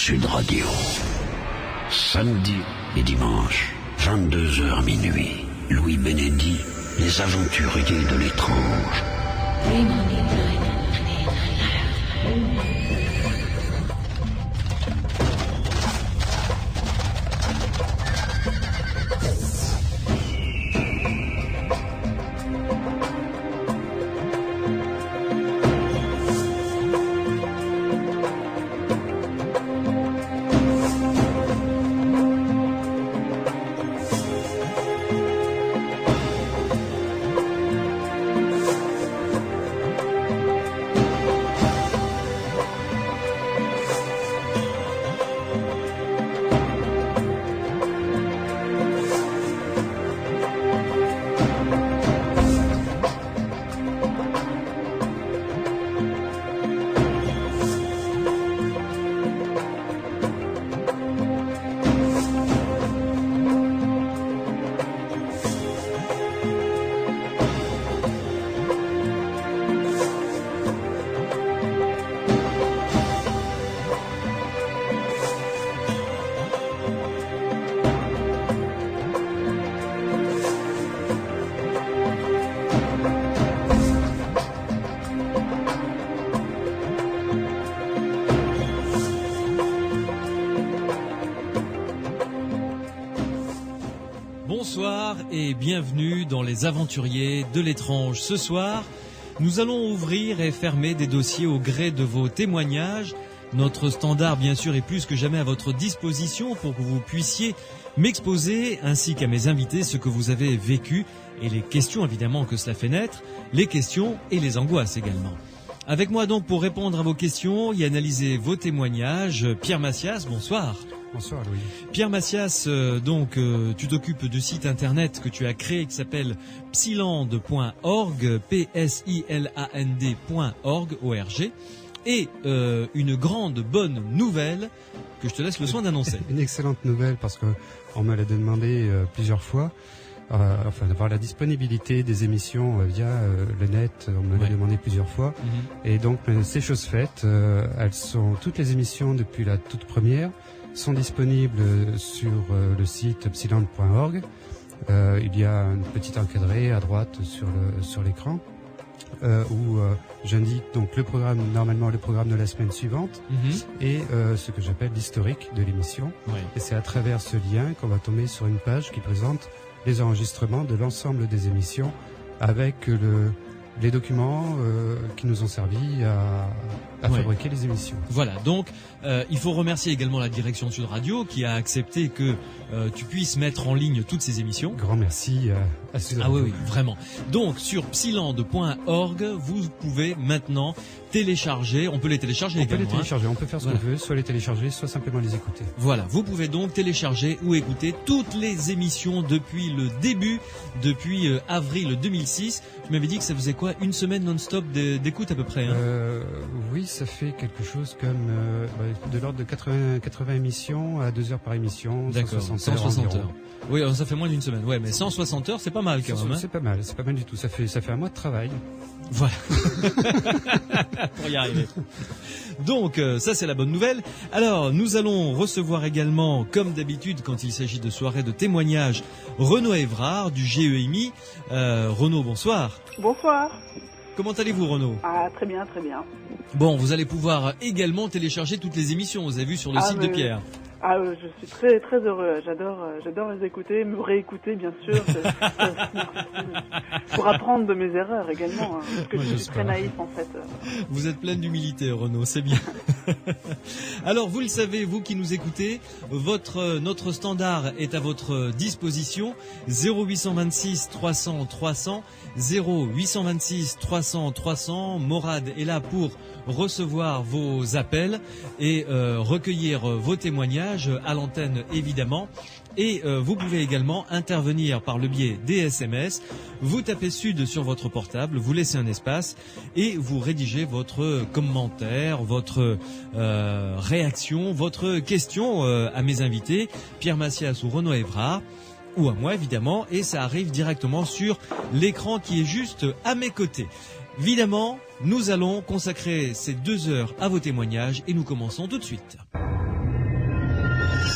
Sud Radio. Samedi et dimanche, 22h minuit. Louis Benedy, les aventuriers de l'étrange. Bonsoir et bienvenue dans les aventuriers de l'étrange. Ce soir, nous allons ouvrir et fermer des dossiers au gré de vos témoignages. Notre standard, bien sûr, est plus que jamais à votre disposition pour que vous puissiez m'exposer, ainsi qu'à mes invités, ce que vous avez vécu et les questions, évidemment, que cela fait naître, les questions et les angoisses également. Avec moi donc pour répondre à vos questions et analyser vos témoignages, Pierre Massias, bonsoir. Bonsoir Louis. Pierre Massias, tu t'occupes du site internet que tu as créé qui s'appelle psiland.org, psiland.org, O-R-G, et une grande bonne nouvelle que je te laisse le soin d'annoncer. Une excellente nouvelle parce qu'on me l'a demandé plusieurs fois. D'avoir la disponibilité des émissions via le net, on me l'a demandé plusieurs fois. Et donc c'est chose faite. Toutes les émissions depuis la toute première sont disponibles sur le site psiland.org. Il y a un petit encadré à droite sur l'écran où j'indique donc le programme de la semaine suivante et ce que j'appelle l'historique de l'émission. Et c'est à travers ce lien qu'on va tomber sur une page qui présente les enregistrements de l'ensemble des émissions avec les documents qui nous ont servi à fabriquer les émissions. Voilà, donc il faut remercier également la direction de Sud Radio qui a accepté que tu puisses mettre en ligne toutes ces émissions. Grand merci à Sud Radio. Ah oui, vraiment. Donc sur psiland.org, vous pouvez maintenant télécharger, on peut les télécharger également. On peut les télécharger, on peut faire ce qu'on veut, soit les télécharger, soit simplement les écouter. Voilà, vous pouvez donc télécharger ou écouter toutes les émissions depuis le début, depuis avril 2006. Tu m'avais dit que ça faisait quoi, une semaine non-stop d'écoute à peu près Oui, ça fait quelque chose comme de l'ordre de 80 émissions à 2 heures par émission. D'accord, 160 heures. Oui, ça fait moins d'une semaine. Ouais, mais 160 heures, c'est pas mal quand même. C'est pas mal du tout. Ça fait un mois de travail. Voilà. Pour y arriver. Donc, ça c'est la bonne nouvelle. Alors, nous allons recevoir également, comme d'habitude, quand il s'agit de soirées de témoignages, Renaud Évrard du GEMI. Renaud, bonsoir. Bonsoir. Comment allez-vous, Renaud ? Ah, très bien, très bien. Bon, vous allez pouvoir également télécharger toutes les émissions, vous avez vu sur le site de Pierre. Ah, je suis très très heureux. J'adore les écouter, me réécouter bien sûr, pour apprendre de mes erreurs également. Parce que je suis très naïf en fait. Vous êtes pleine d'humilité, Renaud, c'est bien. Alors, vous le savez, vous qui nous écoutez, notre standard est à votre disposition. 0826 300 300, 0826 300 300. Morad est là pour recevoir vos appels et recueillir vos témoignages à l'antenne évidemment. Et vous pouvez également intervenir par le biais des SMS. Vous tapez Sud sur votre portable, vous laissez un espace et vous rédigez votre commentaire, votre réaction, votre question à mes invités, Pierre Massias ou Renaud Évrard, ou à moi évidemment, et ça arrive directement sur l'écran qui est juste à mes côtés. Évidemment, nous allons consacrer ces 2 heures à vos témoignages et nous commençons tout de suite.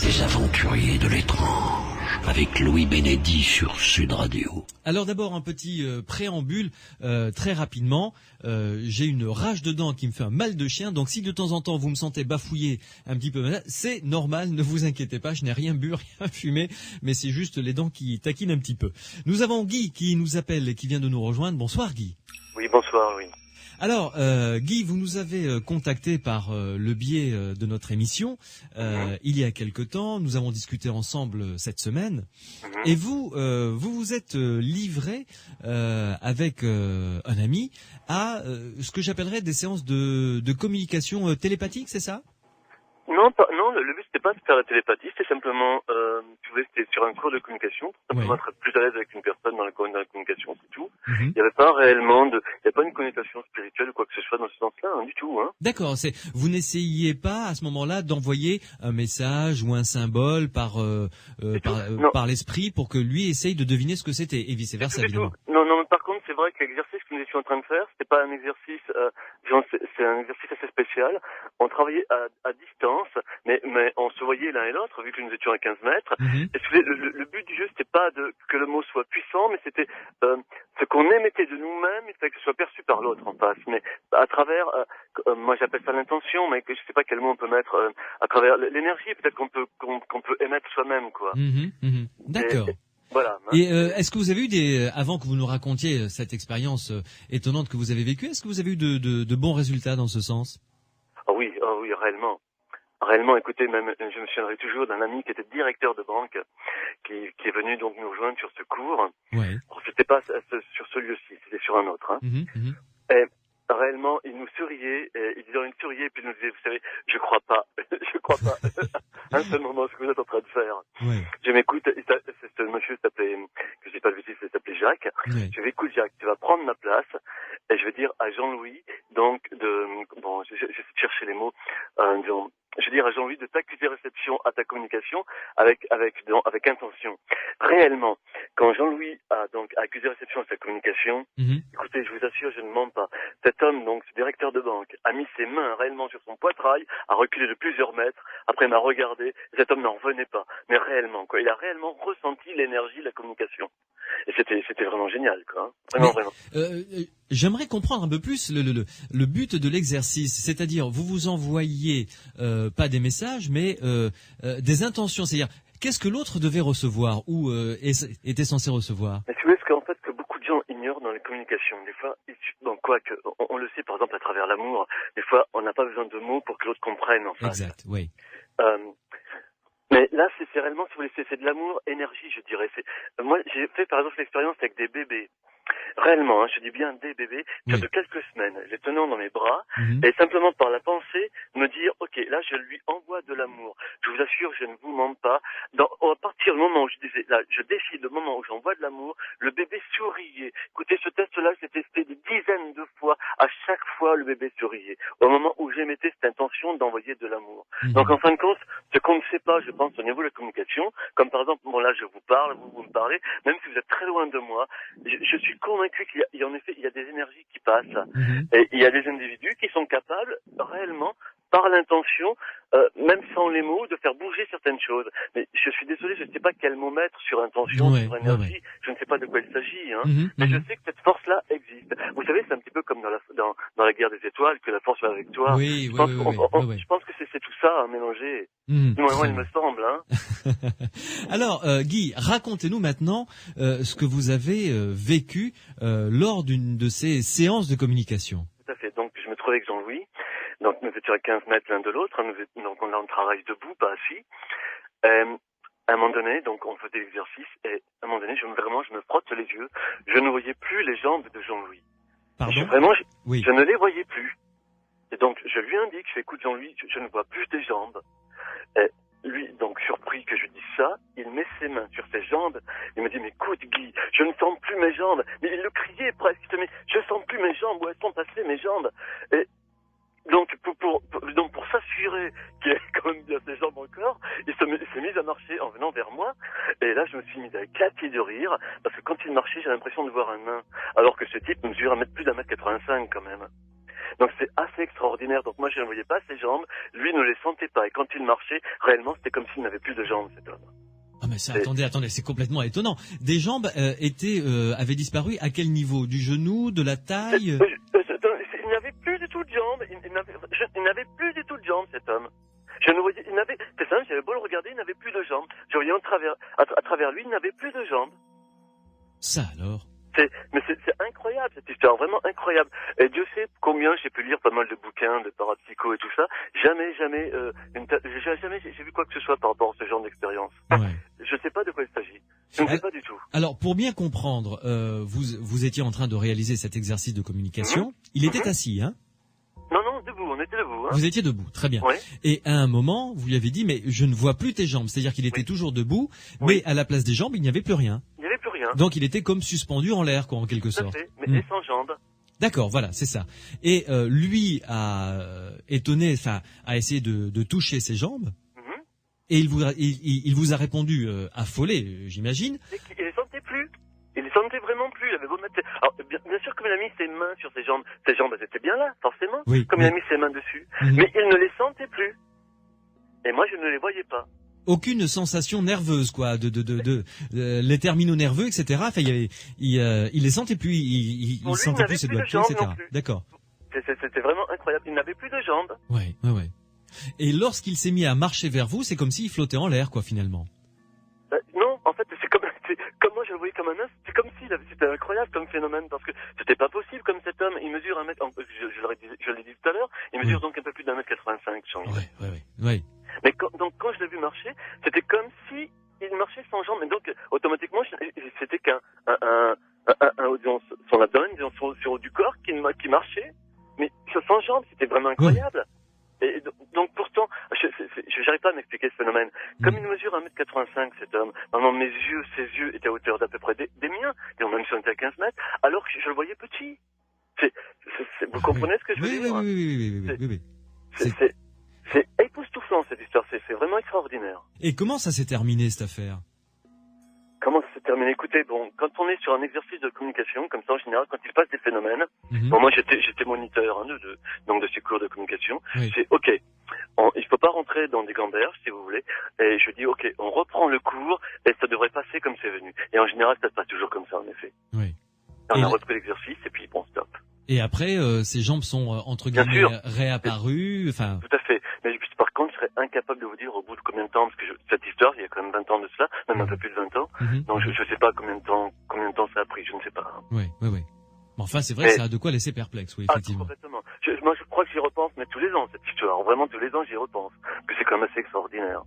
Les aventuriers de l'étrange, avec Louis Benedy sur Sud Radio. Alors d'abord un petit préambule très rapidement. J'ai une rage de dents qui me fait un mal de chien, donc si de temps en temps vous me sentez bafouiller un petit peu, c'est normal, ne vous inquiétez pas, je n'ai rien bu, rien fumé, mais c'est juste les dents qui taquinent un petit peu. Nous avons Guy qui nous appelle et qui vient de nous rejoindre. Bonsoir Guy. Oui, bonsoir, oui. Alors, Guy, vous nous avez contacté par le biais de notre émission il y a quelque temps. Nous avons discuté ensemble cette semaine. Et vous vous êtes livré avec un ami à ce que j'appellerais des séances de communication télépathique, c'est ça ? Non, le but c'était pas de faire la télépathie, c'était simplement, c'était sur un cours de communication, pour simplement être plus à l'aise avec une personne dans la communication, c'est tout. Il n'y avait pas réellement il n'y a pas une connotation spirituelle ou quoi que ce soit dans ce sens-là, du tout, hein. D'accord, vous n'essayiez pas à ce moment-là d'envoyer un message ou un symbole par l'esprit pour que lui essaye de deviner ce que c'était et vice versa, évidemment. Non, mais par contre, c'est vrai que l'exercice que nous étions en train de faire, c'était pas un exercice, c'est un exercice assez spécial. On travaillait à distance, mais on se voyait l'un et l'autre, vu que nous étions à 15 mètres. Et le but du jeu, c'était pas que le mot soit puissant, mais c'était ce qu'on émettait de nous-mêmes, il fallait que ce soit perçu par l'autre en face. Mais à travers, moi j'appelle ça l'intention, mais que je sais pas quel mot on peut mettre, à travers l'énergie, peut-être qu'on peut émettre soi-même, quoi. D'accord. Voilà. Et est-ce que vous avez eu avant que vous nous racontiez cette expérience étonnante que vous avez vécue, est-ce que vous avez eu de bons résultats dans ce sens ? Oui, réellement. Réellement, écoutez, même, je me souviendrai toujours d'un ami qui était directeur de banque, qui est venu donc nous rejoindre sur ce cours. Ouais. Alors, c'était pas sur ce lieu-ci, c'était sur un autre, hein. Et réellement, il nous souriait, il souriait, et puis il nous disait, vous savez, je crois pas un seul moment ce que vous êtes en train de faire. Ouais. Je m'écoute, ce monsieur s'appelait, que j'ai pas vu, il s'appelait Jacques. Ouais. Je vais écoute Jacques, tu vas prendre ma place, et je vais dire à Jean-Louis, donc j'essaie de chercher les mots, je vais dire à Jean-Louis de t'accuser réception à ta communication avec intention. Réellement, quand Jean-Louis a donc accusé réception à sa communication, écoutez, je vous assure, je ne mens pas. Cet homme, donc, ce directeur de banque, a mis ses mains réellement sur son poitrail, a reculé de plusieurs mètres, après il m'a regardé, cet homme n'en revenait pas. Mais réellement, quoi, il a réellement ressenti l'énergie de la communication. Et c'était vraiment génial, quoi. Vraiment. J'aimerais comprendre un peu plus le but de l'exercice, c'est-à-dire vous vous envoyez pas des messages, mais des intentions, c'est-à-dire qu'est-ce que l'autre devait recevoir ou était censé recevoir. Mais tu vois, ce qu'en fait que beaucoup de gens ignorent dans les communications, des fois, on le sait par exemple à travers l'amour, des fois on n'a pas besoin de mots pour que l'autre comprenne en fait. Exact, oui. Mais là, c'est réellement, si vous voulez, c'est de l'amour, énergie, je dirais. Moi, j'ai fait par exemple l'expérience avec des bébés. Réellement, je dis bien des bébés, qui ont de quelques semaines, les tenant dans mes bras, et simplement par la pensée, me dire, ok, là, je lui envoie de l'amour. Je vous assure, je ne vous mens pas. À partir du moment où je disais, là, je décide, le moment où j'envoie de l'amour, le bébé souriait. Écoutez, ce test-là, je l'ai testé des dizaines de fois. À chaque fois, le bébé souriait. Au moment où j'émettais cette intention d'envoyer de l'amour. Donc, en fin de compte, ce qu'on ne sait pas, je pense, au niveau de la communication, comme par exemple, là, je vous parle, vous me parlez, même si vous êtes très loin de moi, je suis convaincu qu'il y a, en effet, il y a des énergies qui passent. Et il y a des individus qui sont capables, réellement, par l'intention, même sans les mots, de faire bouger certaines choses. Mais je suis désolé, je ne sais pas quel mot mettre sur intention, sur énergie, je ne sais pas de quoi il s'agit, hein. Mais je sais que cette force-là existe. Vous savez, c'est un petit peu comme dans la guerre des étoiles, que la force va avec toi. Je pense que c'est tout ça, mélangé. Moi, il me semble, hein. Alors, Guy, racontez-nous maintenant ce que vous avez vécu lors d'une de ces séances de communication. Tout à fait. Donc, je me trouvais avec Jean-Louis. Donc, nous étions à 15 mètres l'un de l'autre. Donc, on travaille debout, pas assis. À un moment donné, donc, on faisait l'exercice. Et à un moment donné, je me frotte les yeux. Je ne voyais plus les jambes de Jean-Louis. Pardon ? Je ne les voyais plus. Et donc, je lui indique, écoute Jean-Louis, je ne vois plus tes jambes. Et lui, donc, surpris que je dise ça, il met ses mains sur ses jambes. Il me dit, mais écoute Guy, je ne sens plus mes jambes. Mais il le criait presque, mais je sens plus mes jambes, où elles sont passées mes jambes. Et donc, pour s'assurer qu'il avait quand même bien ses jambes encore, il s'est mis à marcher en venant vers moi. Et là, je me suis mis à éclater de rire, parce que quand il marchait, j'ai l'impression de voir un nain. Alors que ce type mesure plus d'1m85 quand même. Donc c'est assez extraordinaire. Donc moi je ne voyais pas ses jambes, lui ne les sentait pas. Et quand il marchait, réellement c'était comme s'il n'avait plus de jambes, cet homme. Ah mais ça, attendez, c'est complètement étonnant. Des jambes avaient disparu à quel niveau? Du genou, de la taille? Il n'avait plus du tout de jambes. Il n'avait plus du tout de jambes, cet homme. Je ne voyais, c'est simple, j'avais beau le regarder, il n'avait plus de jambes. Je voyais à travers lui, il n'avait plus de jambes. Ça alors? Mais c'est incroyable, cette histoire, vraiment incroyable. Et Dieu sait combien j'ai pu lire pas mal de bouquins, de parapsycho et tout ça. Jamais j'ai vu quoi que ce soit par rapport à ce genre d'expérience. Ouais. Je ne sais pas de quoi il s'agit. Je ne sais pas du tout. Alors, pour bien comprendre, vous étiez en train de réaliser cet exercice de communication. Il était assis, hein? Non, debout, on était debout. Hein. Vous étiez debout, très bien. Ouais. Et à un moment, vous lui avez dit, mais je ne vois plus tes jambes. C'est-à-dire qu'il était toujours debout, mais à la place des jambes, il n'y avait plus rien. Il n'y avait plus rien. Donc il était comme suspendu en l'air, quoi, en quelque sorte. Tout à fait, mais sans jambes. D'accord, voilà, c'est ça. Et lui a étonné, enfin, a essayé de toucher ses jambes. Et il vous a répondu affolé, j'imagine. Il les sentait plus. Il les sentait vraiment plus. Il avait beau mettre. Alors, bien sûr, comme il a mis ses mains sur ses jambes elles étaient bien là, forcément. Oui, comme il a mis ses mains dessus. Mais il ne les sentait plus. Et moi, je ne les voyais pas. Aucune sensation nerveuse, quoi, les terminaux nerveux, etc. Enfin, il les sentait plus, il sentait plus ses doigts de pied, etc. D'accord. C'était vraiment incroyable. Il n'avait plus de jambes. Ouais. Et lorsqu'il s'est mis à marcher vers vous, c'est comme s'il flottait en l'air, quoi, finalement. Non, en fait, c'est comme moi je le voyais comme un œuf. C'est comme si c'était incroyable comme phénomène parce que c'était pas possible comme cet homme. Il mesure 1 mètre. Je l'ai dit tout à l'heure. Il mesure donc un peu plus d'1m85. Ouais. Mais quand je l'ai vu marcher, c'était comme si il marchait sans jambes. Mais donc automatiquement, c'était son abdomen, sur haut du corps qui marchait, mais sans jambes. C'était vraiment incroyable. Et donc pourtant, j'arrive pas à m'expliquer ce phénomène. Comme il mesure 1m85, cet homme, vraiment ses yeux étaient à hauteur d'à peu près des miens, et même si on était à 15 mètres, alors que je le voyais petit. Vous comprenez ce que je veux dire? Oui. C'est époustouflant cette histoire, c'est vraiment extraordinaire. Et comment ça s'est terminé cette affaire? Comment ça s'est terminé? Écoutez, quand on est sur un exercice de communication, comme ça en général, quand il passe des phénomènes, moi j'étais moniteur donc de ces cours de communication, c'est ok, il faut pas rentrer dans des gamberges si vous voulez, et je dis ok, on reprend le cours et ça devrait passer comme c'est venu. Et en général ça se passe toujours comme ça en effet. Oui. On a repris l'exercice et puis bon stop. Et après, ses jambes sont entre guillemets réapparues, enfin. Tout à fait. Mais par contre, je serais incapable de vous dire au bout de combien de temps, parce que cette histoire, il y a quand même 20 ans de cela, même un peu plus de 20 ans. Donc je sais pas combien de temps ça a pris, je ne sais pas. Oui. Mais enfin, c'est vrai que ça a de quoi laisser perplexe, oui, effectivement. Complètement. Moi, je crois que j'y repense, mais tous les ans, cette histoire. Vraiment, tous les ans, j'y repense. Que c'est quand même assez extraordinaire.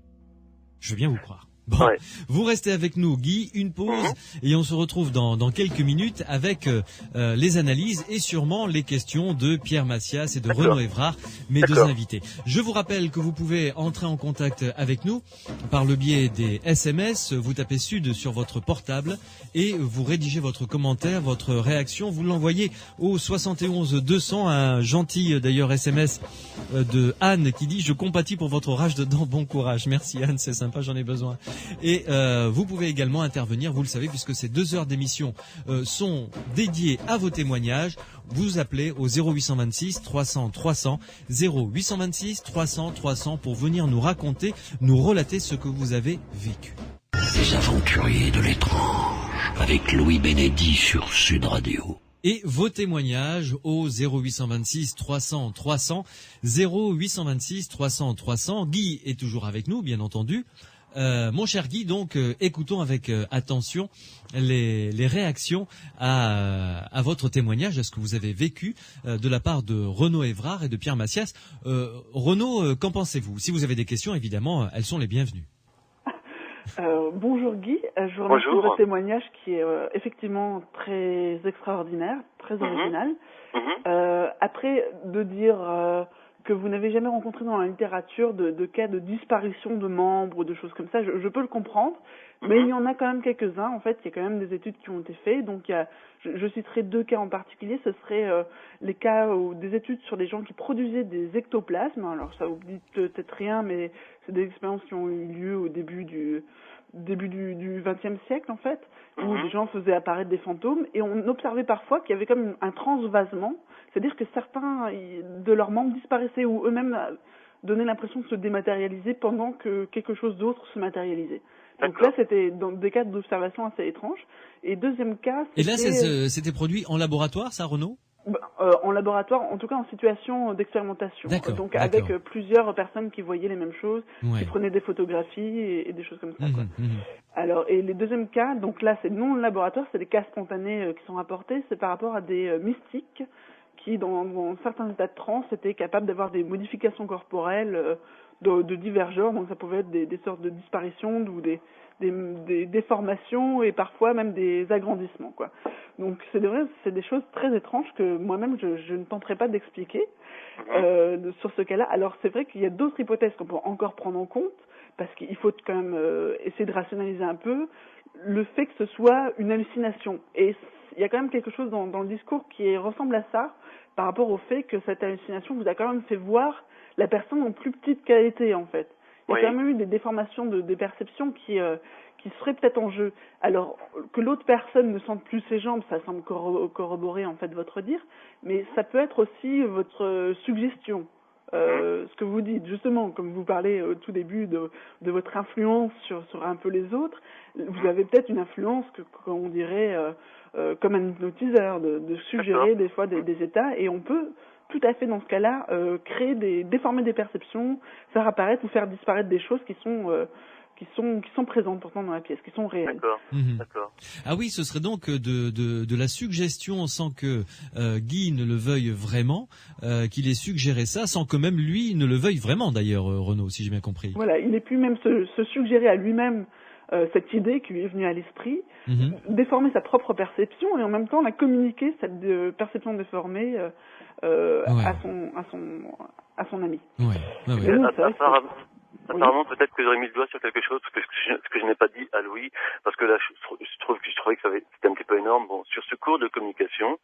Je veux bien vous croire. Bon, vous restez avec nous, Guy, une pause, et on se retrouve dans quelques minutes avec les analyses et sûrement les questions de Pierre Massias et de Renaud Évrard, mes deux invités. Je vous rappelle que vous pouvez entrer en contact avec nous par le biais des SMS. Vous tapez Sud sur votre portable et vous rédigez votre commentaire, votre réaction. Vous l'envoyez au 71 200, un gentil d'ailleurs SMS de Anne qui dit « Je compatis pour votre rage de dents, bon courage ». Merci Anne, c'est sympa, j'en ai besoin. Et vous pouvez également intervenir, vous le savez, puisque ces 2 heures d'émission sont dédiées à vos témoignages. Vous appelez au 0826 300 300, 0826 300 300 pour venir nous raconter, nous relater ce que vous avez vécu. Les aventuriers de l'étrange, avec Louis Bénédy sur Sud Radio. Et vos témoignages au 0826 300 300, 0826 300 300. Guy est toujours avec nous, bien entendu. Mon cher Guy, donc écoutons avec attention les réactions à votre témoignage, à ce que vous avez vécu de la part de Renaud Évrard et de Pierre Massias. Renaud, qu'en pensez-vous? Si vous avez des questions, évidemment, elles sont les bienvenues. Bonjour Guy, je vous remercie de votre témoignage qui est effectivement très extraordinaire, très original. Après, de dire que vous n'avez jamais rencontré dans la littérature de cas de disparition de membres, de choses comme ça, je peux le comprendre, Mais il y en a quand même quelques-uns, en fait, il y a quand même des études qui ont été faites. Donc, je citerai 2 cas en particulier. Ce serait les cas des études sur les gens qui produisaient des ectoplasmes. Alors, ça vous dit peut-être rien, mais c'est des expériences qui ont eu lieu au début du XXe siècle, en fait, où les gens faisaient apparaître des fantômes. Et on observait parfois qu'il y avait comme un transvasement, c'est-à-dire que certains de leurs membres disparaissaient ou eux-mêmes donnaient l'impression de se dématérialiser pendant que quelque chose d'autre se matérialisait. Donc là, c'était dans des cas d'observation assez étranges. Et deuxième cas, Et là, c'était produit en laboratoire, ça, Renaud ? En laboratoire, en tout cas en situation d'expérimentation. Donc avec plusieurs personnes qui voyaient les mêmes choses, qui prenaient des photographies et des choses comme ça. Alors, et les deuxièmes cas, donc là, c'est non laboratoire, c'est des cas spontanés qui sont rapportés, c'est par rapport à des mystiques qui, dans certains états de transe, étaient capables d'avoir des modifications corporelles de divers genres. Donc ça pouvait être des sortes de disparitions ou des déformations et parfois même des agrandissements, quoi. Donc c'est des choses très étranges que moi-même je ne tenterai pas d'expliquer sur ce cas-là. Alors c'est vrai qu'il y a d'autres hypothèses qu'on peut encore prendre en compte, parce qu'il faut quand même essayer de rationaliser un peu le fait que ce soit une hallucination. Et il y a quand même quelque chose dans le discours qui ressemble à ça, par rapport au fait que cette hallucination vous a quand même fait voir la personne en plus petite qu'elle était, en fait. Il y a quand même eu des déformations des perceptions qui seraient peut-être en jeu. Alors, que l'autre personne ne sente plus ses jambes, ça semble corroborer, en fait, votre dire, mais ça peut être aussi votre suggestion. Ce que vous dites, justement, comme vous parlez au tout début de votre influence sur un peu les autres, vous avez peut-être une influence qu'on dirait comme un hypnotiseur, de suggérer des fois des états, et on peut tout à fait dans ce cas-là déformer des perceptions, faire apparaître ou faire disparaître des choses qui sont présentes pourtant dans la pièce, qui sont réelles. D'accord. Ah oui, ce serait donc de la suggestion sans que Guy ne le veuille vraiment, qu'il ait suggéré ça, sans que même lui ne le veuille vraiment d'ailleurs, Renaud, si j'ai bien compris. Voilà, il ait pu même se suggérer à lui-même cette idée qui lui est venue à l'esprit, déformer sa propre perception et en même temps la communiquer, cette perception déformée à son ami. Apparemment, peut-être que j'aurais mis le doigt sur quelque chose, ce que je n'ai pas dit à Louis, parce que là, je trouvais que c'était un petit peu énorme. Bon, sur ce cours de communication,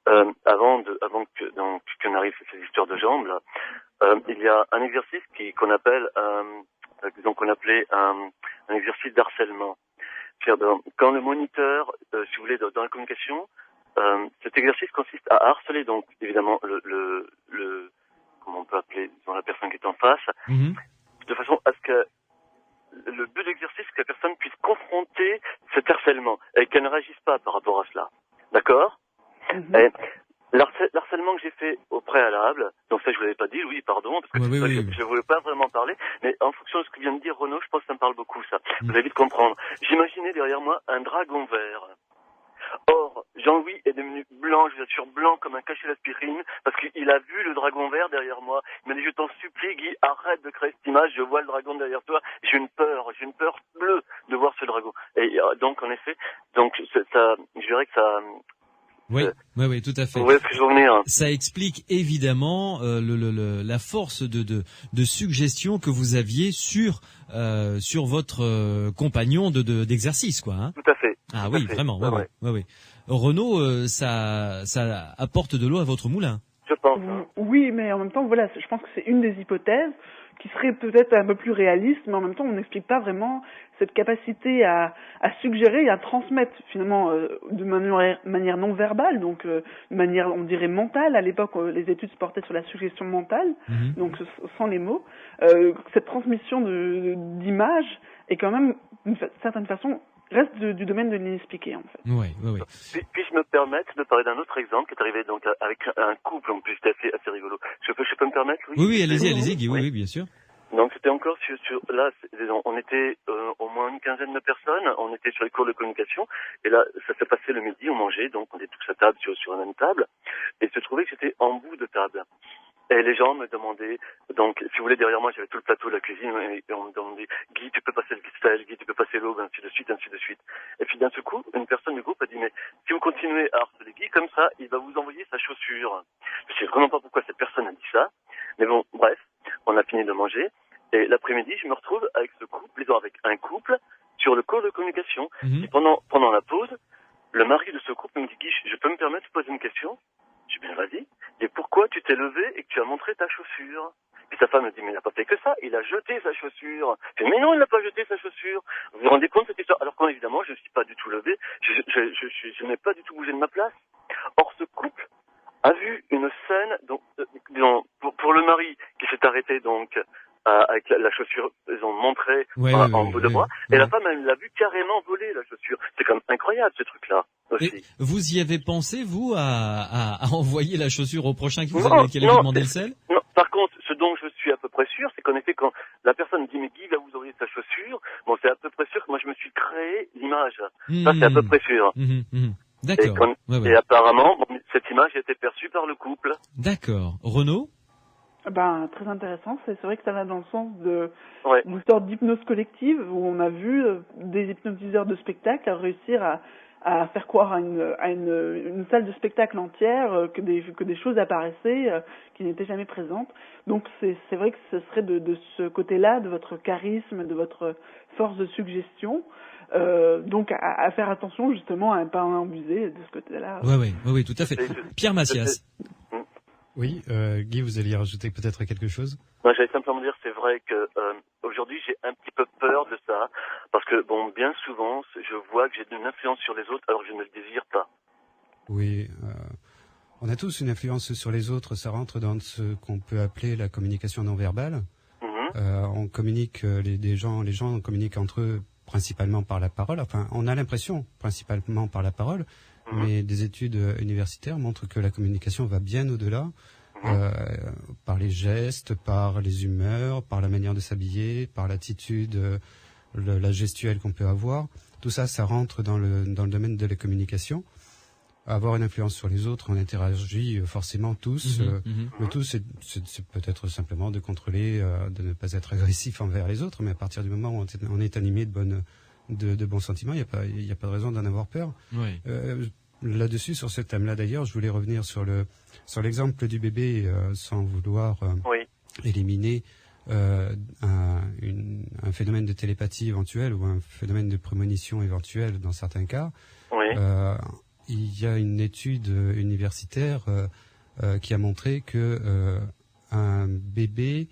avant qu'on arrive à ces histoires de jambes, là, il y a un exercice qu'on appelait un exercice d'harcèlement. Quand le moniteur, si vous voulez, dans la communication, cet exercice consiste à harceler, donc, évidemment, comment on peut appeler, la personne qui est en face, de façon à ce que le but de l'exercice, c'est que la personne puisse confronter cet harcèlement et qu'elle ne réagisse pas par rapport à cela. D'accord? Et l'harcèlement que j'ai fait au préalable, donc ça je vous l'avais pas dit, Louis, pardon, parce que je ne voulais pas vraiment parler, mais en fonction de ce que vient de dire Renaud, je pense que ça me parle beaucoup, ça. Vous allez vite comprendre. J'imaginais derrière moi un dragon vert. Or, Jean-Louis est devenu blanc, je vous assure, blanc comme un cachet d'aspirine, parce qu'il a vu le dragon vert derrière moi. Il m'a dit, je t'en supplie, Guy, arrête de créer cette image, je vois le dragon derrière toi, j'ai une peur bleue de voir ce dragon. Et donc, en effet, je dirais que ça... Oui, tout à fait. Vous voyez ce que je veux venir. Ça explique évidemment la force de suggestion que vous aviez sur votre compagnon d'exercice, quoi. Hein. Tout à fait. Ah oui, vraiment. Oui. Renaud, ça apporte de l'eau à votre moulin. Je pense. Oui, mais en même temps, voilà, je pense que c'est une des hypothèses qui serait peut-être un peu plus réaliste, mais en même temps, on n'explique pas vraiment cette capacité à suggérer et à transmettre, finalement, de manière non verbale, donc de manière, on dirait, mentale. À l'époque, les études se portaient sur la suggestion mentale, donc sans les mots. Cette transmission d'images est quand même, d'une certaine façon, reste du domaine de l'inexpliqué, en fait. Oui. Puis-je me permettre de parler d'un autre exemple qui est arrivé donc avec un couple, en plus, c'était assez rigolo. Je peux me permettre, Louis? Oui, allez-y, Guy, oui, bien sûr. Donc c'était encore là, on était au moins une quinzaine de personnes, on était sur les cours de communication, et là, ça s'est passé le midi, on mangeait, donc on était tous à table sur la même table, et il se trouvait que j'étais en bout de table. Et les gens me demandaient, donc, si vous voulez, derrière moi, j'avais tout le plateau de la cuisine, et on me demandait, Guy, tu peux passer le sel, Guy, tu peux passer l'eau, ainsi de suite. Et puis, d'un seul coup, une personne du groupe a dit, mais si vous continuez à harceler Guy comme ça, il va vous envoyer sa chaussure. Je sais vraiment pas pourquoi cette personne a dit ça, mais bon, bref, on a fini de manger, et l'après-midi, je me retrouve avec ce couple, avec un couple, sur le cours de communication. Et pendant la pause, le mari de ce couple me dit, Guy, je peux me permettre de poser une question? Je dis, bien, vas-y. Et pourquoi tu t'es levé et que tu as montré ta chaussure? Puis sa femme me dit, mais il n'a pas fait que ça, il a jeté sa chaussure. Je dis, mais non, il n'a pas jeté sa chaussure. Vous vous rendez compte de cette histoire? Alors quand évidemment, je ne suis pas du tout levé, je n'ai pas du tout bougé de ma place. Or, ce couple a vu une scène, donc, pour le mari qui s'est arrêté, donc, avec la chaussure, ils ont montré en bout de bras, et la femme, elle l'a vu carrément voler la chaussure. C'est quand même incroyable, ce truc-là. Aussi. Et vous y avez pensé, vous, à envoyer la chaussure au prochain qui vous allait demander le sel? Non, par contre, ce dont je suis à peu près sûr, c'est qu'en effet, quand la personne me dit, mais Guy va vous envoyer sa chaussure, bon, c'est à peu près sûr que moi, je me suis créé l'image. Ça, c'est à peu près sûr. D'accord. Et apparemment, cette image a été perçue par le couple. D'accord. Renaud? Très intéressant. C'est vrai que ça va dans le sens d'une sorte d'hypnose collective où on a vu des hypnotiseurs de spectacle réussir à faire croire à une salle de spectacle entière que des choses apparaissaient qui n'étaient jamais présentes. Donc c'est vrai que ce serait de ce côté-là, de votre charisme, de votre force de suggestion. Donc à faire attention justement à ne pas en abuser de ce côté-là. Oui, tout à fait. Pierre Macias. Oui, Guy, vous alliez rajouter peut-être quelque chose? Moi, j'allais simplement dire, c'est vrai que aujourd'hui, j'ai un petit peu peur de ça, parce que bien souvent, je vois que j'ai une influence sur les autres, alors que je ne le désire pas. Oui, on a tous une influence sur les autres. Ça rentre dans ce qu'on peut appeler la communication non verbale. On communique, les gens communiquent entre eux principalement par la parole. Enfin, on a l'impression principalement par la parole. Mais des études universitaires montrent que la communication va bien au-delà, par les gestes, par les humeurs, par la manière de s'habiller, par l'attitude, la gestuelle qu'on peut avoir. Tout ça, ça rentre dans le domaine de la communication. Avoir une influence sur les autres, on interagit forcément tous. Le tout, c'est peut-être simplement de contrôler, de ne pas être agressif envers les autres, mais à partir du moment où on est animé de bons sentiments, il n'y a pas de raison d'en avoir peur. Là-dessus, sur ce thème-là d'ailleurs, je voulais revenir sur l'exemple du bébé, sans vouloir éliminer un phénomène de télépathie éventuel ou un phénomène de prémonition éventuel dans certains cas. Il y a une étude universitaire qui a montré que un bébé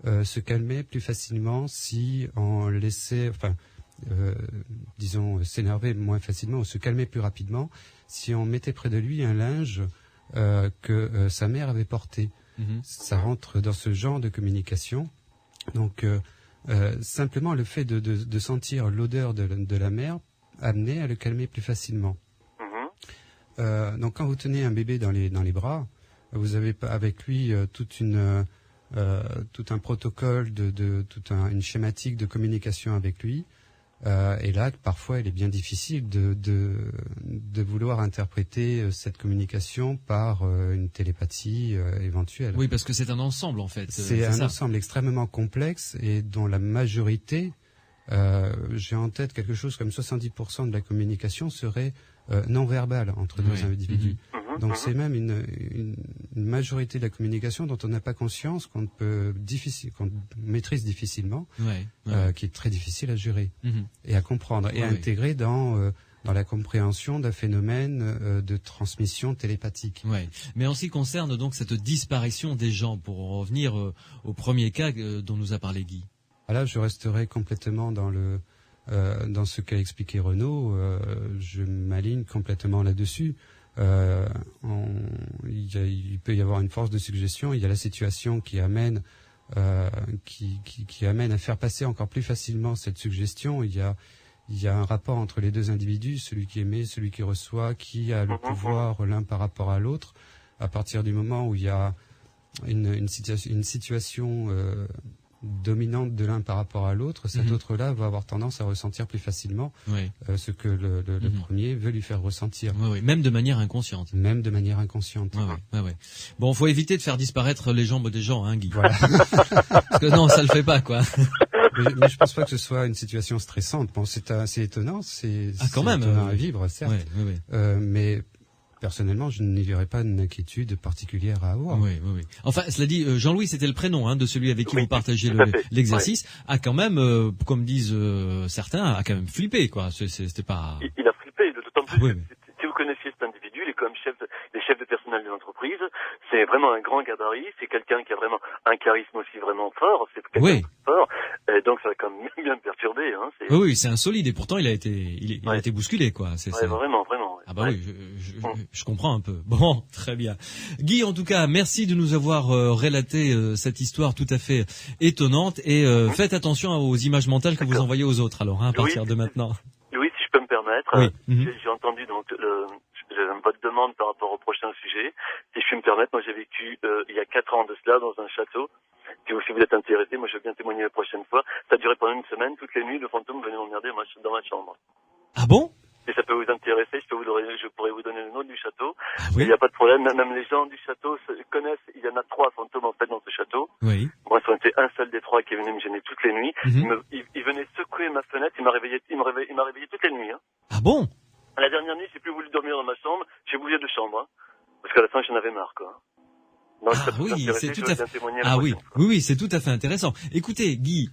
se calmait plus facilement si on laissait, s'énerver moins facilement ou se calmer plus rapidement si on mettait près de lui un linge que sa mère avait porté. Ça rentre dans ce genre de communication. Donc, simplement le fait de sentir l'odeur de la mère amenait à le calmer plus facilement. Donc, quand vous tenez un bébé dans les bras, vous avez avec lui tout un protocole, une schématique de communication avec lui. Et là, parfois, il est bien difficile de vouloir interpréter cette communication par une télépathie éventuelle. Oui, parce que c'est un ensemble, en fait. C'est un ensemble extrêmement complexe et dont la majorité, j'ai en tête quelque chose comme 70% de la communication serait non verbale entre deux individus. Donc c'est même une majorité de la communication dont on n'a pas conscience, qu'on maîtrise difficilement, qui est très difficile à gérer et à comprendre et à intégrer dans la compréhension d'un phénomène de transmission télépathique. Mais en ce qui concerne donc cette disparition des gens, pour en revenir au premier cas dont nous a parlé Guy. Là, je resterai complètement dans ce qu'a expliqué Renaud. Je m'aligne complètement là-dessus. Il peut y avoir une force de suggestion. Il y a la situation qui amène à faire passer encore plus facilement cette suggestion. Il y a un rapport entre les deux individus, celui qui émet, celui qui reçoit, qui a le pouvoir l'un par rapport à l'autre. À partir du moment où il y a une situation dominante de l'un par rapport à l'autre, cet autre-là va avoir tendance à ressentir plus facilement ce que le premier veut lui faire ressentir. Même de manière inconsciente. Même de manière inconsciente. Bon, faut éviter de faire disparaître les jambes des gens, hein, Guy. Voilà. Parce que non, ça le fait pas, quoi. mais je pense pas que ce soit une situation stressante. Bon, c'est étonnant, c'est quand même étonnant à vivre, certes. Mais personnellement, je n'y verrais pas une inquiétude particulière à avoir. Oui. Enfin, cela dit, Jean-Louis, c'était le prénom de celui avec qui vous partagez l'exercice, a quand même, comme disent certains, a quand même flippé, quoi. C'était pas... Il a flippé, d'autant plus si vous connaissiez cet individu, il est quand même chef de personnel de l'entreprise, c'est vraiment un grand gabarit, c'est quelqu'un qui a vraiment un charisme aussi vraiment fort, c'est quelqu'un fort, et donc ça va quand même bien perturbé. Oui, c'est insolite, et pourtant il a été bousculé, quoi. Vraiment. Ah bah oui, je comprends un peu. Bon, très bien. Guy, en tout cas, merci de nous avoir relaté cette histoire tout à fait étonnante, et faites attention aux images mentales que vous envoyez aux autres, alors, à partir de maintenant. Oui, si je peux me permettre, j'ai entendu donc votre demande par rapport au prochain sujet. Si je peux me permettre, moi j'ai vécu il y a 4 ans de cela dans un château. Si vous êtes intéressé, moi je veux bien témoigner la prochaine fois. Ça a duré pendant une semaine, toutes les nuits, le fantôme venait m'emmerder dans ma chambre. Ah bon? Si ça peut vous intéresser, je pourrais vous donner le nom du château. Oui. Il n'y a pas de problème, même les gens du château connaissent, il y en a 3 fantômes en fait dans ce château. Oui. Moi, ça était un seul des 3 qui venait me gêner toutes les nuits. Il venait secouer ma fenêtre, il m'a réveillé toutes les nuits. Ah bon? La dernière nuit, j'ai plus voulu dormir dans ma chambre, j'ai bougé de chambre, parce qu'à la fin, j'en avais marre, quoi. Donc, c'est tout à fait. Oui, c'est tout à fait intéressant. Écoutez, Guy,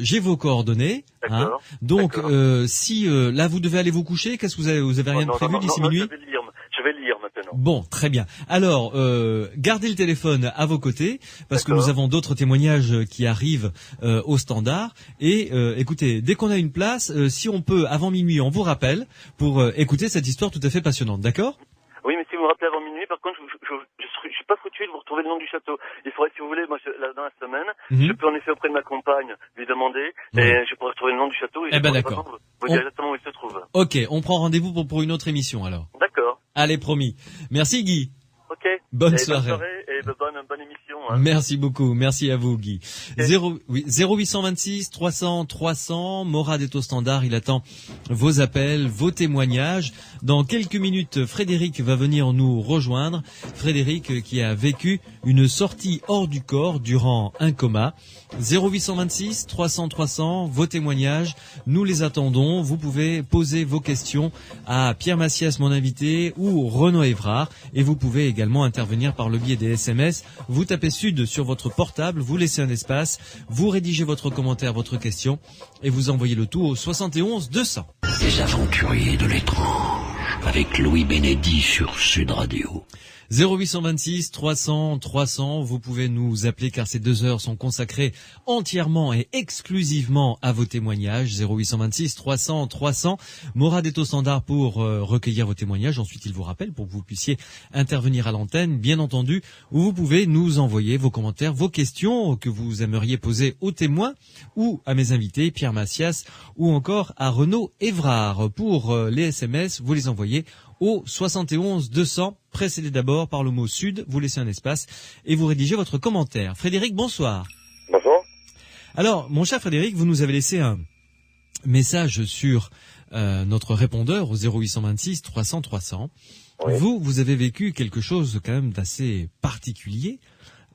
j'ai vos coordonnées. Donc, si là vous devez aller vous coucher, qu'est-ce que vous avez rien de prévu d'ici minuit? Je vais lire maintenant. Bon, très bien. Alors, gardez le téléphone à vos côtés, parce que nous avons d'autres témoignages qui arrivent au standard. Et écoutez, dès qu'on a une place, si on peut, avant minuit, on vous rappelle pour écouter cette histoire tout à fait passionnante, d'accord? Oui, mais si vous me rappelez avant minuit, par contre, je suis pas foutu de vous retrouver le nom du château. Il faudrait, si vous voulez, moi, dans la semaine, je peux en effet auprès de ma compagne lui demander, et je pourrais retrouver le nom du château. Et d'accord. Vous dire exactement où il se trouve. Ok, on prend rendez-vous pour une autre émission, alors. D'accord. Allez, promis. Merci, Guy. Ok. Bonne soirée. Et bonne émission. Merci beaucoup. Merci à vous, Guy. 0826 300 300. Morad est au standard. Il attend vos appels, vos témoignages. Dans quelques minutes, Frédéric va venir nous rejoindre. Frédéric qui a vécu une sortie hors du corps durant un coma. 0826 300 300. Vos témoignages, nous les attendons. Vous pouvez poser vos questions à Pierre Massias, mon invité, ou Renaud Évrard. Et vous pouvez également intervenir par le biais des SMS. Vous tapez Sud sur votre portable, vous laissez un espace, vous rédigez votre commentaire, votre question, et vous envoyez le tout au 71 200. Les aventuriers de l'étrange, avec Louis Bénédit sur Sud Radio. 0826 300 300, vous pouvez nous appeler car ces 2 heures sont consacrées entièrement et exclusivement à vos témoignages. 0826 300 300. Morad est au standard pour recueillir vos témoignages. Ensuite, il vous rappelle pour que vous puissiez intervenir à l'antenne, bien entendu, où vous pouvez nous envoyer vos commentaires, vos questions que vous aimeriez poser aux témoins ou à mes invités, Pierre Massias ou encore à Renaud Évrard. Pour les SMS, vous les envoyez au 71 200, précédé d'abord par le mot Sud, vous laissez un espace et vous rédigez votre commentaire. Frédéric, bonsoir. Bonjour. Alors, mon cher Frédéric, vous nous avez laissé un message sur notre répondeur au 0826 300 300. Oui. Vous avez vécu quelque chose quand même d'assez particulier.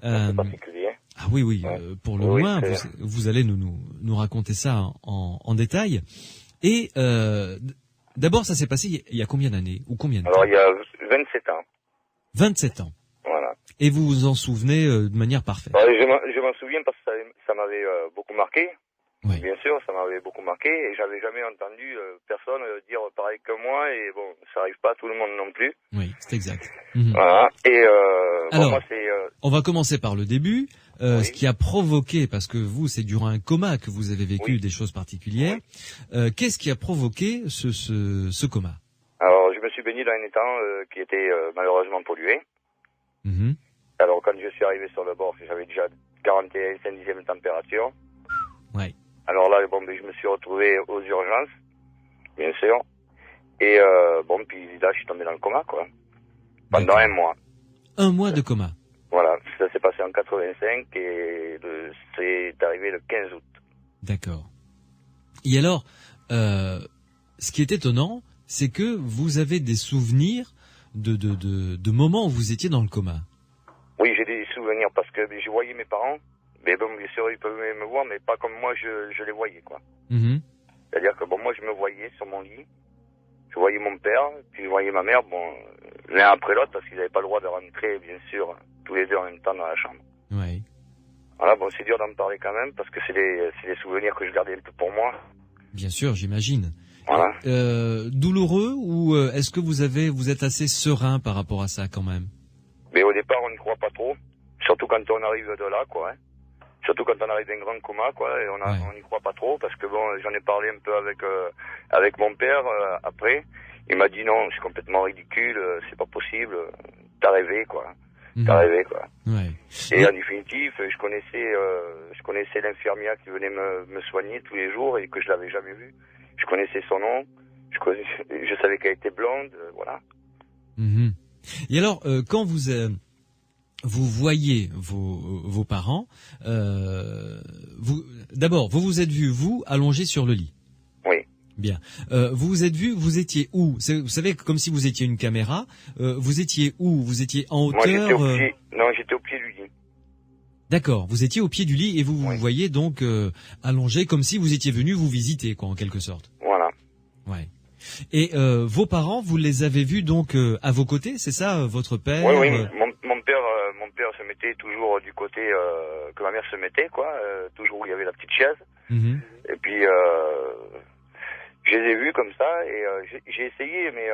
Particulier. Ah oui, ouais. Pour le moins, vous allez nous raconter ça en détail. Et d'abord, ça s'est passé il y a combien d'années ou combien de temps? Alors, il y a 27 ans. 27 ans. Voilà. Et vous vous en souvenez de manière parfaite? Je m'en souviens parce que ça m'avait beaucoup marqué. Oui. Bien sûr, ça m'avait beaucoup marqué et j'avais jamais entendu personne dire pareil que moi et bon, ça arrive pas à tout le monde non plus. Oui, c'est exact. Voilà. Et alors, moi, c'est, on va commencer par le début. Oui. Ce qui a provoqué, parce que vous, c'est durant un coma que vous avez vécu des choses particulières. Oui. Qu'est-ce qui a provoqué ce coma? Alors, je me suis baigné dans un étang qui était malheureusement pollué. Alors, quand je suis arrivé sur le bord, j'avais déjà 41 5/10 température. Ouais. Alors là, bon, je me suis retrouvé aux urgences, bien sûr. Et bon, puis là, je suis tombé dans le coma, quoi. Pendant un mois. Un mois de coma. Voilà, ça s'est passé en 85 et c'est arrivé le 15 août. D'accord. Et alors, ce qui est étonnant, c'est que vous avez des souvenirs de moments où vous étiez dans le coma. Oui, j'ai des souvenirs parce que je voyais mes parents, mais bon, bien sûr, ils peuvent me voir, mais pas comme moi je les voyais, quoi. C'est-à-dire que bon, moi je me voyais sur mon lit, Je voyais mon père, puis je voyais ma mère, bon, l'un après l'autre, parce qu'ils n'avaient pas le droit de rentrer, bien sûr, tous les deux en même temps dans la chambre. Oui. Voilà, bon, c'est dur d'en parler quand même, parce que c'est des souvenirs que je gardais un peu pour moi. Bien sûr, j'imagine. Voilà. Douloureux ou est-ce que vous êtes assez serein par rapport à ça quand même? Mais au départ, on n'y croit pas trop, surtout quand on arrive de là, quoi. Hein. Surtout quand on arrive d'un grand coma, quoi, et on n'y croit pas trop, parce que bon, j'en ai parlé un peu avec mon père après. Il m'a dit non, c'est complètement ridicule, c'est pas possible, t'as rêvé, quoi. T'as rêvé, quoi. Ouais. Et en définitive, je connaissais l'infirmière qui venait me soigner tous les jours et que je l'avais jamais vue. Je connaissais son nom, je savais qu'elle était blonde, voilà. Et alors, quand vous voyez vos parents, d'abord, vous vous êtes vu, vous, allongé sur le lit. Oui. Bien. Vous vous êtes vu, vous étiez où? Vous savez, comme si vous étiez une caméra, vous étiez où? Vous étiez en hauteur? Moi, j'étais au pied du lit. D'accord, vous étiez au pied du lit et vous vous voyez donc allongé comme si vous étiez venu vous visiter, quoi, en quelque sorte. Voilà. Ouais. Et vos parents, vous les avez vus donc à vos côtés, c'est ça, votre père? Oui, oui. Mon père se mettait toujours du côté que ma mère se mettait, quoi. Toujours où il y avait la petite chaise. Et puis je les ai vus comme ça et j'ai essayé, mais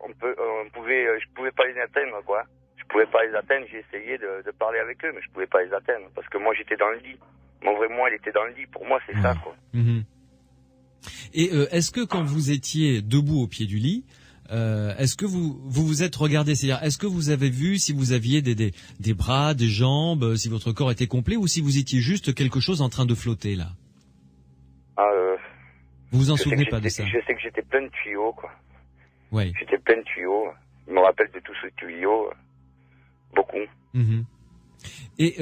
je pouvais pas les atteindre, quoi. Je pouvais pas les atteindre. J'ai essayé de parler avec eux, mais je pouvais pas les atteindre parce que moi j'étais dans le lit. Mon vrai moi, il était dans le lit. Pour moi, c'est ça, quoi. Et est-ce que quand vous étiez debout au pied du lit, est-ce que vous êtes regardé, c'est-à-dire est-ce que vous avez vu si vous aviez des bras, des jambes, si votre corps était complet ou si vous étiez juste quelque chose en train de flotter là? Vous vous en souvenez pas de ça? Je sais que j'étais plein de tuyaux, quoi. Oui. J'étais plein de tuyaux. Je me rappelle de tous ces tuyaux, beaucoup. Et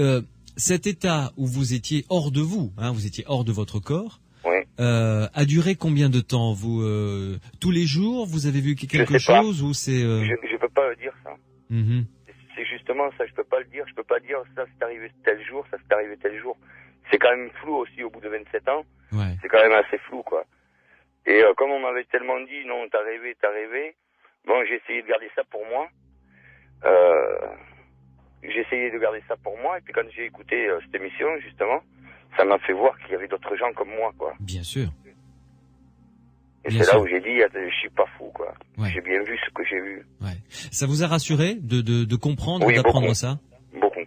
cet état où vous étiez hors de vous, hein, vous étiez hors de votre corps, a duré combien de temps? Vous tous les jours, vous avez vu quelque chose ou c'est Je peux pas le dire ça. C'est justement ça, je peux pas le dire. Je peux pas dire ça c'est arrivé tel jour, ça c'est arrivé tel jour. C'est quand même flou aussi au bout de 27 ans. C'est quand même assez flou, quoi. Et comme on m'avait tellement dit non, t'as rêvé. Bon, j'ai essayé de garder ça pour moi. J'ai essayé de garder ça pour moi et puis quand j'ai écouté cette émission justement, ça m'a fait voir qu'il y avait d'autres gens comme moi, quoi. Bien sûr. Et c'est là où j'ai dit, je suis pas fou, quoi. J'ai bien vu ce que j'ai vu. Ça vous a rassuré de comprendre, d'apprendre ça? Beaucoup.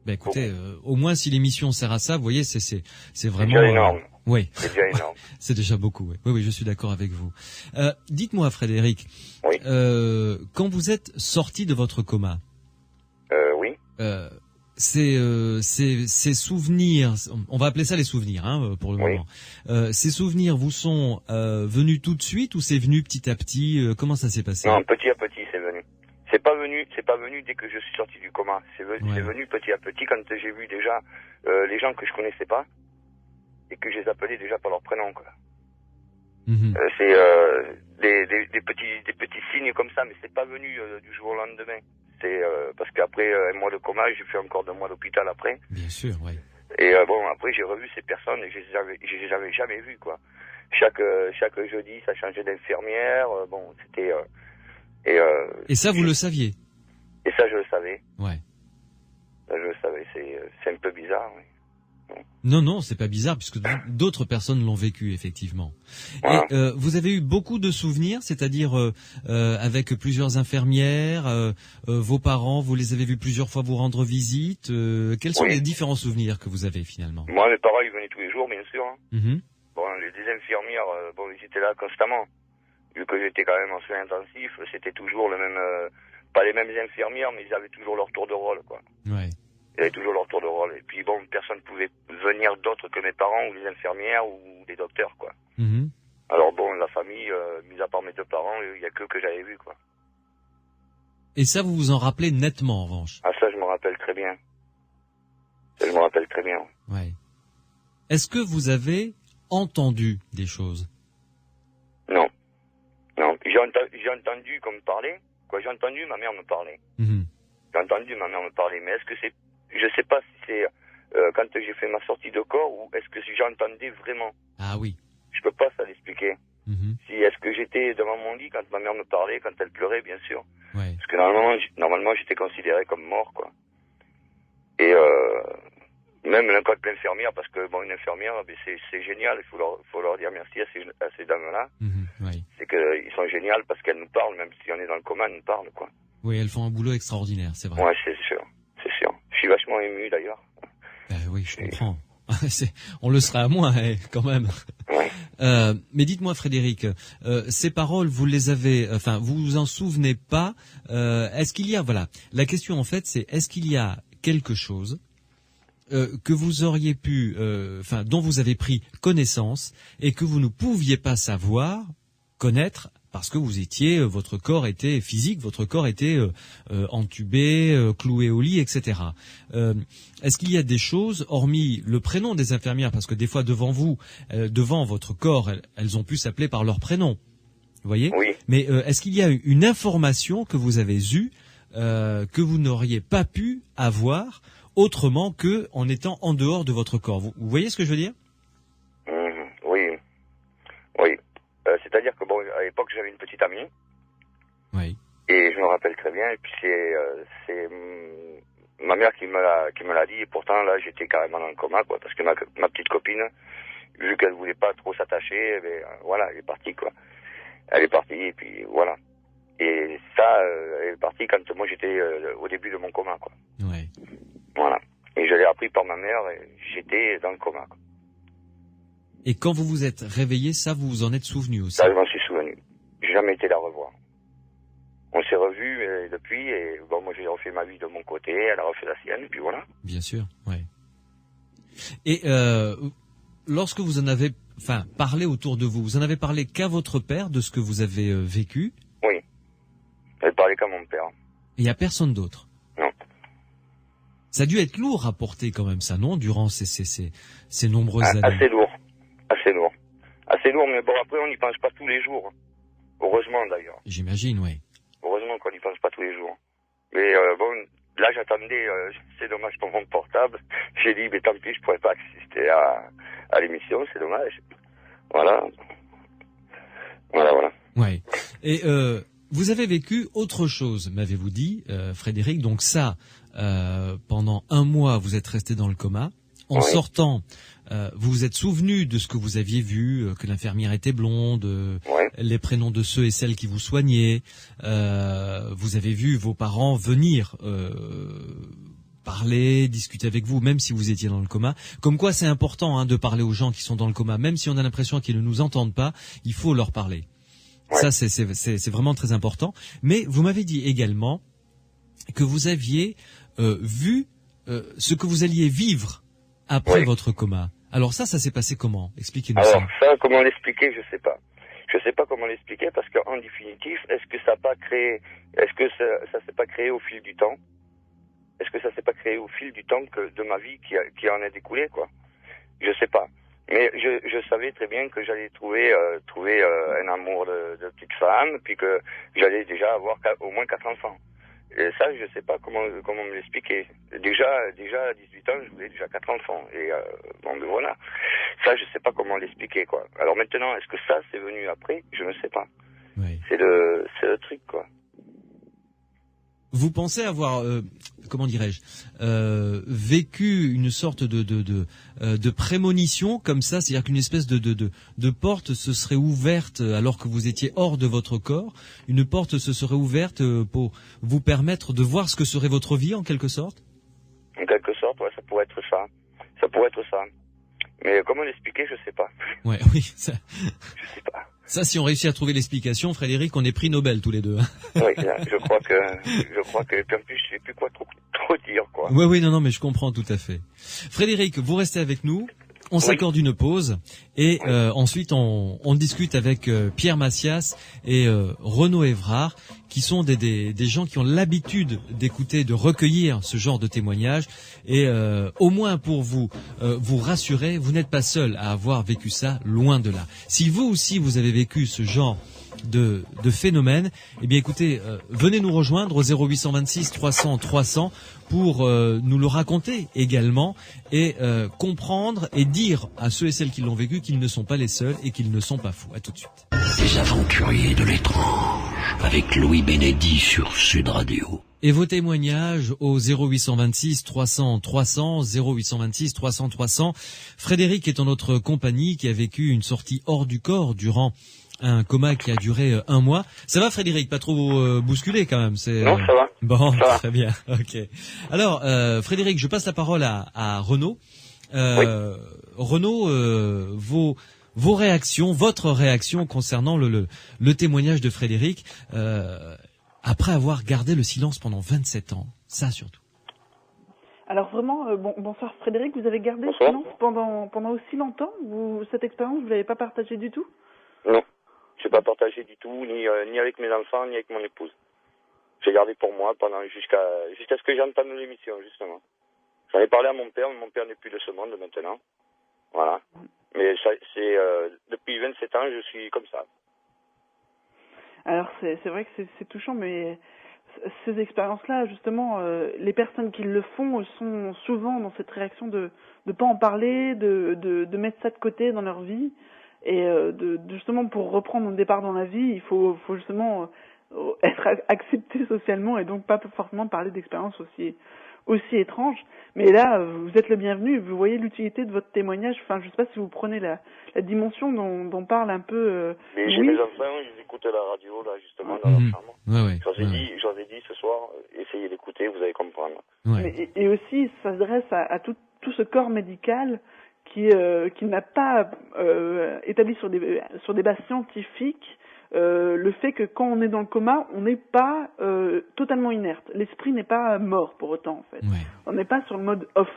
Ben écoutez, au moins si l'émission sert à ça, vous voyez, c'est vraiment... C'est déjà énorme. Oui. C'est déjà énorme. C'est déjà beaucoup, oui, je suis d'accord avec vous. Dites-moi, Frédéric, quand vous êtes sorti de votre coma, oui. Ces souvenirs, on va appeler ça les souvenirs, hein, pour le moment. Ces souvenirs vous sont venus tout de suite ou c'est venu petit à petit? Comment ça s'est passé? Non, petit à petit, c'est venu. C'est pas venu dès que je suis sorti du coma. C'est venu petit à petit quand j'ai vu déjà les gens que je connaissais pas et que je les appelais déjà par leur prénom, quoi. C'est des petits signes comme ça, mais c'est pas venu du jour au lendemain. C'est parce qu'après un mois de coma, j'ai fait encore 2 mois d'hôpital après. Bien sûr, oui. Et bon, après j'ai revu ces personnes et je les avais jamais vues, quoi. Chaque jeudi, ça changeait d'infirmière. Bon, c'était et ça, vous le saviez? Et ça, je le savais. Ouais. Ça, je le savais. C'est un peu bizarre, oui. Non, c'est pas bizarre puisque d'autres personnes l'ont vécu effectivement. Et vous avez eu beaucoup de souvenirs, c'est-à-dire avec plusieurs infirmières, vos parents, vous les avez vus plusieurs fois vous rendre visite. Quels sont les différents souvenirs que vous avez finalement? Moi, mes parents, ils venaient tous les jours, bien sûr. Bon, les infirmières, ils étaient là constamment. Vu que j'étais quand même en soins intensifs, c'était toujours le même, pas les mêmes infirmières, mais ils avaient toujours leur tour de rôle, quoi. Ouais. Ils avaient toujours leur tour de rôle. Et puis bon, personne ne pouvait venir d'autres que mes parents ou les infirmières ou des docteurs, quoi. Alors bon, la famille, mis à part mes 2 parents, il y a que j'avais vu, quoi. Et ça, vous vous en rappelez nettement, en revanche? Ah, ça, je me rappelle très bien. Ça, je me rappelle très bien. Ouais. Est-ce que vous avez entendu des choses? Non. J'ai entendu qu'on me parlait. Quoi, j'ai entendu ma mère me parler. J'ai entendu ma mère me parler. Mais est-ce que c'est... Je sais pas si c'est quand j'ai fait ma sortie de corps ou est-ce que j'entendais vraiment. Ah oui. Je peux pas ça l'expliquer. Si est-ce que j'étais devant mon lit quand ma mère me parlait, quand elle pleurait, bien sûr. Ouais. Parce que normalement j'étais considéré comme mort, quoi. Et même quand l'infirmière, parce que bon, une infirmière, c'est génial, il faut leur dire merci à ces dames-là. Ouais. C'est qu'ils sont géniales parce qu'elles nous parlent, même si on est dans le coma, elles nous parlent, quoi. Oui, elles font un boulot extraordinaire, c'est vrai. Ouais, c'est sûr. Je suis vachement ému, d'ailleurs. Oui, je comprends. On le serait à moins, quand même. Ouais. Mais dites-moi, Frédéric, ces paroles, vous les avez, enfin, vous vous en souvenez pas. Est-ce qu'il y a, voilà, la question en fait, c'est est-ce qu'il y a quelque chose que vous auriez pu, enfin, dont vous avez pris connaissance et que vous ne pouviez pas savoir, connaître, parce que vous étiez, votre corps était physique, votre corps était entubé, cloué au lit, etc. Est-ce qu'il y a des choses, hormis le prénom des infirmières, parce que des fois devant vous, devant votre corps, elles ont pu s'appeler par leur prénom, vous voyez ? Oui. Mais est-ce qu'il y a une information que vous avez eue, que vous n'auriez pas pu avoir autrement que en étant en dehors de votre corps ? Vous voyez ce que je veux dire ? Oui. C'est-à-dire que bon, à l'époque j'avais une petite amie. Oui. Et je me rappelle très bien. Et puis c'est ma mère qui me l'a dit. Et pourtant là j'étais carrément dans le coma, quoi, parce que ma petite copine, vu qu'elle voulait pas trop s'attacher, voilà, elle est partie, quoi. Elle est partie et puis voilà. Et ça, elle est partie quand moi j'étais au début de mon coma, quoi. Ouais. Voilà. Et je l'ai appris par ma mère. Et j'étais dans le coma, quoi. Et quand vous vous êtes réveillé, ça, vous vous en êtes souvenu aussi ? Ça, je m'en suis souvenu. J'ai jamais été la revoir. On s'est revus depuis, et bon, moi j'ai refait ma vie de mon côté, elle a refait la sienne, et puis voilà. Bien sûr, ouais. Et lorsque vous en avez, enfin, parlé autour de vous, vous en avez parlé qu'à votre père de ce que vous avez vécu ? Oui. Elle parlait qu'à mon père. Et il n'y a personne d'autre ? Non. Ça a dû être lourd à porter quand même, ça, non ? Durant ces nombreuses années. Assez lourd. Assez lourd, mais bon, après, on n'y pense pas tous les jours. Heureusement, d'ailleurs. J'imagine, oui. Heureusement qu'on n'y pense pas tous les jours. Mais bon, là, j'attendais, c'est dommage pour mon portable. J'ai dit, mais tant pis, je pourrais pas assister à l'émission, c'est dommage. Voilà. Ouais. Et vous avez vécu autre chose, m'avez-vous dit, Frédéric. Donc ça, pendant 1 mois, vous êtes resté dans le coma. En sortant, vous vous êtes souvenu de ce que vous aviez vu, que l'infirmière était blonde, les prénoms de ceux et celles qui vous soignaient. Vous avez vu vos parents venir parler, discuter avec vous, même si vous étiez dans le coma. Comme quoi, c'est important de parler aux gens qui sont dans le coma, même si on a l'impression qu'ils ne nous entendent pas, il faut leur parler. Ça, c'est vraiment très important. Mais vous m'avez dit également que vous aviez vu ce que vous alliez vivre après votre coma. Alors ça s'est passé comment ? Expliquez-nous ça. Alors ça, comment l'expliquer, je sais pas. Je sais pas comment l'expliquer parce qu'en définitive, est-ce que ça s'est pas créé au fil du temps ? Est-ce que ça s'est pas créé au fil du temps de ma vie qui en a découlé, quoi ? Je sais pas. Mais je savais très bien que j'allais trouver un amour de petite femme, puis que j'allais déjà avoir au moins 4 enfants. Et ça, je sais pas comment me l'expliquer. Déjà à 18 ans, je voulais déjà 4 enfants. Et bon, ben voilà. Ça, je sais pas comment l'expliquer, quoi. Alors maintenant, est-ce que ça, c'est venu après ? Je ne sais pas. Oui. C'est le truc, quoi. Vous pensez avoir, comment dirais-je, vécu une sorte de prémonition comme ça, c'est-à-dire qu'une espèce de porte se serait ouverte alors que vous étiez hors de votre corps, une porte se serait ouverte pour vous permettre de voir ce que serait votre vie en quelque sorte ? En quelque sorte, ouais, ça pourrait être ça. Ça pourrait être ça. Mais comment l'expliquer, je sais pas. Ouais, oui, ça. Je sais pas. Ça, si on réussit à trouver l'explication, Frédéric, on est prix Nobel tous les deux. Oui, je crois que, puis en plus, je sais plus quoi trop dire, quoi. Oui, non, mais je comprends tout à fait. Frédéric, vous restez avec nous. On s'accorde une pause et ensuite on discute avec Pierre Macias et Renaud Évrard, qui sont des gens qui ont l'habitude d'écouter, de recueillir ce genre de témoignages. Et au moins pour vous rassurer, vous n'êtes pas seul à avoir vécu ça, loin de là. Si vous aussi vous avez vécu ce genre de phénomènes, eh bien écoutez, venez nous rejoindre au 0826 300 300 pour nous le raconter également et comprendre et dire à ceux et celles qui l'ont vécu qu'ils ne sont pas les seuls et qu'ils ne sont pas fous. À tout de suite. Les aventuriers de l'étrange avec Louis Bénédy sur Sud Radio. Et vos témoignages au 0826 300 300, 0826 300 300. Frédéric est en notre compagnie qui a vécu une sortie hors du corps durant un coma qui a duré 1 mois. Ça va Frédéric, pas trop bousculé quand même? Non, ça va. Bon, ça va. Très bien, ok. Alors Frédéric, je passe la parole à Renaud. Oui. Renaud, vos réactions, votre réaction concernant le témoignage de Frédéric, après avoir gardé le silence pendant 27 ans, ça surtout. Alors vraiment, bonsoir Frédéric, vous avez gardé le silence pendant aussi longtemps? Cette expérience, vous l'avez pas partagée du tout? Non, je n'ai pas partagé du tout, ni avec mes enfants, ni avec mon épouse. J'ai gardé pour moi jusqu'à ce que j'entame l'émission, justement. J'en ai parlé à mon père, mais mon père n'est plus de ce monde maintenant. Voilà. Mais depuis 27 ans, je suis comme ça. Alors c'est vrai que c'est touchant, mais ces expériences-là, justement, les personnes qui le font sont souvent dans cette réaction de pas en parler, de mettre ça de côté dans leur vie, et justement pour reprendre un départ dans la vie, il faut justement être accepté socialement et donc pas forcément parler d'expériences aussi étranges. Mais là, vous êtes le bienvenu, vous voyez l'utilité de votre témoignage. Enfin, je sais pas si vous prenez la dimension dont parle un peu. Mais j'ai mes enfants, ils écoutent la radio là justement dans leur chambre. Ouais. J'en ai dit ce soir, essayez d'écouter, vous allez comprendre. Ouais. Et aussi, ça s'adresse à tout ce corps médical qui n'a pas établi sur des bases scientifiques le fait que quand on est dans le coma, on n'est pas totalement inerte. L'esprit n'est pas mort pour autant, en fait. Ouais. On n'est pas sur le mode off.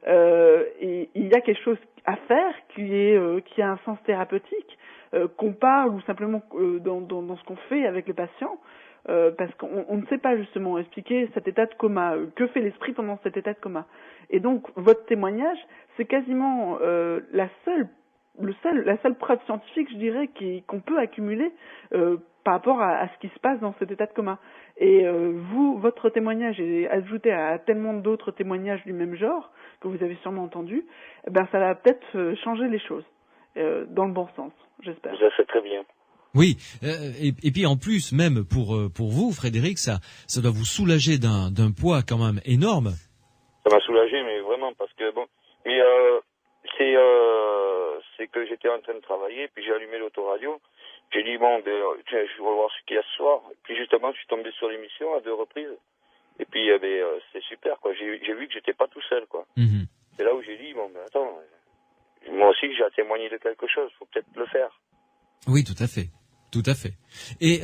Et il y a quelque chose à faire qui a un sens thérapeutique, qu'on parle ou simplement dans ce qu'on fait avec le patient, parce qu'on ne sait pas justement expliquer cet état de coma. Que fait l'esprit pendant cet état de coma? Et donc, votre témoignage, c'est quasiment la seule preuve scientifique, je dirais, qu'on peut accumuler par rapport à ce qui se passe dans cet état de coma. Et votre témoignage est ajouté à tellement d'autres témoignages du même genre que vous avez sûrement entendu, ça va peut-être changer les choses dans le bon sens, j'espère. Ça, c'est très bien. Oui, et puis en plus, même pour vous, Frédéric, ça doit vous soulager d'un poids quand même énorme. Ça m'a soulagé, mais vraiment, parce que c'est que j'étais en train de travailler, puis j'ai allumé l'autoradio. J'ai dit, tiens, je vais voir ce qu'il y a ce soir. Et puis justement, je suis tombé sur l'émission à 2 reprises. Et puis, c'est super, quoi. J'ai vu que j'étais pas tout seul, quoi. Mm-hmm. C'est là où j'ai dit, attends, moi aussi, j'ai à témoigner de quelque chose. Faut peut-être le faire. Oui, tout à fait. Tout à fait. Et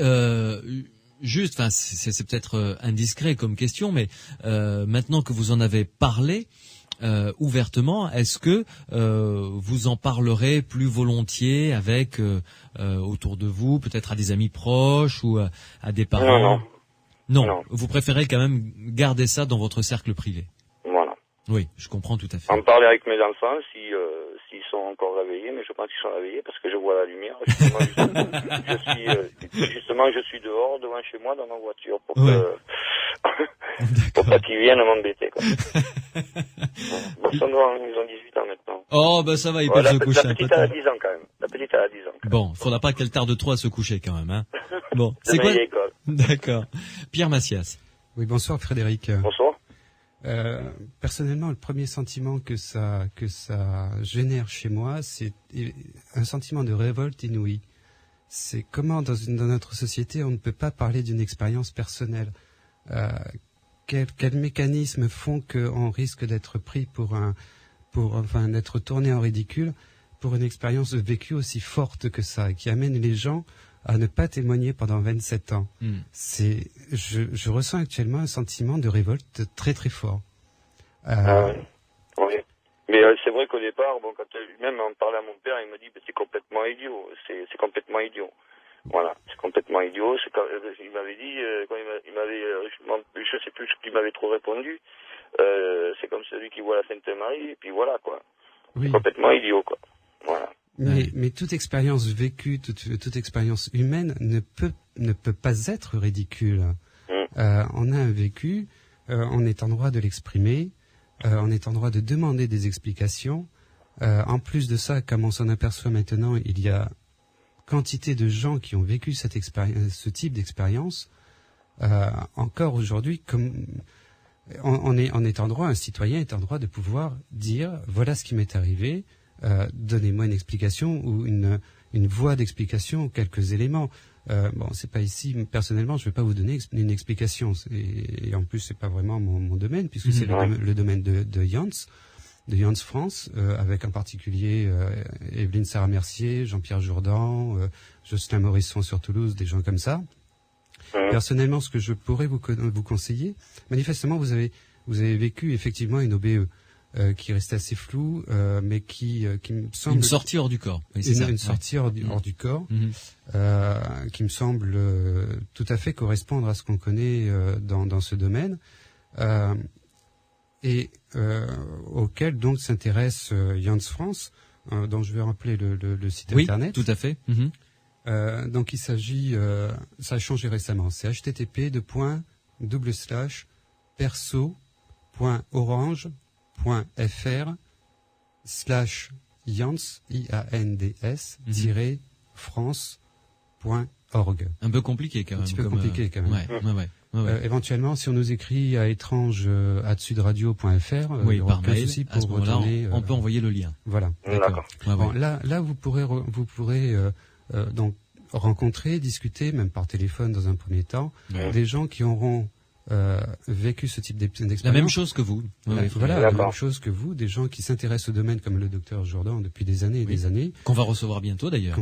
juste, c'est peut-être indiscret comme question, mais maintenant que vous en avez parlé ouvertement, est-ce que vous en parlerez plus volontiers avec autour de vous, peut-être à des amis proches ou à des parents? Non. Vous préférez quand même garder ça dans votre cercle privé. Voilà. Oui, je comprends tout à fait. En parler avec mes enfants s'ils sont encore réveillés, mais je pense qu'ils sont réveillés parce que je vois la lumière. Justement, je suis dehors, devant chez moi, dans ma voiture, pour pas qu'ils viennent m'embêter, quoi. Ils ont 18 ans maintenant. Oh, ça va, ils peuvent se coucher un peu. La petite a 10 ans quand même. Bon, faudra pas qu'elle tarde trop à se coucher quand même, hein. Bon, c'est quoi? D'accord. Pierre Massias. Oui, bonsoir Frédéric. Bonsoir. Personnellement, le premier sentiment que ça génère chez moi, c'est un sentiment de révolte inouïe. C'est comment dans notre société on ne peut pas parler d'une expérience personnelle. Quels mécanismes font qu'on risque d'être pris d'être tourné en ridicule pour une expérience vécue aussi forte que ça, et qui amène les gens à ne pas témoigner pendant 27 ans. Je ressens actuellement un sentiment de révolte très très fort. Oui. Mais c'est vrai qu'au départ, quand même on parlait à mon père, il m'a dit c'est complètement idiot, c'est complètement idiot. Voilà, c'est complètement idiot. Il m'avait dit, quand il m'avait, je sais plus ce qu'il m'avait trop répondu. C'est comme celui qui voit la Sainte Marie, et puis voilà quoi. Oui. C'est complètement idiot quoi. Voilà. Mais toute expérience vécue, toute expérience humaine ne peut pas être ridicule. On a un vécu, on est en droit de l'exprimer, on est en droit de demander des explications. En plus de ça, comme on s'en aperçoit maintenant, il y a quantité de gens qui ont vécu ce type d'expérience. Encore aujourd'hui, comme on est en droit, un citoyen est en droit de pouvoir dire voilà ce qui m'est arrivé, donnez-moi une explication ou une voie d'explication ou quelques éléments. Bon, c'est pas ici, personnellement, je vais pas vous donner une explication. Et en plus, c'est pas vraiment mon domaine, puisque c'est le domaine de Jans France, avec en particulier Evelyne Sarah-Mercier, Jean-Pierre Jourdan, Jocelyn Morisson sur Toulouse, des gens comme ça. Personnellement, ce que je pourrais vous conseiller, manifestement, vous avez vécu effectivement une OBE qui restait assez floue, mais qui me semble... Une sortie hors du corps. Oui, une sortie hors du corps, qui me semble tout à fait correspondre à ce qu'on connaît dans ce domaine. Et auquel donc s'intéresse Jans France, dont je vais rappeler le site internet. Oui, tout à fait. Donc il s'agit, ça a changé récemment, c'est http://perso.orange.fr/Jans France.org. Un peu compliqué quand même. Un petit peu compliqué quand même. Ouais. Éventuellement, si on nous écrit à étrange@sudradio.fr, oui, par mail, souci pour retourner. On peut envoyer le lien. Voilà. D'accord. Bon, là, vous pourrez donc rencontrer, discuter, même par téléphone dans un premier temps, des gens qui auront vécu ce type d'expérience. La même chose que vous. La même chose que vous, des gens qui s'intéressent au domaine comme le docteur Jourdan depuis des années et des années. Qu'on va recevoir bientôt d'ailleurs.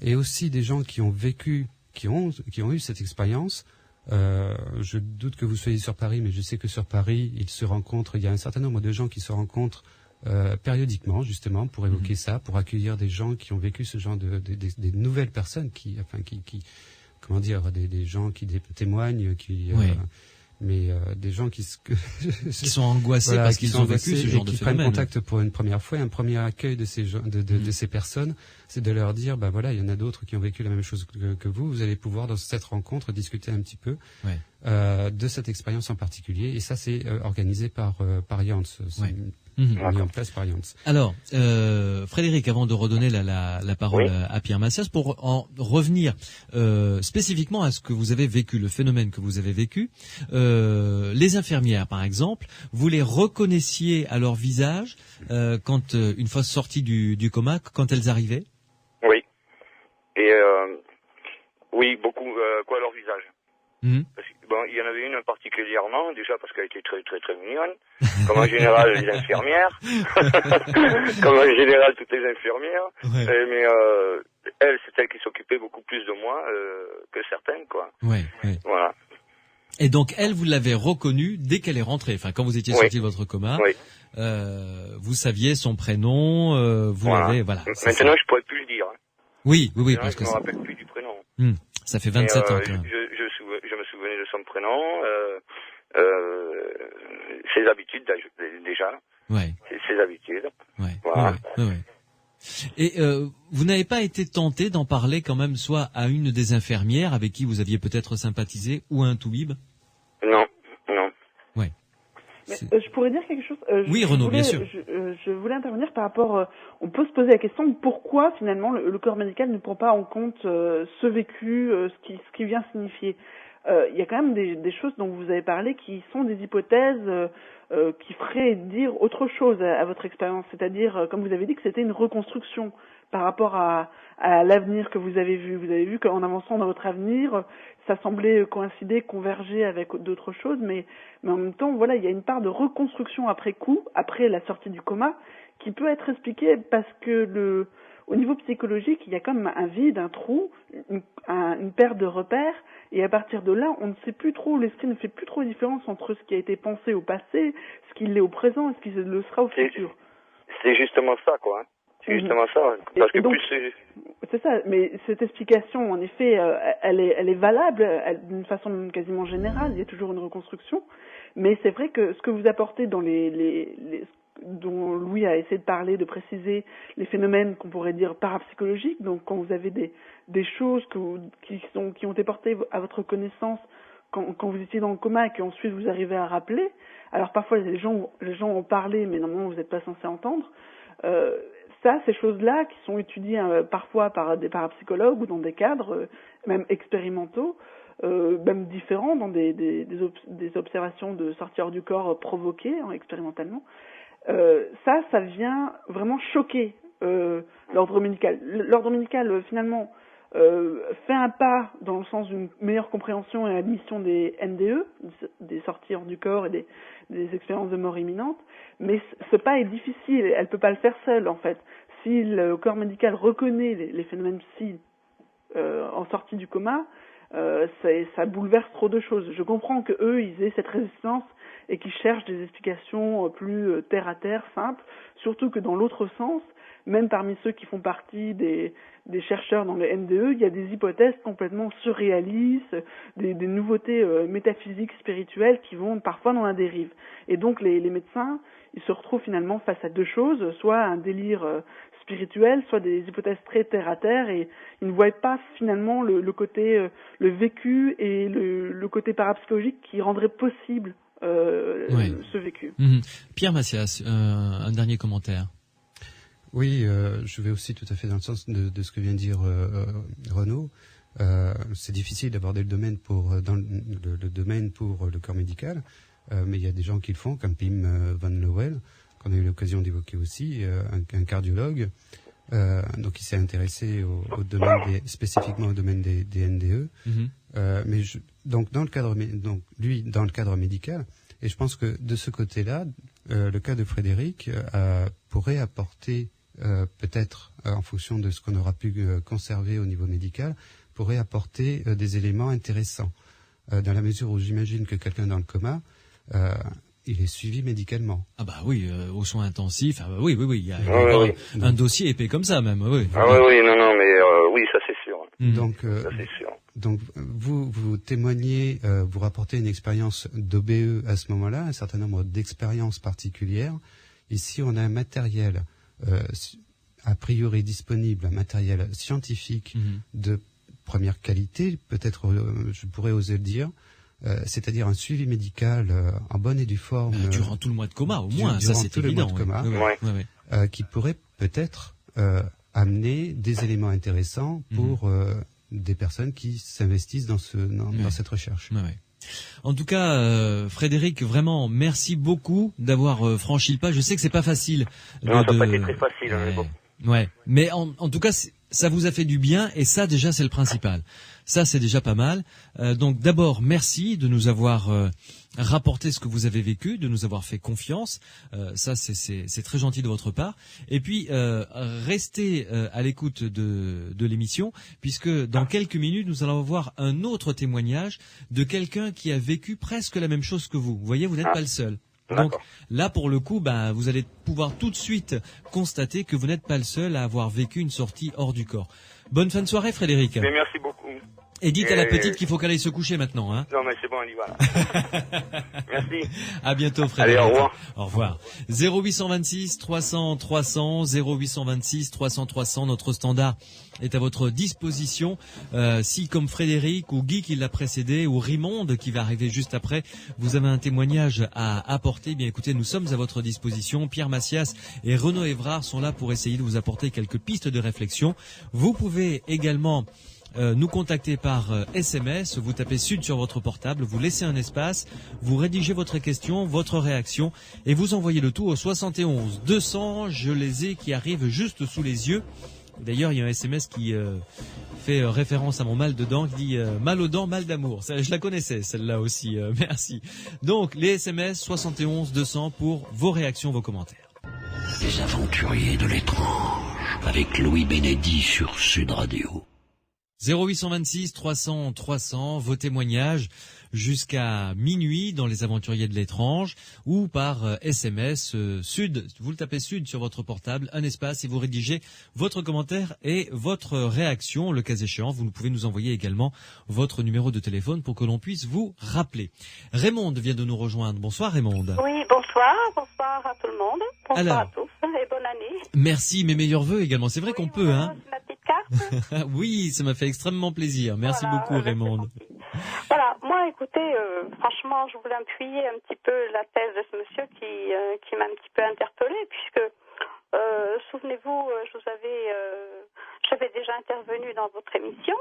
Et aussi des gens qui ont vécu, qui ont eu cette expérience. Je doute que vous soyez sur Paris, mais je sais que sur Paris, il y a un certain nombre de gens qui se rencontrent périodiquement, justement, pour évoquer ça, pour accueillir des gens qui ont vécu ce genre des nouvelles personnes comment dire, des gens qui témoignent, mais des gens qui sont angoissés parce qu'ils ont vécu ce genre de phénomène. Prennent contact pour une première fois. Un premier accueil de ces gens, de ces personnes, c'est de leur dire, ben voilà, il y en a d'autres qui ont vécu la même chose que vous. Vous allez pouvoir dans cette rencontre discuter un petit peu de cette expérience en particulier. Et ça, c'est organisé par Jans. Mis en place par Jans. Alors, Frédéric, avant de redonner la parole à Pierre Massias, pour en revenir spécifiquement à ce que vous avez vécu, le phénomène que vous avez vécu, les infirmières, par exemple, vous les reconnaissiez à leur visage quand, une fois sorties du coma, quand elles arrivaient? Oui. Et oui, beaucoup, à leur visage. Parce que, il y en avait une particulièrement, déjà parce qu'elle était très très très mignonne, comme en général les infirmières, comme en général toutes les infirmières, mais elle, c'est elle qui s'occupait beaucoup plus de moi que certaines, quoi. Voilà. Et donc elle, vous l'avez reconnue dès qu'elle est rentrée, enfin quand vous étiez sorti de votre coma, vous saviez son prénom, vous l'avez, voilà. Maintenant, je pourrais plus le dire. Oui, maintenant, parce que je me rappelle plus du prénom. Ça fait 27 ans quand même. Je me souvenais de son prénom, ses habitudes déjà. Ses habitudes. Voilà. Et vous n'avez pas été tenté d'en parler quand même, soit à une des infirmières avec qui vous aviez peut-être sympathisé, ou à un toubib? Non. Mais, je pourrais dire quelque chose. Oui, Renaud, bien sûr. Je voulais intervenir par rapport. On peut se poser la question pourquoi finalement le corps médical ne prend pas en compte ce vécu, ce qui vient signifier. Il y a quand même des choses dont vous avez parlé qui sont des hypothèses qui feraient dire autre chose à votre expérience, c'est-à-dire, comme vous avez dit, que c'était une reconstruction par rapport à l'avenir que vous avez vu. Vous avez vu qu'en avançant dans votre avenir, ça semblait coïncider, converger avec d'autres choses, mais en même temps, voilà, il y a une part de reconstruction après coup, après la sortie du coma, qui peut être expliquée parce que au niveau psychologique, il y a comme un vide, un trou, une perte de repères, et à partir de là, on ne sait plus trop, l'esprit ne fait plus trop de différence entre ce qui a été pensé au passé, ce qu'il est au présent, et ce qui le sera au futur. C'est justement ça, quoi. C'est justement ça. Parce que donc, plus c'est ça, mais cette explication, en effet, elle est valable d'une façon quasiment générale, il y a toujours une reconstruction, mais c'est vrai que ce que vous apportez dans dont Louis a essayé de parler, de préciser les phénomènes qu'on pourrait dire parapsychologiques. Donc quand vous avez des choses qui ont été portées à votre connaissance quand vous étiez dans le coma et qu'ensuite vous arrivez à rappeler. Alors parfois les gens ont parlé, mais normalement vous n'êtes pas censé entendre. Ces choses-là qui sont étudiées parfois par des parapsychologues ou dans des cadres même expérimentaux, même différents, dans des observations de sortie hors du corps provoquées expérimentalement. Ça vient vraiment choquer l'ordre médical. L'ordre médical, finalement, fait un pas dans le sens d'une meilleure compréhension et admission des NDE, des sorties hors du corps et des expériences de mort imminente, mais ce pas est difficile, elle peut pas le faire seule, en fait. Si le corps médical reconnaît les phénomènes psy en sortie du coma, ça bouleverse trop de choses. Je comprends que eux, ils aient cette résistance et qu'ils cherchent des explications plus terre à terre, simples, surtout que dans l'autre sens, même parmi ceux qui font partie des chercheurs dans le NDE, il y a des hypothèses complètement surréalistes, des nouveautés métaphysiques, spirituelles qui vont parfois dans la dérive. Et donc les médecins, ils se retrouvent finalement face à deux choses, soit un délire spirituel, soit des hypothèses très terre à terre, et ils ne voient pas finalement le côté, le vécu et le côté parapsychologique qui rendrait possible ce vécu. Pierre Massias, un dernier commentaire. Oui, je vais aussi tout à fait dans le sens de ce que vient de dire Renaud. C'est difficile d'aborder le domaine pour le corps médical, mais il y a des gens qui le font, comme Pim Van Lowell, qu'on a eu l'occasion d'évoquer aussi, un cardiologue. Donc il s'est intéressé au domaine spécifiquement au domaine des NDE. Donc dans le cadre médical, et je pense que de ce côté-là, le cas de Frédéric pourrait apporter peut-être en fonction de ce qu'on aura pu conserver au niveau médical, pourrait apporter des éléments intéressants dans la mesure où j'imagine que quelqu'un dans le coma il est suivi médicalement. Ah bah oui, aux soins intensifs. Ah bah oui, il y a un dossier épais comme ça même. Oui. Oui, ça c'est sûr. Donc, ça c'est sûr. Donc vous témoignez, vous rapportez une expérience d'OBE à ce moment-là, un certain nombre d'expériences particulières. Ici, on a un matériel a priori disponible, un matériel scientifique de première qualité, peut-être je pourrais oser le dire. C'est-à-dire un suivi médical en bonne et due forme durant tout le mois de coma, au moins, ça c'est évident. Le mois de coma, qui pourrait peut-être amener des éléments intéressants pour des personnes qui s'investissent dans cette recherche. En tout cas, Frédéric, vraiment, merci beaucoup d'avoir franchi le pas. Je sais que c'est pas facile. Non, ça n'a pas été très facile. Mais en tout cas, ça vous a fait du bien et ça déjà c'est le principal. Ça c'est déjà pas mal. Donc d'abord merci de nous avoir rapporté ce que vous avez vécu, de nous avoir fait confiance. Ça c'est très gentil de votre part. Et puis restez à l'écoute de l'émission puisque dans quelques minutes nous allons avoir un autre témoignage de quelqu'un qui a vécu presque la même chose que vous. Vous voyez, vous n'êtes pas le seul. Donc là, pour le coup, vous allez pouvoir tout de suite constater que vous n'êtes pas le seul à avoir vécu une sortie hors du corps. Bonne fin de soirée, Frédéric. Mais merci beaucoup. Et dites à la petite qu'il faut qu'elle aille se coucher maintenant. Hein. Non, mais c'est bon, on y va. Merci. À bientôt, Frédéric. Allez, au revoir. Au revoir. 0826 300 300, 0826 300 300, notre standard est à votre disposition. Si, comme Frédéric ou Guy qui l'a précédé, ou Rimonde qui va arriver juste après, vous avez un témoignage à apporter, bien écoutez, nous sommes à votre disposition. Pierre Massias et Renaud Évrard sont là pour essayer de vous apporter quelques pistes de réflexion. Vous pouvez également nous contacter par SMS, vous tapez Sud sur votre portable, vous laissez un espace, vous rédigez votre question, votre réaction et vous envoyez le tout au 71 200, je les ai qui arrivent juste sous les yeux. D'ailleurs, il y a un SMS qui fait référence à mon mal de dents, qui dit mal aux dents, mal d'amour. Je la connaissais, celle-là aussi, merci. Donc, les SMS 71 200 pour vos réactions, vos commentaires. Les aventuriers de l'étrange, avec Louis Bénédy sur Sud Radio. 0826 300 300, vos témoignages jusqu'à minuit dans les aventuriers de l'étrange ou par SMS Sud, vous le tapez Sud sur votre portable, un espace et vous rédigez votre commentaire et votre réaction. Le cas échéant, vous pouvez nous envoyer également votre numéro de téléphone pour que l'on puisse vous rappeler. Raymonde vient de nous rejoindre. Bonsoir Raymonde. Oui, bonsoir à tout le monde. Bonsoir à tous et bonne année. Merci, mes meilleurs vœux également. C'est vrai qu'on peut, hein. Ma petite carte. Oui, ça m'a fait extrêmement plaisir. Merci beaucoup, Raymonde. Voilà, moi, écoutez, franchement, je voulais appuyer un petit peu la thèse de ce monsieur qui m'a un petit peu interpellée, puisque, souvenez-vous, j'avais déjà intervenu dans votre émission,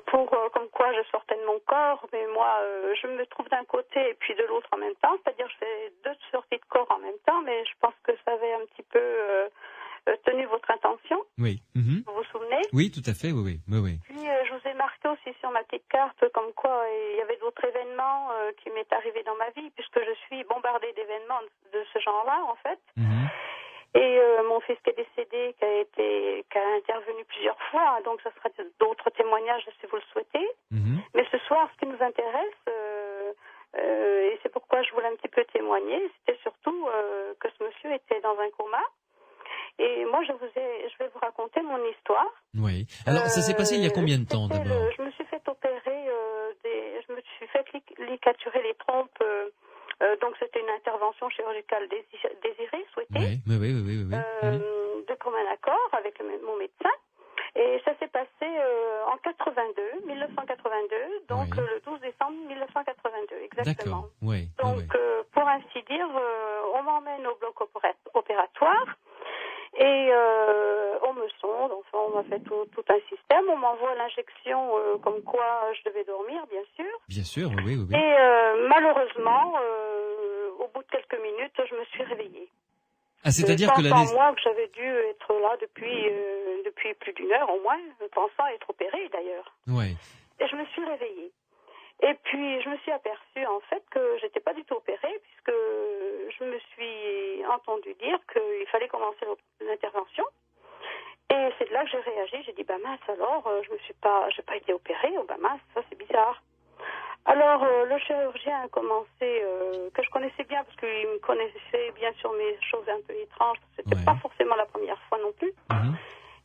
pour comme quoi je sortais de mon corps, mais moi, je me trouve d'un côté et puis de l'autre en même temps, c'est-à-dire je fais 2 sorties de corps en même temps, mais je pense que ça avait un petit peu tenu votre intention. Oui. Vous vous souvenez? Oui, tout à fait, oui. Puis je vous ai marqué aussi sur ma petite carte comme quoi il y avait d'autres événements qui m'est arrivé dans ma vie, puisque je suis bombardée d'événements de ce genre-là, en fait. Et mon fils qui est décédé, qui a intervenu plusieurs fois, donc ça sera d'autres témoignages si vous le souhaitez. Mais ce soir, ce qui nous intéresse, et c'est pourquoi je voulais un petit peu témoigner, c'était surtout que ce monsieur était dans un coma. Et moi, je vais vous raconter mon histoire. Oui. Alors, ça s'est passé il y a combien de temps, d'abord? Je me suis fait opérer, je me suis fait licaturer les trompes. Donc, c'était une intervention chirurgicale désirée, souhaitée. Oui. De commun accord avec mon médecin. Et ça s'est passé en 1982, donc le 12 décembre 1982, exactement. D'accord, oui. Donc, pour ainsi dire, on m'emmène au bloc opératoire. Et on me sonde, enfin on m'a fait tout un système, on m'envoie l'injection comme quoi je devais dormir, bien sûr. Bien sûr, oui. Et malheureusement, au bout de quelques minutes, je me suis réveillée. Ah, c'est-à-dire que moi que j'avais dû être là depuis plus d'1 heure au moins, pensant être opérée d'ailleurs. Ouais. Et je me suis réveillée. Et puis, je me suis aperçue, en fait, que j'étais pas du tout opérée, puisque je me suis entendu dire qu'il fallait commencer l'intervention. Et c'est de là que j'ai réagi. J'ai dit, bah mince, alors, j'ai pas été opérée. Oh, bah mince, ça, c'est bizarre. Alors, le chirurgien a commencé, que je connaissais bien, parce qu'il me connaissait bien sur mes choses un peu étranges. C'était pas forcément la première fois non plus.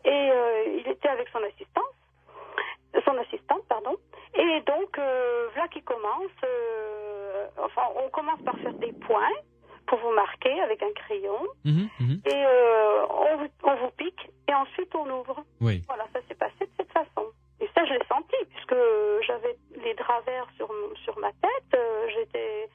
Et il était avec son assistante, pardon. Et donc, là qui commence, on commence par faire des points pour vous marquer avec un crayon. Et on vous pique et ensuite on ouvre. Oui. Voilà, ça s'est passé de cette façon. Et ça, je l'ai senti puisque j'avais les draps verts sur ma tête. J'étais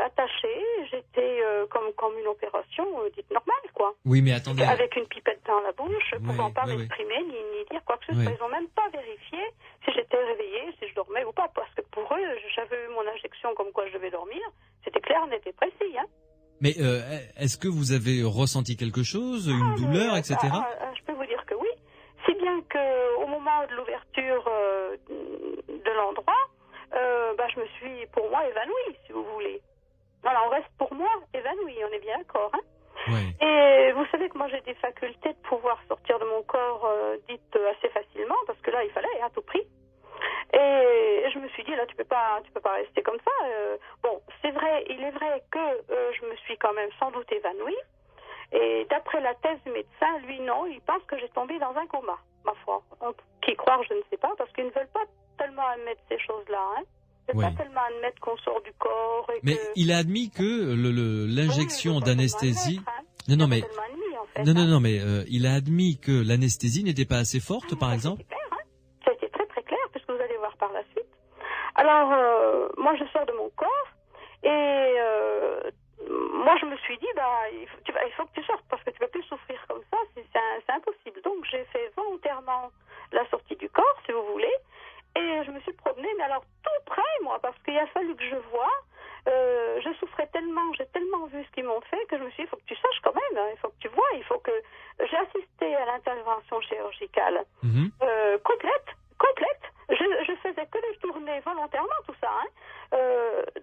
attachée. J'étais comme une opération dite normale, quoi. Oui, mais attendez. Avec une pipette dans la bouche, pouvant pas m'exprimer ni dire quoi que ce soit. Ils n'ont même pas vérifié si j'étais réveillée, si je dormais ou pas, parce que pour eux, j'avais eu mon injection comme quoi je devais dormir. C'était clair, net et précis, hein. Mais est-ce que vous avez ressenti quelque chose, une douleur, etc. Je peux vous dire que oui. Si bien qu'au moment de l'ouverture de l'endroit, je me suis, pour moi, évanouie, si vous voulez. Voilà, on reste pour moi évanouie, on est bien d'accord, hein. Et vous savez que moi j'ai des facultés de pouvoir sortir de mon corps dites assez facilement, parce que là il fallait à tout prix. Et je me suis dit là tu peux pas rester comme ça. Bon, c'est vrai, il est vrai que je me suis quand même sans doute évanouie. Et d'après la thèse du médecin, lui non, il pense que j'ai tombé dans un coma, ma foi. Qui croire, je ne sais pas, parce qu'ils ne veulent pas tellement admettre ces choses-là, hein. C'est pas tellement admettre qu'on sort du corps. Mais il a admis que l'injection d'anesthésie. Non, mais il a admis que l'anesthésie n'était pas assez forte, par exemple. C'est clair, hein. Ça a été très très clair, puisque vous allez voir par la suite. Alors, moi je sors de mon corps et moi je me suis dit, il faut que tu sortes parce que tu ne peux plus souffrir comme ça, c'est impossible. Donc j'ai fait volontairement la sortie du corps, si vous voulez. Et je me suis promenée, mais alors tout près, moi, parce qu'il a fallu que je voie. Je souffrais tellement, j'ai tellement vu ce qu'ils m'ont fait que je me suis dit, il faut que tu saches quand même, hein, il faut que tu vois, il faut que... J'ai assisté à l'intervention chirurgicale complète. Je faisais que de tourner volontairement tout ça, hein,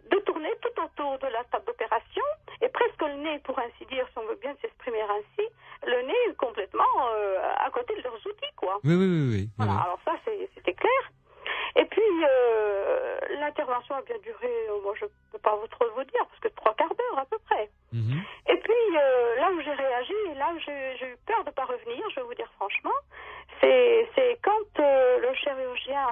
de tourner tout autour de la table d'opération et presque le nez, pour ainsi dire, si on veut bien s'exprimer ainsi, le nez complètement à côté de leurs outils, quoi. Oui. Voilà, alors ça, c'était clair. Et puis, l'intervention a bien duré, moi je ne peux pas trop vous dire, parce que 3/4 d'heure à peu près. Et puis, là où j'ai réagi, et là où j'ai eu peur de ne pas revenir, je vais vous dire franchement, c'est quand le chirurgien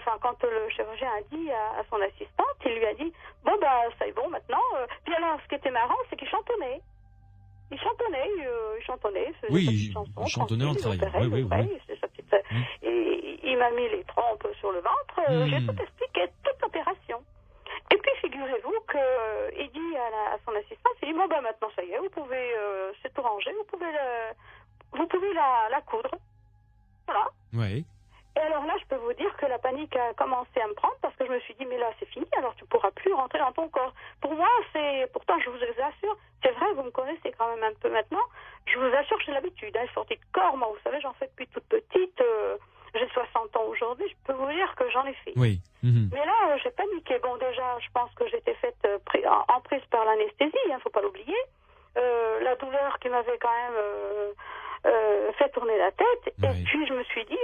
a dit à son assistante, il lui a dit, bon, ça est bon maintenant. Puis alors, ce qui était marrant, c'est qu'il chantonnait. il chantonnait. Oui, il chantonnait en travaillant. Oui. Et il m'a mis les trompes sur le ventre. J'ai tout expliqué, toute l'opération. Et puis, figurez-vous qu'il dit à son assistante, il dit, bon, ben, maintenant, ça y est, vous pouvez, c'est tout rangé, vous pouvez la coudre. Voilà. Oui. Et alors là, je peux vous dire que la panique a commencé à me prendre parce que je me suis dit, mais là, c'est fini, alors tu pourras plus rentrer dans ton corps. Pour moi, pourtant, je vous assure, c'est vrai, vous me connaissez quand même un peu maintenant, je vous assure que j'ai l'habitude, hein, sortie de corps, moi, vous savez, j'en fais depuis toute petite, j'ai 60 ans aujourd'hui, je peux vous dire que j'en ai fait. Oui. Mais là, j'ai paniqué. Bon, déjà, je pense que j'étais faite emprise par l'anesthésie, hein, faut pas l'oublier. La douleur qui m'avait quand même fait tourner la tête. Oui. Et puis, je me suis dit,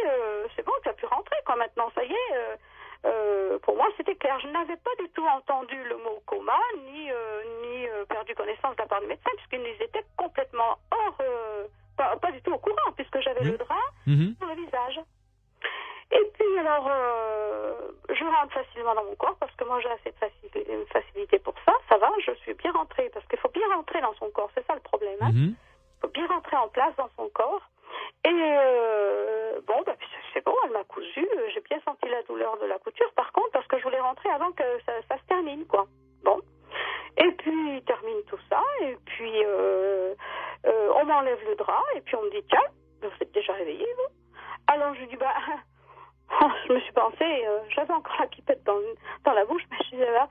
c'est bon, tu as pu rentrer, quoi, maintenant, ça y est. Pour moi, c'était clair. Je n'avais pas du tout entendu le mot coma, ni perdu connaissance de la part du médecin, puisqu'ils étaient complètement hors, pas du tout au courant, puisque j'avais le drap sur le visage. Et puis, alors, je rentre facilement dans mon corps, parce que moi, j'ai assez de facilité pour ça. Ça va, je suis bien rentrée, parce qu'il faut bien rentrer dans son corps, c'est ça le problème. Hein. Il faut bien rentrer en place dans son corps. Et bon, ben, c'est bon, elle m'a cousu. J'ai bien senti la douleur de la couture, par contre, parce que je voulais rentrer avant que ça se termine, quoi. Bon. Et puis, il termine tout ça, et puis, on m'enlève le drap, et puis on me dit, tiens, vous êtes déjà réveillé, vous? Alors, je dis, bah... je me suis pensé, j'avais encore la pipette dans la bouche, mais je disais là,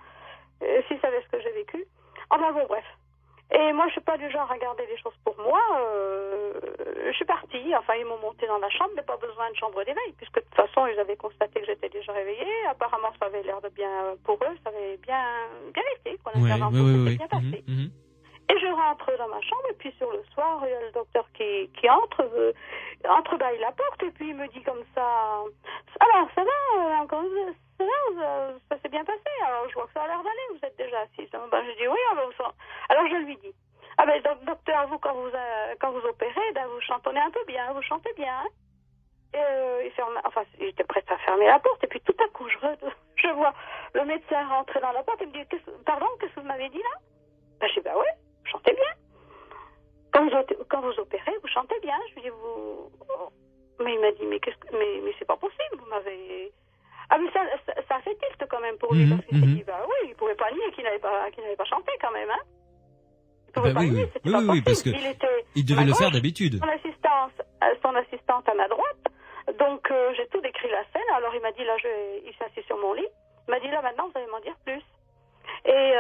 s'ils savaient ce que j'ai vécu. Enfin bon, bref. Et moi, je suis pas du genre à garder les choses pour moi. Je suis partie. Enfin, ils m'ont monté dans la chambre, mais pas besoin de chambre d'éveil, puisque de toute façon, ils avaient constaté que j'étais déjà réveillée. Apparemment, ça avait l'air de bien, pour eux, ça avait bien été. Oui. Bien passé. Et je rentre dans ma chambre, et puis sur le soir, il y a le docteur qui entrebâille la porte, et puis il me dit comme ça, alors ça va, ça s'est bien passé, alors je vois que ça a l'air d'aller, vous êtes déjà assise. Ben, je dis oui, alors je lui dis, ah ben docteur, vous quand vous opérez, ben, vous chantonnez un peu bien, vous chantez bien. Et il était prêt à fermer la porte, et puis tout à coup, je vois le médecin rentrer dans la porte, et me dit, pardon, qu'est-ce que vous m'avez dit là? Ben, je dis, bah ouais. Chantez bien. Quand vous opérez, vous chantez bien. Je lui dis, mais il m'a dit, mais c'est pas possible, vous m'avez... Ah, mais ça fait tilt quand même pour lui, parce qu'il s'est dit, bah oui, il pouvait pas nier qu'il n'avait pas chanté quand même, hein. Il pouvait pas nier, c'était pas possible. Oui, parce que il devait le faire d'habitude. Son assistante à ma droite, donc j'ai tout décrit la scène, alors il m'a dit, là, il s'est assis sur mon lit, il m'a dit, là, maintenant, vous allez m'en dire plus. Et...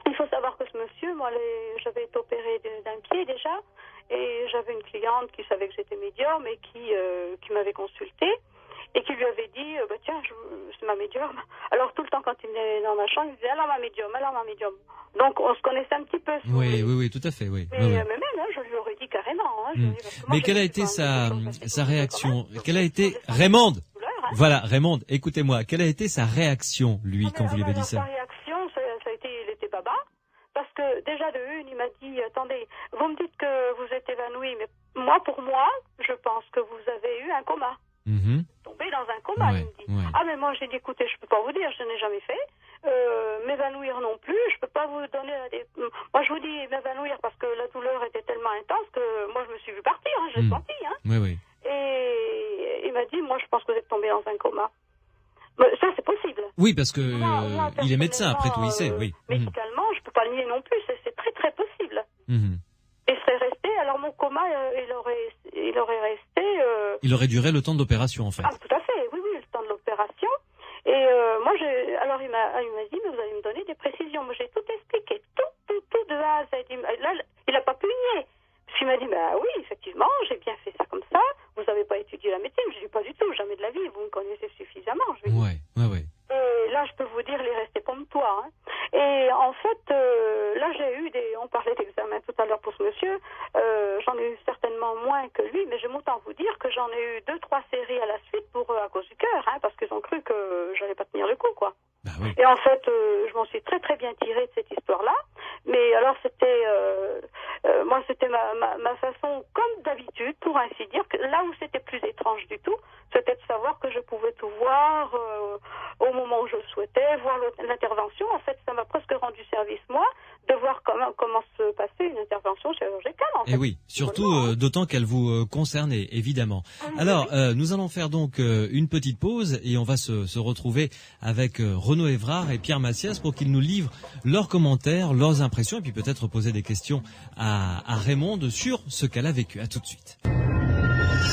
il faut savoir que ce monsieur, moi, j'avais été opérée d'un pied déjà, et j'avais une cliente qui savait que j'étais médium et qui m'avait consultée et qui lui avait dit, bah tiens, c'est ma médium. Alors tout le temps quand il venait dans ma chambre, il disait, alors ma médium. Donc on se connaissait un petit peu. Oui, tout à fait, oui. Mais même, hein, je lui aurais dit carrément. Hein, mais quelle a été sa réaction? Quelle a été Raymond? Voilà, Raymond, écoutez-moi, quelle a été sa réaction, lui, quand vous lui avez dit ça? Sa réaction, il était baba. Parce que déjà de une, il m'a dit, attendez, vous me dites que vous êtes évanoui, mais pour moi, je pense que vous avez eu un coma. Tombé dans un coma, il me dit. Ouais. Ah, mais moi, j'ai dit, écoutez, je peux pas vous dire, je n'ai jamais fait. M'évanouir non plus, je peux pas vous donner Moi, je vous dis m'évanouir parce que la douleur était tellement intense que moi, je me suis vue partir, hein, je l'ai senti. Hein. Oui. Et il m'a dit, moi, je pense que vous êtes tombé dans un coma. Mais ça, c'est possible. Oui, parce que il est médecin, après tout, il sait, oui. Médicalement, je peux pas le nier non plus, c'est très très possible. Et serait resté, alors mon coma, il aurait resté... Il aurait duré le temps de l'opération, en fait. Ah, tout à fait, oui, le temps de l'opération. Et moi, alors il m'a dit, mais vous allez me donner des précisions. Moi, j'ai tout expliqué, tout de A à Z. Là, il n'a pas pu nier. Puis il m'a dit, bah oui, effectivement, j'ai bien fait ça comme ça. Vous n'avez pas étudié la médecine? Je dis, pas du tout, jamais de la vie, vous me connaissez suffisamment. Ouais. Et là, je peux vous dire, il est resté pomme-toi. Hein. Et en fait, là, j'ai eu on parlait d'examen tout à l'heure pour ce monsieur, j'en ai eu certainement moins que lui, mais j'aime autant vous dire que j'en ai eu 2-3 séries à la suite à cause du cœur, hein, parce qu'ils ont cru que j'allais pas tenir le coup, quoi. Bah oui. Et en fait, je m'en suis très très bien tirée de cette histoire-là, Mais alors moi c'était ma façon, comme d'habitude, pour ainsi dire, que là où c'était plus étrange du tout, c'était de savoir que je pouvais tout voir au moment où je souhaitais, voir l'intervention. En fait, ça m'a presque rendu service, moi, de voir comment se passait une intervention chirurgicale. En fait. Et oui, surtout d'autant qu'elle vous concernait, évidemment. Alors, nous allons faire donc une petite pause et on va se retrouver avec Renaud Evrard et Pierre Massias pour qu'ils nous livrent leurs commentaires, leurs impressions et puis peut-être poser des questions à Raymonde sur ce qu'elle a vécu. À tout de suite.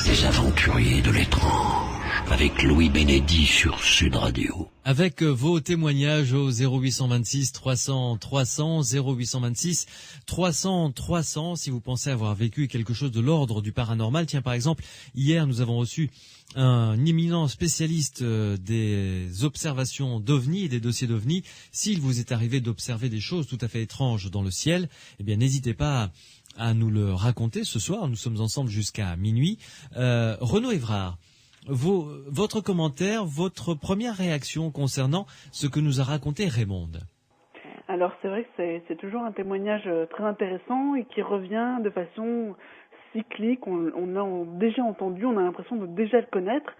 Les aventuriers de l'étrange avec Louis Bénédy sur Sud Radio. Avec vos témoignages au 0826 300 300, 0826 300 300, si vous pensez avoir vécu quelque chose de l'ordre du paranormal. Tiens, par exemple, hier, nous avons reçu un éminent spécialiste des observations d'OVNI et des dossiers d'OVNI. S'il vous est arrivé d'observer des choses tout à fait étranges dans le ciel, eh bien, n'hésitez pas à nous le raconter ce soir. Nous sommes ensemble jusqu'à minuit. Renaud Evrard, votre commentaire, votre première réaction concernant ce que nous a raconté Raymonde. Alors c'est vrai que c'est toujours un témoignage très intéressant et qui revient de façon cyclique. On a déjà entendu, on a l'impression de déjà le connaître.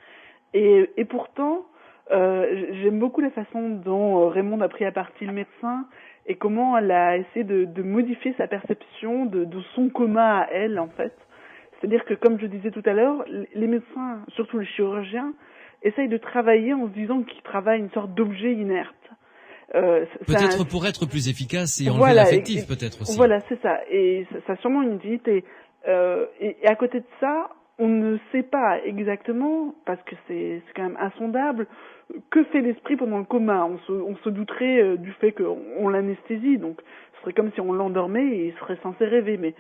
Et pourtant, j'aime beaucoup la façon dont Raymonde a pris à partie le médecin et comment elle a essayé de modifier sa perception de son coma à elle, en fait. C'est-à-dire que, comme je disais tout à l'heure, les médecins, surtout les chirurgiens, essayent de travailler en se disant qu'ils travaillent une sorte d'objet inerte. Peut-être pour être plus efficace et enlever l'affectif, peut-être aussi. Voilà, c'est ça. Et ça a sûrement une utilité. Et à côté de ça, on ne sait pas exactement, parce que c'est quand même insondable, que fait l'esprit pendant le coma. On se douterait du fait qu'on l'anesthésie, donc ce serait comme si on l'endormait et il serait censé rêver, mais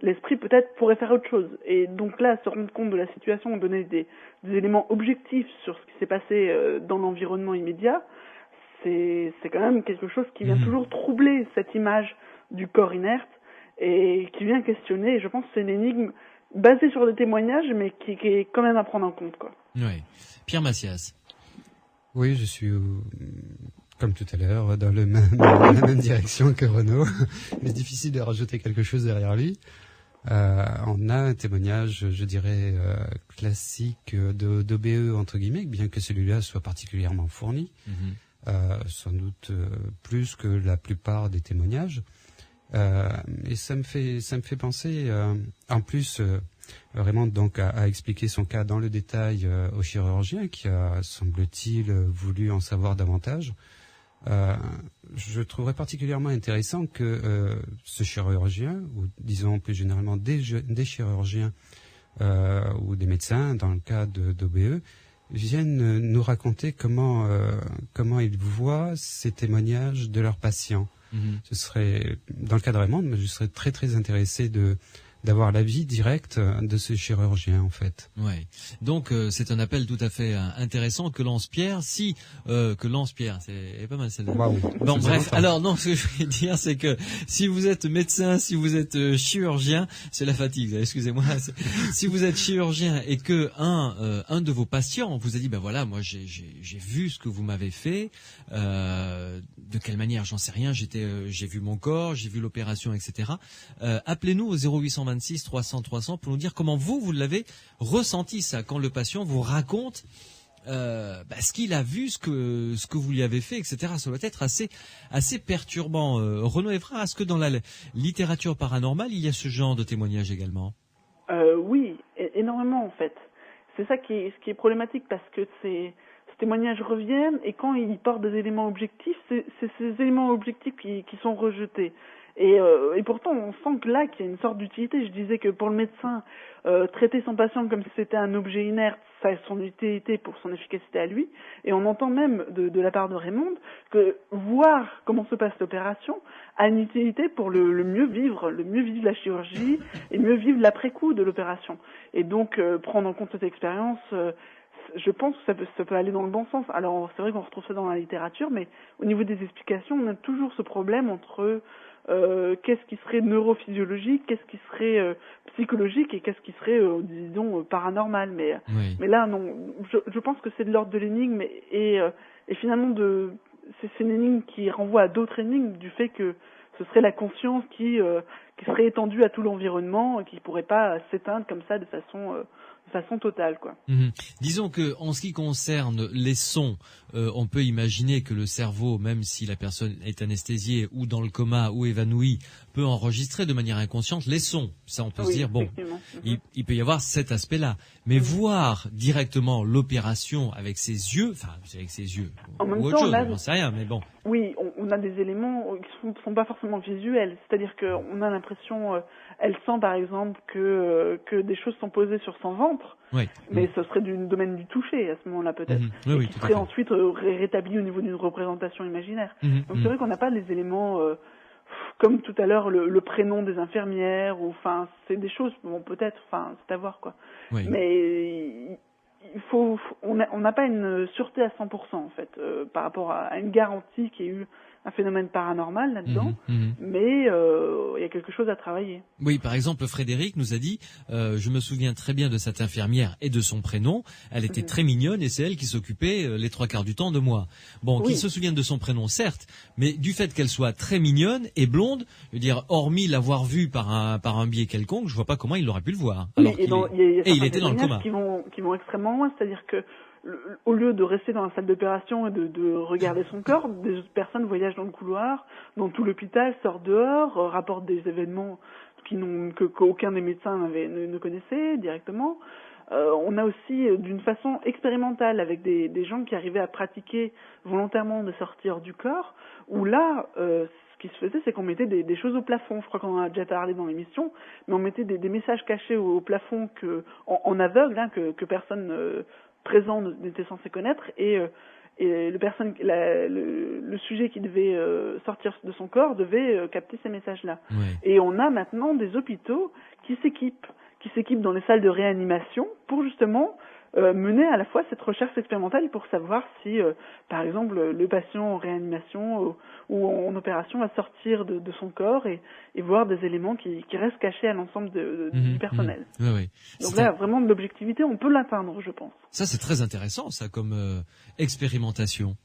l'esprit peut-être pourrait faire autre chose. Et donc là, se rendre compte de la situation, donner des éléments objectifs sur ce qui s'est passé dans l'environnement immédiat, c'est quand même quelque chose qui vient toujours troubler cette image du corps inerte et qui vient questionner. Et je pense que c'est une énigme basée sur des témoignages, mais qui est quand même à prendre en compte, quoi. Oui. Pierre Massias. Oui, je suis comme tout à l'heure dans la même direction que Renaud. Il est difficile de rajouter quelque chose derrière lui. On a un témoignage, je dirais, classique d'OBE, entre guillemets, bien que celui-là soit particulièrement fourni, sans doute plus que la plupart des témoignages. Et ça me fait penser, en plus, Raymonde donc a expliqué son cas dans le détail au chirurgien qui a, semble-t-il, voulu en savoir davantage. Je trouverais particulièrement intéressant que ce chirurgien, ou disons plus généralement des chirurgiens ou des médecins, dans le cas d'OBE, viennent nous raconter comment ils voient ces témoignages de leurs patients. Ce serait, dans le cas de Raymonde, je serais très très intéressé d'avoir l'avis direct de ce chirurgien, en fait. Ouais. Donc c'est un appel tout à fait intéressant que lance Pierre. Que lance Pierre, c'est pas mal celle-là. Wow. Bon, bref. Alors non, ce que je voulais dire, c'est que si vous êtes médecin, si vous êtes chirurgien, c'est la fatigue. Excusez-moi. Si vous êtes chirurgien et que un de vos patients vous a dit, ben voilà, moi j'ai vu ce que vous m'avez fait. De quelle manière, j'en sais rien. J'ai vu mon corps, j'ai vu l'opération, etc. Appelez-nous au 0826 300 300 pour nous dire comment vous l'avez ressenti, ça, quand le patient vous raconte ce qu'il a vu, ce que vous lui avez fait, etc. Ça doit être assez perturbant. Renaud Evrard, est-ce que dans la littérature paranormale, il y a ce genre de témoignage également? Oui, énormément en fait. C'est ça ce qui est problématique, parce que ces témoignages reviennent et quand ils portent des éléments objectifs, c'est ces éléments objectifs qui sont rejetés. Et pourtant, on sent que là, qu'il y a une sorte d'utilité. Je disais que pour le médecin, traiter son patient comme si c'était un objet inerte, ça a son utilité pour son efficacité à lui. Et on entend même de la part de Raymonde que voir comment se passe l'opération a une utilité pour le mieux vivre la chirurgie et mieux vivre l'après-coup de l'opération. Et donc, prendre en compte cette expérience, je pense que ça peut aller dans le bon sens. Alors, c'est vrai qu'on retrouve ça dans la littérature, mais au niveau des explications, on a toujours ce problème entre qu'est-ce qui serait neurophysiologique, qu'est-ce qui serait psychologique et qu'est-ce qui serait, disons, paranormal. Mais là, non, je pense que c'est de l'ordre de l'énigme et finalement c'est une énigme qui renvoie à d'autres énigmes du fait que ce serait la conscience qui serait étendue à tout l'environnement et qui pourrait pas s'éteindre comme ça de façon totale, quoi. Disons que en ce qui concerne les sons, on peut imaginer que le cerveau, même si la personne est anesthésiée ou dans le coma ou évanouie, peut enregistrer de manière inconsciente les sons. Ça, on peut se dire, bon, il peut y avoir cet aspect-là. Mais voir directement l'opération avec ses yeux, en même ou autre temps, chose, là, on n'en sait rien, mais bon. Oui, on a des éléments qui sont pas forcément visuels. C'est-à-dire qu'on a l'impression, elle sent par exemple que des choses sont posées sur son ventre, mais ce serait du domaine du toucher à ce moment-là peut-être, et qui serait ensuite rétabli au niveau d'une représentation imaginaire. Donc c'est vrai qu'on n'a pas les éléments comme tout à l'heure le prénom des infirmières, ou enfin c'est des choses, bon peut-être, enfin c'est à voir quoi. Mais on n'a pas une sûreté à 100% en fait par rapport à une garantie qu'il y ait eu un phénomène paranormal là-dedans, mais il y a quelque chose à travailler. Oui, par exemple, Frédéric nous a dit, je me souviens très bien de cette infirmière et de son prénom, elle était très mignonne et c'est elle qui s'occupait les 3/4 du temps de moi. Bon, qu'il se souvienne de son prénom, certes, mais du fait qu'elle soit très mignonne et blonde, je veux dire, hormis l'avoir vue par un biais quelconque, je vois pas comment il aurait pu le voir. Alors il était dans le coma. Qui vont extrêmement loin, c'est-à-dire que au lieu de rester dans la salle d'opération et de regarder son corps, des personnes voyagent dans le couloir, dans tout l'hôpital, sortent dehors, rapportent des événements qu'aucun des médecins ne connaissait directement. On a aussi, d'une façon expérimentale, avec des gens qui arrivaient à pratiquer volontairement de sortir du corps, où là, ce qui se faisait, c'est qu'on mettait des choses au plafond. Je crois qu'on en a déjà parlé dans l'émission, mais on mettait des messages cachés au plafond en aveugle, que personne présent n'était censé connaître, et le sujet qui devait sortir de son corps devait capter ces messages-là. Et on a maintenant des hôpitaux qui s'équipent dans les salles de réanimation pour justement mener à la fois cette recherche expérimentale pour savoir si, par exemple, le patient en réanimation ou en opération va sortir de son corps et voir des éléments qui restent cachés à l'ensemble du personnel. Donc là, vraiment, de l'objectivité, on peut l'atteindre, je pense. Ça, c'est très intéressant, ça, comme expérimentation.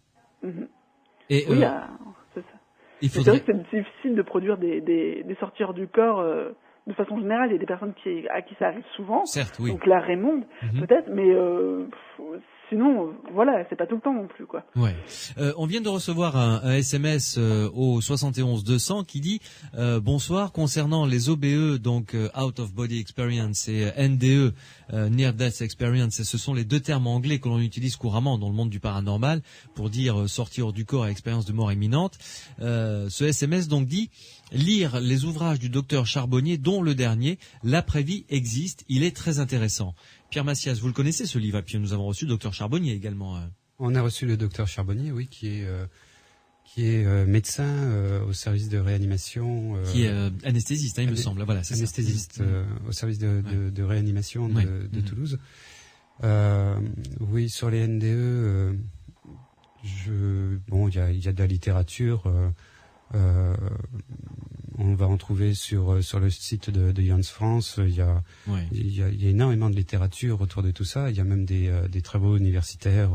Et oui, c'est ça. C'est vrai que c'est difficile de produire des sortir du corps de façon générale. Il y a des personnes à qui ça arrive souvent. Certes, oui. Donc la Raymonde, peut-être, mais sinon, voilà, c'est pas tout le temps non plus, quoi. Ouais. On vient de recevoir un SMS au 71 200 qui dit bonsoir, concernant les OBE, donc Out of Body Experience, et NDE, Near Death Experience, et ce sont les deux termes anglais que l'on utilise couramment dans le monde du paranormal pour dire sortir du corps à expérience de mort imminente. Ce SMS donc dit lire les ouvrages du docteur Charbonnier, dont le dernier, L'après-vie existe, il est très intéressant. Pierre Massias, vous le connaissez ce livre, et puis nous avons reçu le docteur Charbonnier également. On a reçu le docteur Charbonnier, oui, qui est médecin au service de réanimation. Qui est anesthésiste, il me semble. Voilà, c'est anesthésiste ça. Au service de réanimation de Toulouse. Oui, sur les NDE, il y a de la littérature. On va en trouver sur le site de Jans France. Il y a énormément de littérature autour de tout ça. Il y a même des travaux universitaires.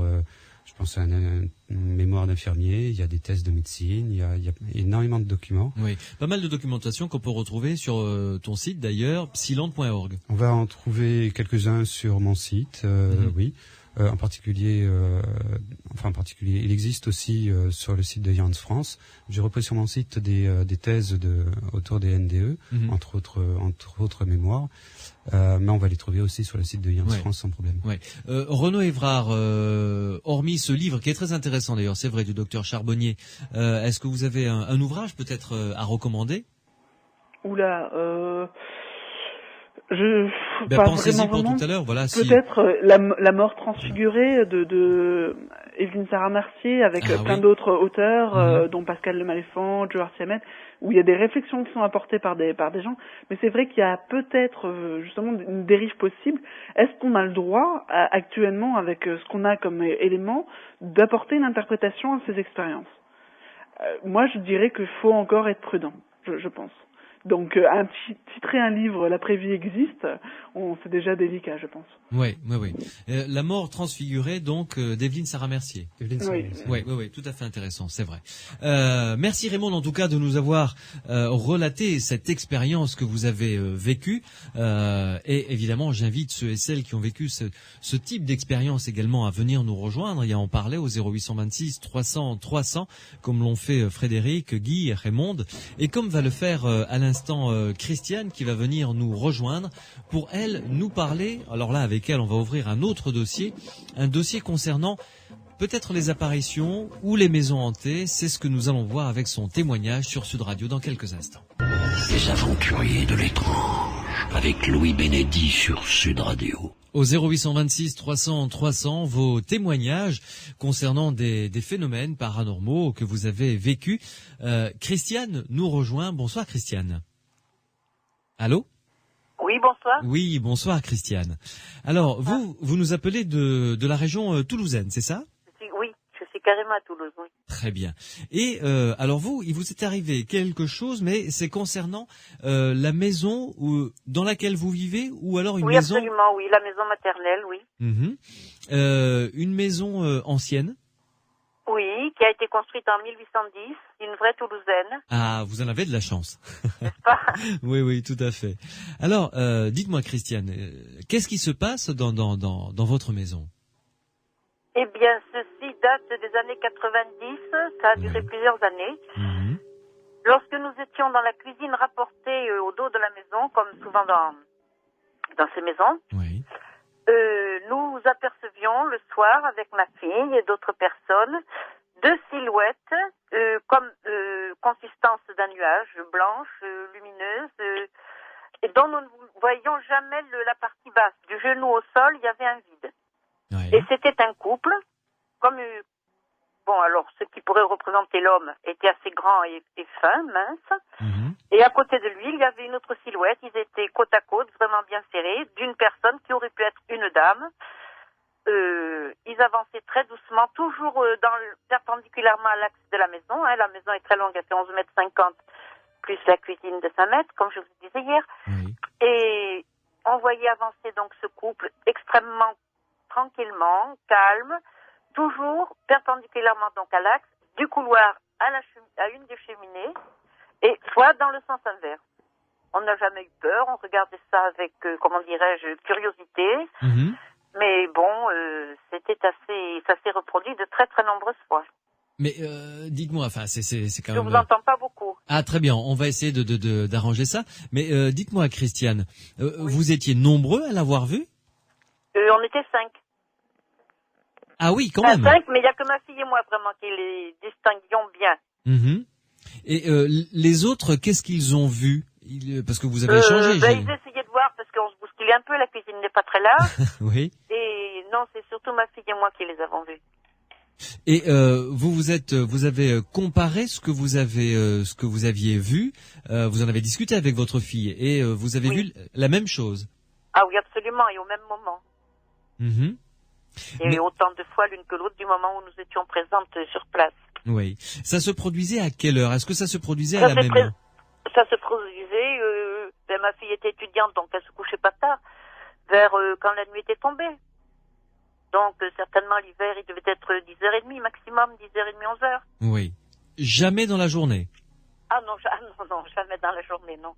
Je pense à une mémoire d'infirmier. Il y a des thèses de médecine. Il y a énormément de documents. Oui, pas mal de documentation qu'on peut retrouver sur ton site d'ailleurs, psylande.org. On va en trouver quelques-uns sur mon site. Oui. En particulier, il existe aussi sur le site de Jans France. J'ai repris sur mon site des thèses autour des NDE, entre autres mémoires. Mais on va les trouver aussi sur le site de Jans France sans problème. Renaud Évrard, hormis ce livre qui est très intéressant d'ailleurs, c'est vrai, du docteur Charbonnier, est-ce que vous avez un ouvrage peut-être à recommander? Oula, pensez-y pour tout à l'heure, voilà. Peut-être la mort transfigurée de Evelyne Sarah Mercier avec plein d'autres auteurs, dont Pascal Le Maléfant, Joe Arciamet, où il y a des réflexions qui sont apportées par des gens. Mais c'est vrai qu'il y a peut-être justement une dérive possible. Est-ce qu'on a le droit actuellement, avec ce qu'on a comme élément, d'apporter une interprétation à ces expériences? Moi, je dirais qu'il faut encore être prudent, je pense. Donc titrer un livre, l'après-vie existe, c'est déjà délicat, je pense. Oui. La mort transfigurée, donc d'Evelyne Sarah-Mercier. Oui, tout à fait intéressant, c'est vrai. Merci Raymond, en tout cas, de nous avoir relaté cette expérience que vous avez vécue. Et évidemment, j'invite ceux et celles qui ont vécu ce type d'expérience également à venir nous rejoindre et à en parler au 0826 300 300, comme l'ont fait Frédéric, Guy, Raymond, et comme va le faire à l'instant Christiane, qui va venir nous rejoindre pour elle nous parler. Alors là, avec elle, on va ouvrir un autre dossier, un dossier concernant peut-être les apparitions ou les maisons hantées. C'est ce que nous allons voir avec son témoignage sur Sud Radio dans quelques instants. Les aventuriers de l'étrange, avec Louis Bénédit sur Sud Radio. Au 0826 300 300, vos témoignages concernant des phénomènes paranormaux que vous avez vécus. Christiane nous rejoint. Bonsoir Christiane. Allô ? Oui, bonsoir. Oui, bonsoir Christiane. Alors, vous nous appelez de la région toulousaine, c'est ça ? Oui, je suis carrément à Toulouse, oui. Très bien. Et alors il vous est arrivé quelque chose, mais c'est concernant la maison dans laquelle vous vivez, ou alors une maison... Oui, absolument, oui, la maison maternelle, oui. Une maison ancienne ? Oui, qui a été construite en 1810, une vraie Toulousaine. Ah, vous en avez de la chance. N'est-ce pas ? Oui, tout à fait. Alors, dites-moi Christiane, qu'est-ce qui se passe dans votre maison ? Eh bien, ceci date des années 90, ça a duré plusieurs années. Lorsque nous étions dans la cuisine rapportée au dos de la maison, comme souvent dans ces maisons, nous apercevions le soir avec ma fille et d'autres personnes 2 silhouettes comme consistance d'un nuage, blanche, lumineuse, et dont nous ne voyions jamais la partie basse. Du genou au sol, il y avait un vide. Et c'était un couple, comme alors ce qui pourrait représenter l'homme était assez grand et fin, mince. Et à côté de lui, il y avait une autre silhouette. Ils étaient côte à côte, vraiment bien serrés, d'une personne qui aurait pu être une dame. Ils avançaient très doucement, toujours perpendiculairement à l'axe de la maison. La maison est très longue, elle fait 11,50 mètres, plus la cuisine de 5 mètres, comme je vous disais hier. Et on voyait avancer donc ce couple extrêmement tranquillement, calme, toujours perpendiculairement donc à l'axe, du couloir à une des cheminées, et soit dans le sens inverse. On n'a jamais eu peur, on regardait ça avec, curiosité, mais bon, ça s'est reproduit de très très nombreuses fois. Mais dites-moi, c'est quand même... Je vous entends pas beaucoup. Ah, très bien, on va essayer d'arranger ça, mais dites-moi Christiane, vous étiez nombreux à l'avoir vu ? On était 5. Ah oui, quand même. 5, mais il n'y a que ma fille et moi vraiment qui les distinguions bien. Et les autres, qu'est-ce qu'ils ont vu ? Parce que vous avez échangé. Ils essayaient de voir parce qu'on se bousculait un peu, la cuisine n'est pas très large. Oui. Et non, c'est surtout ma fille et moi qui les avons vus. Et vous avez comparé ce que vous aviez vu. Vous en avez discuté avec votre fille et vous avez vu la même chose. Ah oui, absolument, et au même moment. Et autant de fois l'une que l'autre du moment où nous étions présentes sur place. Oui. Ça se produisait à quelle heure ? Est-ce que ça se produisait à la même heure ? Ça se produisait, ma fille était étudiante, donc elle se couchait pas tard, vers quand la nuit était tombée. Donc certainement l'hiver, il devait être 10h30 maximum, 10h30, 11h. Oui. Jamais dans la journée ? Ah non, jamais dans la journée, non.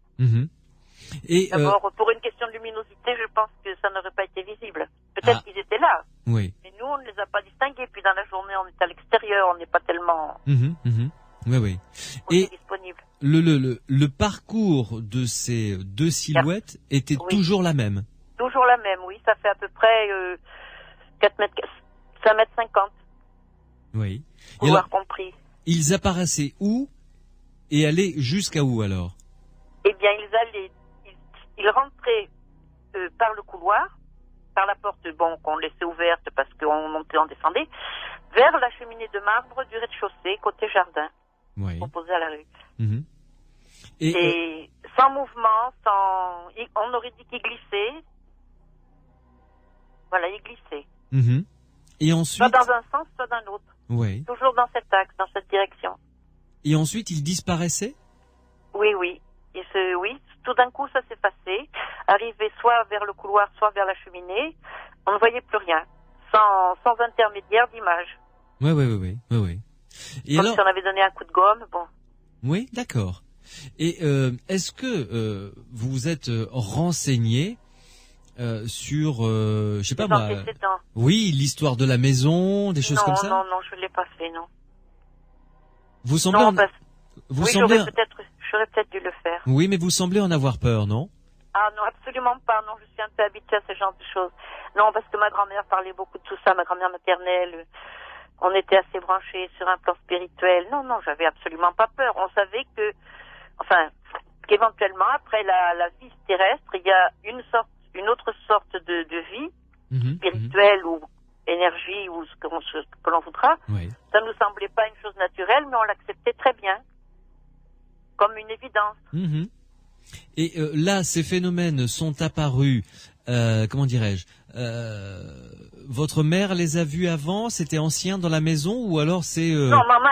Et d'abord, pour une question de luminosité, je pense que ça n'aurait pas été visible. Peut-être qu'ils étaient là. Oui. Mais nous, on ne les a pas distingués. Puis dans la journée, on est à l'extérieur, on n'est pas tellement Oui. Et disponible. Le parcours de ces 2 silhouettes était toujours la même. Toujours la même, oui. Ça fait à peu près 5 mètres 50. Oui. Couloir compris. Ils apparaissaient où et allaient jusqu'à où alors ? Eh bien, ils rentraient par le couloir, par la porte qu'on laissait ouverte parce qu'on montait, on descendait, vers la cheminée de marbre du rez-de-chaussée, côté jardin, opposé à la rue. Et sans mouvement, on aurait dit qu'il glissait. Voilà, il glissait. Et ensuite... Soit dans un sens, soit dans l'autre. Oui. Toujours dans cet axe, dans cette direction. Et ensuite, il disparaissait ? Oui. oui, tout d'un coup, ça s'est passé. Arrivé soit vers le couloir, soit vers la cheminée, on ne voyait plus rien, sans intermédiaire d'image. Oui. Et comme alors... si on avait donné un coup de gomme, bon. Oui, d'accord. Et est-ce que vous vous êtes renseigné sur, je sais pas moi, oui, l'histoire de la maison, des choses comme ça? Non, je l'ai pas fait, non. Vous semblez, j'aurais peut-être dû le faire. Oui, mais vous semblez en avoir peur, non? Ah non, absolument pas. Non, je suis un peu habituée à ce genre de choses. Non, parce que ma grand-mère parlait beaucoup de tout ça, ma grand-mère maternelle. On était assez branchés sur un plan spirituel. Non, j'avais absolument pas peur. On savait qu'éventuellement, après la vie terrestre, il y a une autre sorte de vie spirituelle ou énergie ou ce que l'on voudra. Oui. Ça nous semblait pas une chose naturelle, mais on l'acceptait très bien, comme une évidence. Et là, ces phénomènes sont apparus, comment dirais-je, votre mère les a vus avant, c'était ancien dans la maison, ou alors c'est... Non, maman,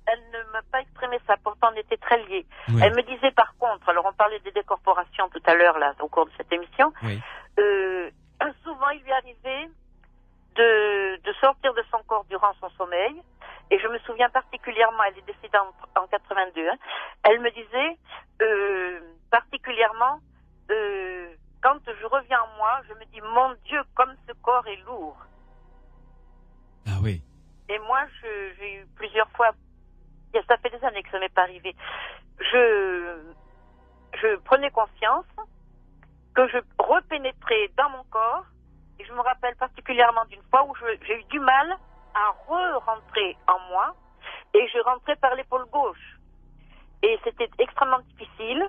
elle ne m'a pas exprimé ça, pourtant on était très liés. Oui. Elle me disait par contre, alors on parlait des décorporations tout à l'heure, là, au cours de cette émission, oui. Souvent il lui arrivait de sortir de son corps durant son sommeil, et je me souviens particulièrement, elle est décédée en 82, elle me disait particulièrement, quand je reviens en moi, je me dis, mon Dieu, comme ce corps est lourd. Ah oui. Et moi, j'ai eu plusieurs fois, ça fait des années que ça m'est pas arrivé, je prenais conscience que je repénétrais dans mon corps, et je me rappelle particulièrement d'une fois où j'ai eu du mal à re-rentrer en moi, et je rentrais par l'épaule gauche. Et c'était extrêmement difficile.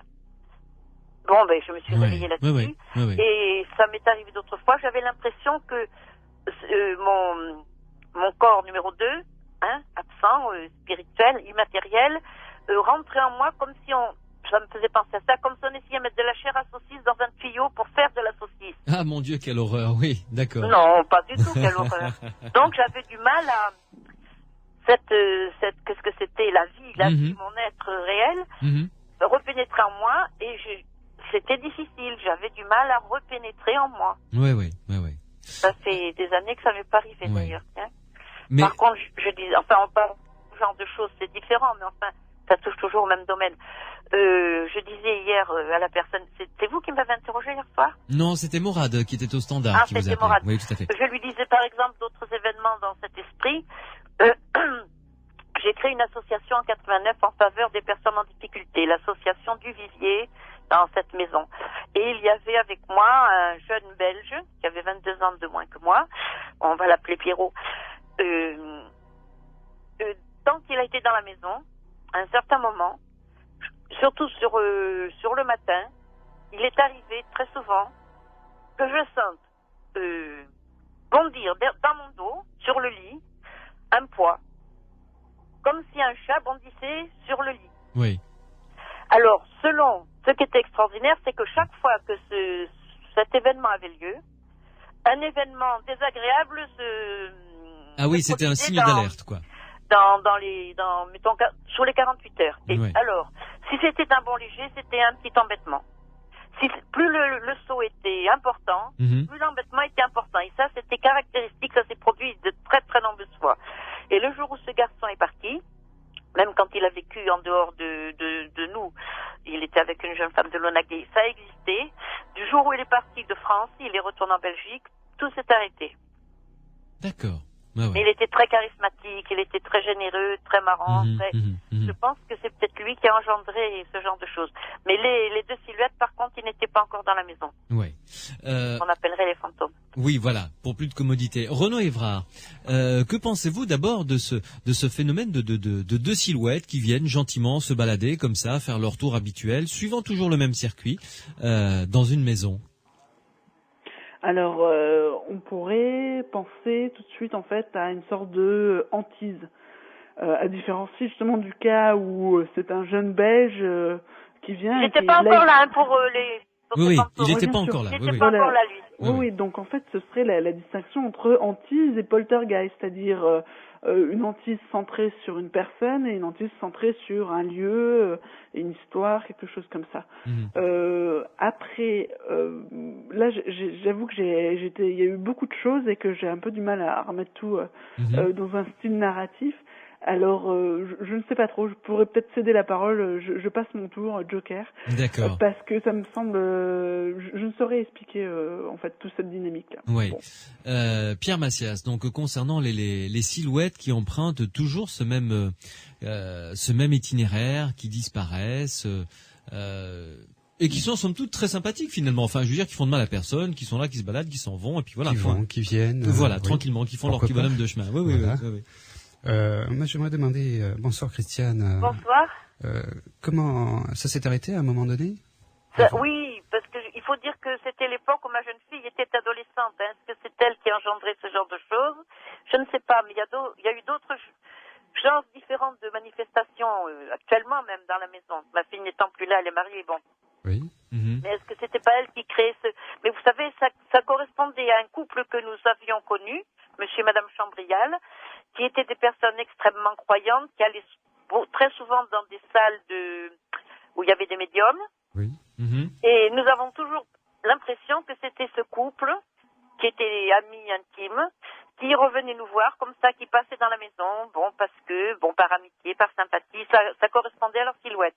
Bon, je me suis réveillée là-dessus. Oui. Et ça m'est arrivé d'autres fois. J'avais l'impression que mon corps numéro 2, absent, spirituel, immatériel, rentrait en moi comme si ça me faisait penser à ça, comme si on essayait de mettre de la chair à saucisse dans un tuyau pour faire de la saucisse. Ah mon Dieu, quelle horreur, oui, d'accord. Non, pas du tout, quelle horreur. Donc j'avais du mal à qu'est-ce que c'était la vie, mon être réel, repénétrer en moi, et c'était difficile, j'avais du mal à repénétrer en moi. Oui. Ça fait des années que ça m'est pas arrivé d'ailleurs. Mais... Par contre, je dis, on parle de ce genre de choses, c'est différent, mais ça touche toujours au même domaine. Je disais hier à la personne, c'est vous qui m'avez interrogé hier soir? Non, c'était Morad qui était au standard qui vous appelait. Morad. Oui, tout à fait. Je lui disais par exemple d'autres événements dans cet esprit. J'ai créé une association en 89 en faveur des personnes en difficulté, l'association du Vivier, dans cette maison. Et il y avait avec moi un jeune Belge qui avait 22 ans de moins que moi. On va l'appeler Pierrot. Tant qu'il a été dans la maison, à un certain moment, surtout sur le matin, il est arrivé très souvent que je sente bondir dans mon dos, sur le lit, un poids, comme si un chat bondissait sur le lit. Oui. Alors, selon ce qui était extraordinaire, c'est que chaque fois que cet événement avait lieu, un événement désagréable Ah oui, c'était un signe d'alerte, quoi. Mettons, sur les 48 heures. Et oui. Alors, si c'était un bon léger, c'était un petit embêtement. Plus le saut était important, plus l'embêtement était important. Et ça, c'était caractéristique, ça s'est produit de très très nombreuses fois. Et le jour où ce garçon est parti, même quand il a vécu en dehors de nous, il était avec une jeune femme de Lonaguet, ça existait. Du jour où il est parti de France, il est retourné en Belgique, tout s'est arrêté. D'accord. Ah ouais. Mais il était très charismatique, il était très généreux, très marrant. Je pense que c'est peut-être lui qui a engendré ce genre de choses. Mais les deux silhouettes, par contre, ils n'étaient pas encore dans la maison. Ouais. On appellerait les fantômes. Oui, voilà, pour plus de commodité. Renaud Évrard, que pensez-vous d'abord de ce phénomène de deux silhouettes qui viennent gentiment se balader comme ça, faire leur tour habituel, suivant toujours le même circuit, dans une maison? Alors, on pourrait penser tout de suite en fait à une sorte de hantise, à différencier justement du cas où c'est un jeune Belge qui vient. J'étais pas encore là pour Oui, il n'était pas encore là. Il n'était pas encore là, lui. Oui, donc en fait, ce serait la distinction entre hantise et poltergeist, c'est-à-dire une hantise centrée sur une personne et une hantise centrée sur un lieu, une histoire, quelque chose comme ça. Après, là, j'avoue que il y a eu beaucoup de choses et que j'ai un peu du mal à remettre tout dans un style narratif. Alors, je ne sais pas trop, je pourrais peut-être céder la parole, je passe mon tour, Joker. D'accord. Parce que ça me semble, je ne saurais expliquer en fait toute cette dynamique-là. Oui. Bon. Pierre Massias, donc concernant les silhouettes qui empruntent toujours ce même itinéraire, qui disparaissent, et qui sont somme toute très sympathiques finalement. Enfin, je veux dire, qui font de mal à personne, qui sont là, qui se baladent, qui s'en vont, et puis voilà. Qui viennent. Voilà, tranquillement, qui font leur petit bonhomme de chemin. Oui, voilà. oui. Moi, j'aimerais demander, bonsoir Christiane. Bonsoir. Comment ça s'est arrêté à un moment donné? Oui, parce que il faut dire que c'était l'époque où ma jeune fille était adolescente. Est-ce que c'est elle qui a engendré ce genre de choses? Je ne sais pas, mais il y a eu d'autres genres différents de manifestations actuellement même dans la maison. Ma fille n'étant plus là, elle est mariée, bon. Oui. Mais est-ce que c'était pas elle qui créait ce... Mais vous savez, ça correspondait à un couple que nous avions connu, monsieur et madame Chambrial, qui étaient des personnes extrêmement croyantes, qui allaient très souvent dans des salles où il y avait des médiums. Oui. Et nous avons toujours l'impression que c'était ce couple, qui était amis intimes, qui revenait nous voir comme ça, qui passait dans la maison, par amitié, par sympathie, ça correspondait à leur silhouette.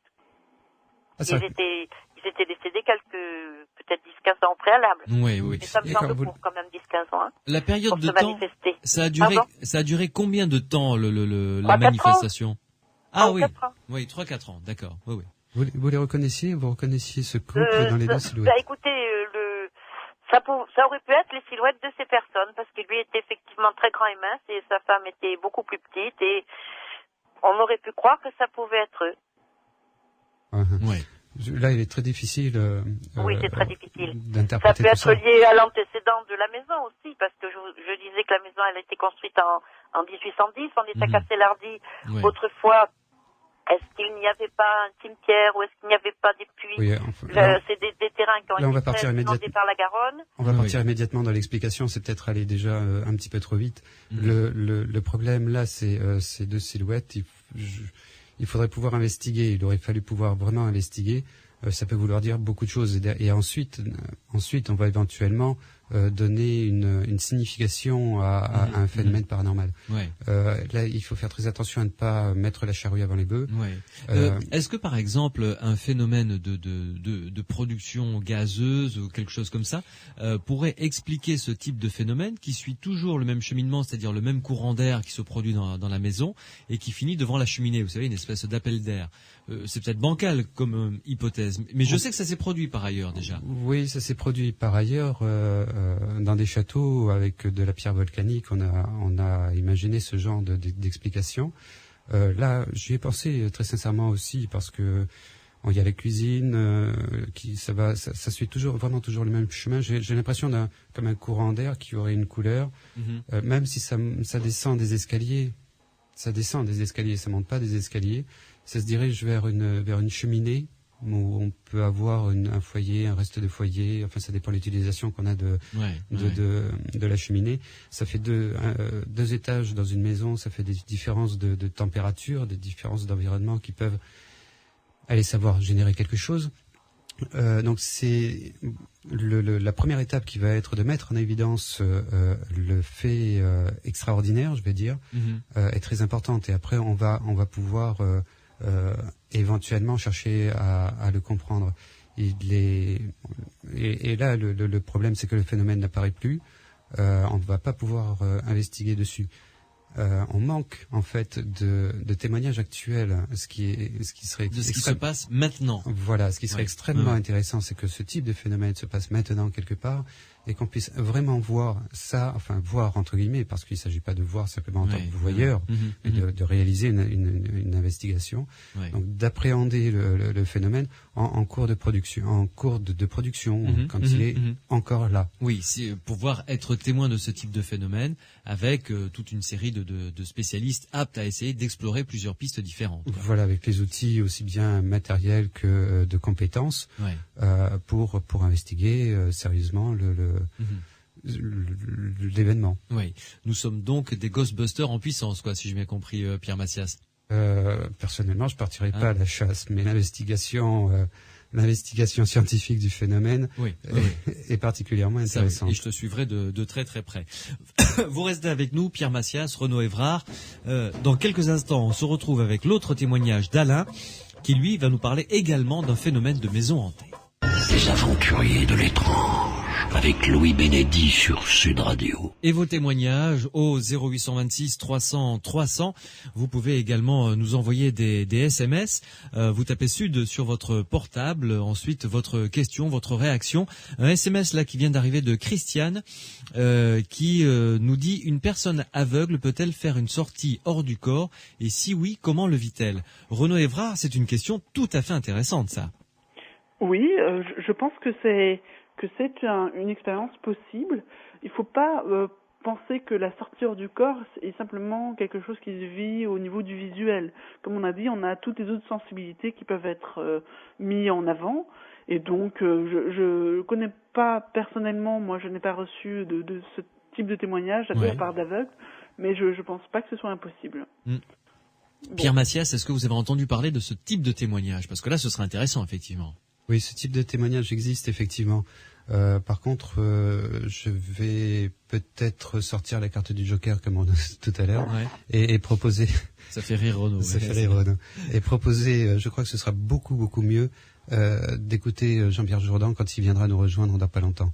Ils étaient décédés peut-être 10-15 ans au préalable. Oui. Mais ça me semble court quand même, 10-15 ans. La période de temps, ça a duré combien de temps la 3-4 manifestation? ans. Ah oui. 4 ans. Oui, 3-4 ans, d'accord. Oui. Vous les reconnaissiez? Vous reconnaissiez ce couple dans les deux silhouettes? Écoutez, ça aurait pu être les silhouettes de ces personnes, parce que lui était effectivement très grand et mince, et sa femme était beaucoup plus petite, et on aurait pu croire que ça pouvait être eux. Oui. Là, il est très difficile. Oui, c'est très difficile. D'interpréter ça peut être lié à l'antécédent de la maison aussi, parce que je disais que la maison, elle a été construite en 1810, on est à Castelhardy. Oui. Autrefois, est-ce qu'il n'y avait pas un cimetière ou est-ce qu'il n'y avait pas des puits? Oui, c'est des terrains qui ont été inondés par la Garonne. On va partir immédiatement dans l'explication, c'est peut-être aller déjà un petit peu trop vite. Le problème là, c'est ces deux silhouettes. Il faudrait pouvoir investiguer. Il aurait fallu pouvoir vraiment investiguer. Ça peut vouloir dire beaucoup de choses. Et ensuite, on va éventuellement donner une signification à un phénomène paranormal. Ouais. Là, il faut faire très attention à ne pas mettre la charrue avant les bœufs. Ouais. Est-ce que par exemple un phénomène de production gazeuse ou quelque chose comme ça pourrait expliquer ce type de phénomène qui suit toujours le même cheminement, c'est-à-dire le même courant d'air qui se produit dans la maison et qui finit devant la cheminée, vous savez, une espèce d'appel d'air. C'est peut-être bancal comme hypothèse, mais je sais que ça s'est produit par ailleurs déjà. Oui, ça s'est produit par ailleurs dans des châteaux avec de la pierre volcanique. On a imaginé ce genre d'explication. Là, j'y ai pensé très sincèrement aussi parce que il y a la cuisine ça suit vraiment toujours le même chemin. J'ai l'impression comme un courant d'air qui aurait une couleur, même si ça descend des escaliers. Ça descend des escaliers, ça monte pas des escaliers. Ça se dirige vers une cheminée où on peut avoir un foyer, un reste de foyer. Enfin, ça dépend de l'utilisation qu'on a de la cheminée. Ça fait deux étages dans une maison. Ça fait des différences de température, des différences d'environnement qui peuvent aller savoir générer quelque chose. Donc c'est la première étape qui va être de mettre en évidence le fait extraordinaire, je vais dire, est très importante. Et après, on va pouvoir éventuellement chercher à le comprendre. Et là, le problème, c'est que le phénomène n'apparaît plus. On ne va pas pouvoir investiguer dessus. On manque en fait de témoignages actuels, ce qui serait de ce qui se passe maintenant. Voilà, ce qui serait extrêmement intéressant, c'est que ce type de phénomène se passe maintenant quelque part et qu'on puisse vraiment voir ça, enfin voir entre guillemets, parce qu'il ne s'agit pas de voir simplement en tant que voyeur, mais de réaliser une investigation, donc d'appréhender le phénomène en cours de production, quand il est encore là. Oui, c'est pouvoir être témoin de ce type de phénomène avec toute une série de spécialistes aptes à essayer d'explorer plusieurs pistes différentes. Voilà, avec les outils aussi bien matériels que de compétences pour investiguer sérieusement l'événement. Oui, nous sommes donc des Ghostbusters en puissance, quoi, si j'ai bien compris, Pierre Massias. Personnellement, je partirais pas à la chasse, mais l'investigation scientifique du phénomène est particulièrement intéressante. Et je te suivrai de très très près. Vous restez avec nous, Pierre Massias, Renaud Évrard. Dans quelques instants, on se retrouve avec l'autre témoignage d'Alain, qui lui va nous parler également d'un phénomène de maison hantée. Les aventuriers de l'étrange, avec Louis Bénédy sur Sud Radio. Et vos témoignages au 0826 300 300. Vous pouvez également nous envoyer des SMS. Vous tapez Sud sur votre portable. Ensuite, votre question, votre réaction. Un SMS là qui vient d'arriver de Christiane qui nous dit: une personne aveugle peut-elle faire une sortie hors du corps? Et si oui, comment le vit-elle? Renaud Évrard, c'est une question tout à fait intéressante, ça. Oui, je pense que c'est une expérience possible. Il ne faut pas penser que la sortie hors du corps est simplement quelque chose qui se vit au niveau du visuel. Comme on a dit, on a toutes les autres sensibilités qui peuvent être mises en avant. Et donc, je connais pas personnellement, moi je n'ai pas reçu de ce type de témoignage de la part d'aveugles, mais je pense pas que ce soit impossible. Pierre Massias, est-ce que vous avez entendu parler de ce type de témoignage? Parce que là, ce serait intéressant, effectivement. Oui, ce type de témoignage existe effectivement. Par contre, je vais peut-être sortir la carte du Joker comme on a dit tout à l'heure et proposer. Ça fait rire Renaud. Ça fait rire Renaud. Et proposer, je crois que ce sera beaucoup mieux d'écouter Jean-Pierre Jourdan quand il viendra nous rejoindre dans pas longtemps.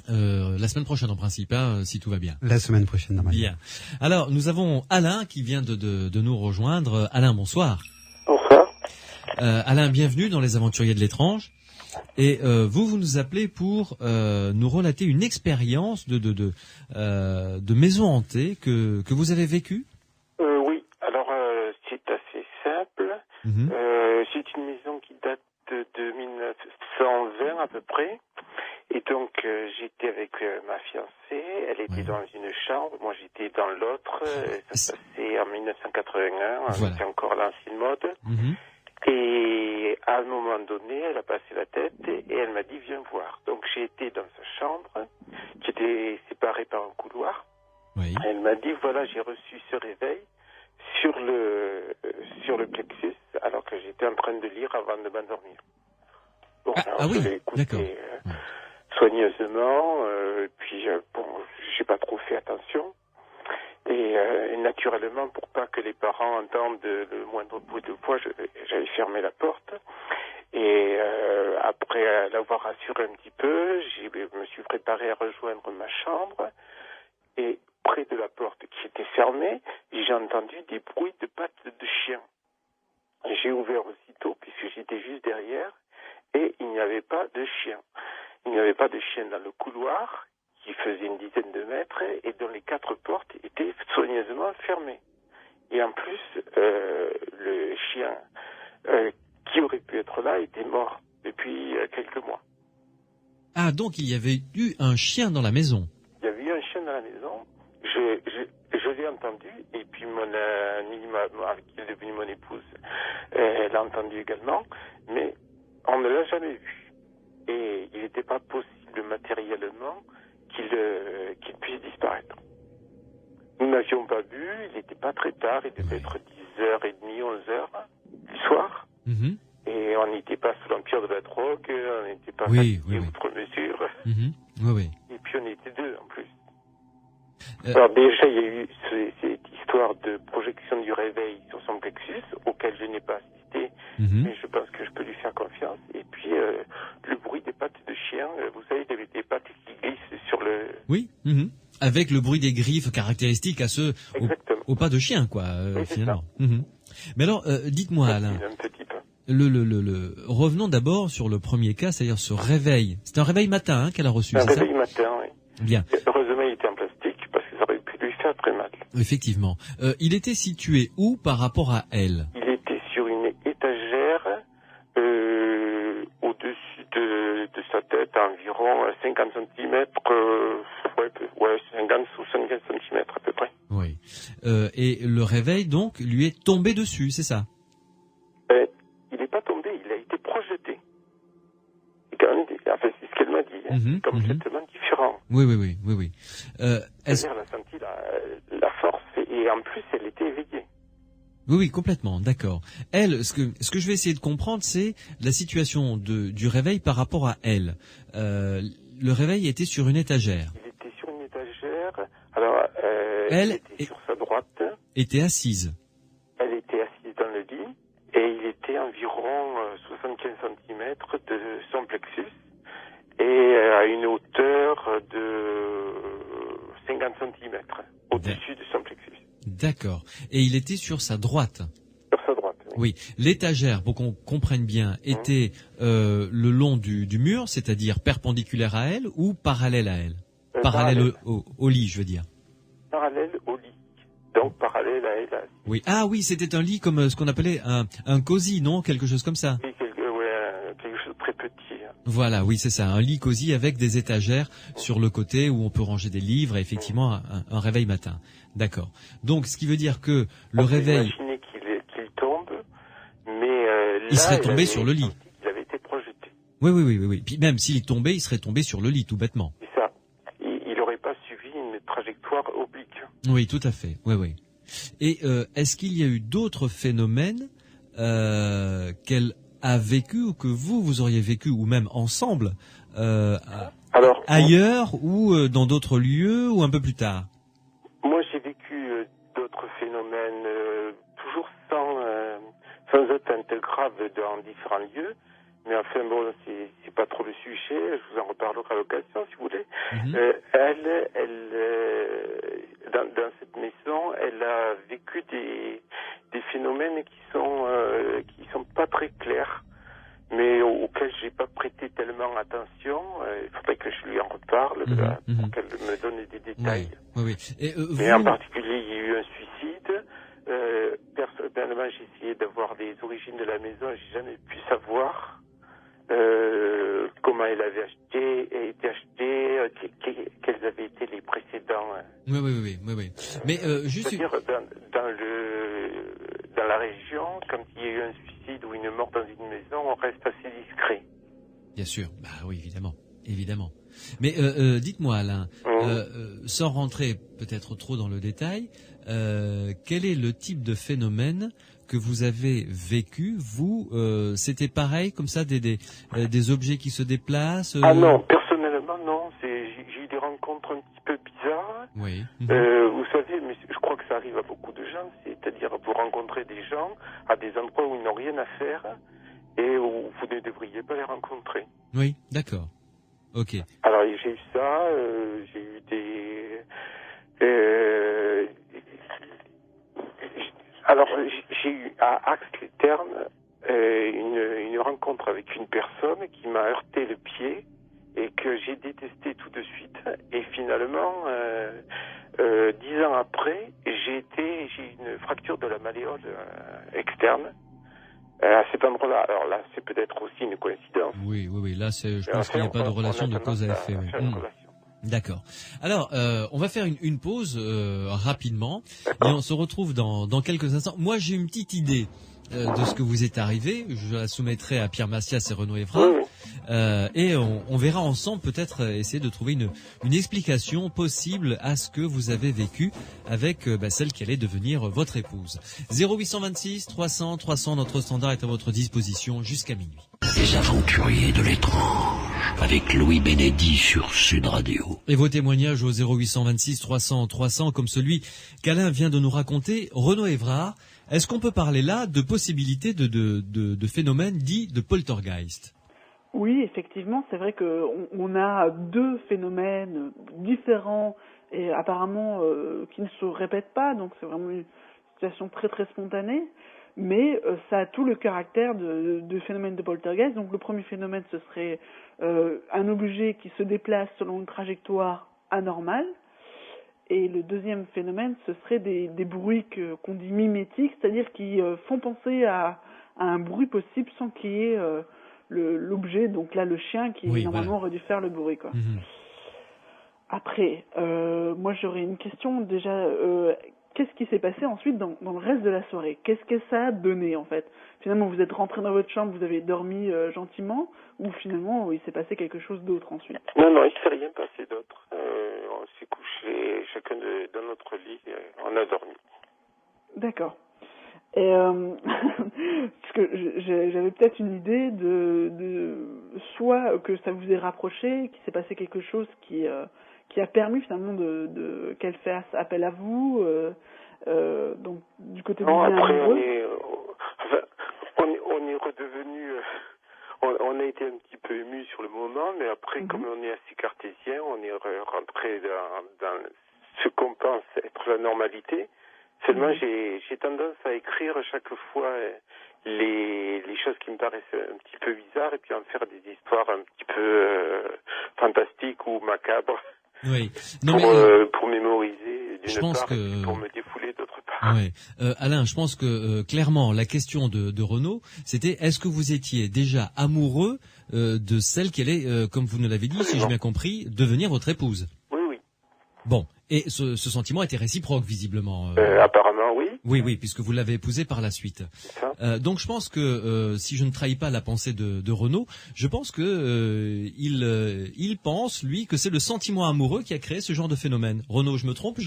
La semaine prochaine en principe, si tout va bien. La semaine prochaine normalement. Bien. Alors, nous avons Alain qui vient de nous rejoindre. Alain, bonsoir. Bonsoir. Alain, bienvenue dans Les Aventuriers de l'étrange. Et vous nous appelez pour nous relater une expérience de maison hantée que vous avez vécue. Oui, alors c'est assez simple. C'est une maison qui date de 1920 à peu près. Et donc j'étais avec ma fiancée, elle était dans une chambre, moi j'étais dans l'autre, ça passait en 1981, c'était encore l'ancienne mode. Et à un moment donné, elle a passé la tête et elle m'a dit viens voir. Donc j'ai été dans sa chambre, qui était séparée par un couloir. Elle m'a dit voilà, j'ai reçu ce réveil sur le plexus alors que j'étais en train de lire avant de m'endormir. Bon, je l'ai écouté soigneusement, puis j'ai pas trop fait attention. Et naturellement, pour pas que les parents entendent le moindre bruit de voix, j'avais fermé la porte. Et après l'avoir rassuré un petit peu, je me suis préparé à rejoindre ma chambre. Et près de la porte qui était fermée, j'ai entendu des bruits de pattes de chien. J'ai ouvert aussitôt puisque j'étais juste derrière et il n'y avait pas de chien. Il n'y avait pas de chien dans le couloir qui faisait une dizaine de mètres et dont les 4 portes étaient soigneusement fermées. Et en plus, le chien qui aurait pu être là était mort depuis quelques mois. Ah, donc il y avait eu un chien dans la maison. Il y avait eu un chien dans la maison. Je l'ai entendu et puis mon amie, qui est devenue mon épouse, elle l'a entendu également, mais on ne l'a jamais vu. Et il n'était pas possible matériellement qu'il puisse disparaître. Nous n'avions pas vu, il n'était pas très tard, il devait être 10h30, 11h du soir. Et on n'était pas sous l'empire de la drogue, on n'était pas fatigué outre mesure. Et puis on était 2 en plus. Alors déjà, il y a eu cette histoire de projection du réveil sur son plexus, auquel je n'ai pas assisté, mais je pense que je peux lui faire confiance. Et puis, le bruit des pattes de chien, vous savez, des pattes qui glissent sur le... Oui, avec le bruit des griffes caractéristiques à ceux au pas de chien, quoi, finalement. Mais alors, dites-moi, Alain, un petit peu. revenons d'abord sur le premier cas, c'est-à-dire ce réveil. C'est un réveil matin qu'elle a reçu, un c'est ça ? réveil matin, oui. Bien. Heureusement, il était en plastique parce que ça aurait pu lui faire très mal. Effectivement. Il était situé où par rapport à elle? Il était sur une étagère au-dessus de sa tête, à environ 50 cm, 50 ou 75 cm à peu près. Oui. Et le réveil, donc, lui est tombé dessus, c'est ça? Il n'est pas tombé, il a été projeté. Enfin, c'est ce qu'elle m'a dit, complètement différent. Oui. C'est-à-dire, elle a senti la force et en plus, elle était éveillée. Oui, complètement, d'accord. Elle, ce que je vais essayer de comprendre, c'est la situation du réveil par rapport à elle. Le réveil était sur une étagère. Il était sur une étagère. Alors, elle était sur sa droite. Était assise. Elle était assise dans le lit et il était environ 75 cm de son plexus et à une hauteur de 50 cm au-dessus de son plexus. D'accord. Et il était sur sa droite. Sur sa droite, oui. Oui. L'étagère, pour qu'on comprenne bien, était le long du mur, c'est-à-dire perpendiculaire à elle ou parallèle à elle? Parallèle au lit, je veux dire. Parallèle au lit. Donc parallèle à elle. Oui. Ah oui, c'était un lit comme ce qu'on appelait un cosy, non? Quelque chose comme ça. Oui, quelque chose de très petit. Voilà, oui, c'est ça. Un lit cosy avec des étagères sur le côté où on peut ranger des livres et effectivement un réveil matin. D'accord. Donc, ce qui veut dire que le réveil... Imaginez qu'il tombe, mais là... Il serait tombé sur le lit. Il avait été projeté. Oui. Puis même s'il tombait, il serait tombé sur le lit, tout bêtement. C'est ça. Il n'aurait pas suivi une trajectoire oblique. Oui, tout à fait. Oui. Et est-ce qu'il y a eu d'autres phénomènes qu'elle a vécu ou que vous auriez vécu, ou même ensemble, ailleurs ou dans d'autres lieux ou un peu plus tard? Moi, j'ai vécu d'autres phénomènes, toujours sans atteinte grave dans différents lieux. Mais enfin, bon, c'est pas trop le sujet. Je vous en reparlerai à l'occasion, si vous voulez. Dans cette maison, elle a vécu des phénomènes qui sont pas très clairs, mais auxquels j'ai pas prêté tellement attention. Il faudrait que je lui en reparle pour qu'elle me donne des détails. Oui. Et mais en particulier, il y a eu un suicide. Personnellement, j'ai essayé d'avoir les origines de la maison. J'ai jamais pu savoir comment elle avait été achetée, quels avaient été les précédents. Oui. Mais juste... C'est-à-dire, dans la région, quand il y a eu un suicide ou une mort dans une maison, on reste assez discret. Bien sûr, bah oui, évidemment. Mais dites-moi, Alain, sans rentrer peut-être trop dans le détail, quel est le type de phénomène que vous avez vécu, vous? C'était pareil, comme ça, des objets qui se déplacent? Ah non, personnellement, non. J'ai eu des rencontres un petit peu bizarres. Oui. Vous savez, mais je crois que ça arrive à beaucoup de gens, c'est-à-dire vous rencontrez des gens à des endroits où ils n'ont rien à faire et où vous ne devriez pas les rencontrer. Oui, d'accord. Ok. Alors, j'ai eu ça, j'ai eu des... Alors, j'ai eu à Axe-les-Thermes une rencontre avec une personne qui m'a heurté le pied et que j'ai détesté tout de suite. Et finalement, 10 ans après, j'ai une fracture de la malléole externe. À cet endroit-là, alors là, c'est peut-être aussi une coïncidence. Oui. Là, je pense qu'il n'y a pas de relation de cause à effet. D'accord. Alors, on va faire une pause rapidement et on se retrouve dans quelques instants. Moi, j'ai une petite idée de ce que vous est arrivé. Je la soumettrai à Pierre Massias et Renaud Évrard. Et on verra ensemble peut-être essayer de trouver une explication possible à ce que vous avez vécu avec celle qui allait devenir votre épouse. 0826 300 300, notre standard est à votre disposition jusqu'à minuit. Les aventuriers de l'étrange avec Louis Bénédit sur Sud Radio. Et vos témoignages au 0826 300 300 comme celui qu'Alain vient de nous raconter. Renaud Évrard, est-ce qu'on peut parler là de possibilités de phénomènes dits de poltergeist? Oui, effectivement, c'est vrai qu'on a deux phénomènes différents et apparemment qui ne se répètent pas, donc c'est vraiment une situation très très spontanée, mais ça a tout le caractère de phénomène de poltergeist. Donc le premier phénomène, ce serait un objet qui se déplace selon une trajectoire anormales. Et le deuxième phénomène, ce serait des bruits qu'on dit mimétiques, c'est-à-dire qui font penser à un bruit possible sans qu'il y ait l'objet, donc là le chien qui normalement aurait dû faire le bruit, quoi. Après, moi j'aurais une question déjà. Qu'est-ce qui s'est passé ensuite dans le reste de la soirée? Qu'est-ce que ça a donné en fait? Finalement, vous êtes rentré dans votre chambre, vous avez dormi gentiment, ou finalement il s'est passé quelque chose d'autre ensuite? Non, il s'est rien passé d'autre. On s'est couché chacun dans notre lit, on a dormi. D'accord. Et parce que j'avais peut-être une idée de soit que ça vous ait rapproché, qu'il s'est passé quelque chose qui a permis finalement qu'elle fasse appel à vous, donc du côté du bien amoureux. On est redevenu, on a été un petit peu ému sur le moment, mais après, comme on est assez cartésien, on est rentré dans ce qu'on pense être la normalité. Seulement, j'ai tendance à écrire chaque fois les choses qui me paraissent un petit peu bizarres et puis en faire des histoires un petit peu fantastiques ou macabres. Oui. Pour mémoriser d'une part et pour me défouler d'autre part. Oui. Alain, je pense que clairement la question de Renaud, c'était est-ce que vous étiez déjà amoureux de celle qui allait, comme vous nous l'avez dit, si j'ai bien compris, devenir votre épouse? Oui. Bon, et ce sentiment était réciproque visiblement. Apparemment oui. Oui, puisque vous l'avez épousée par la suite. Donc je pense que si je ne trahis pas la pensée de Renaud, je pense que il pense lui que c'est le sentiment amoureux qui a créé ce genre de phénomène. Renaud, je me trompe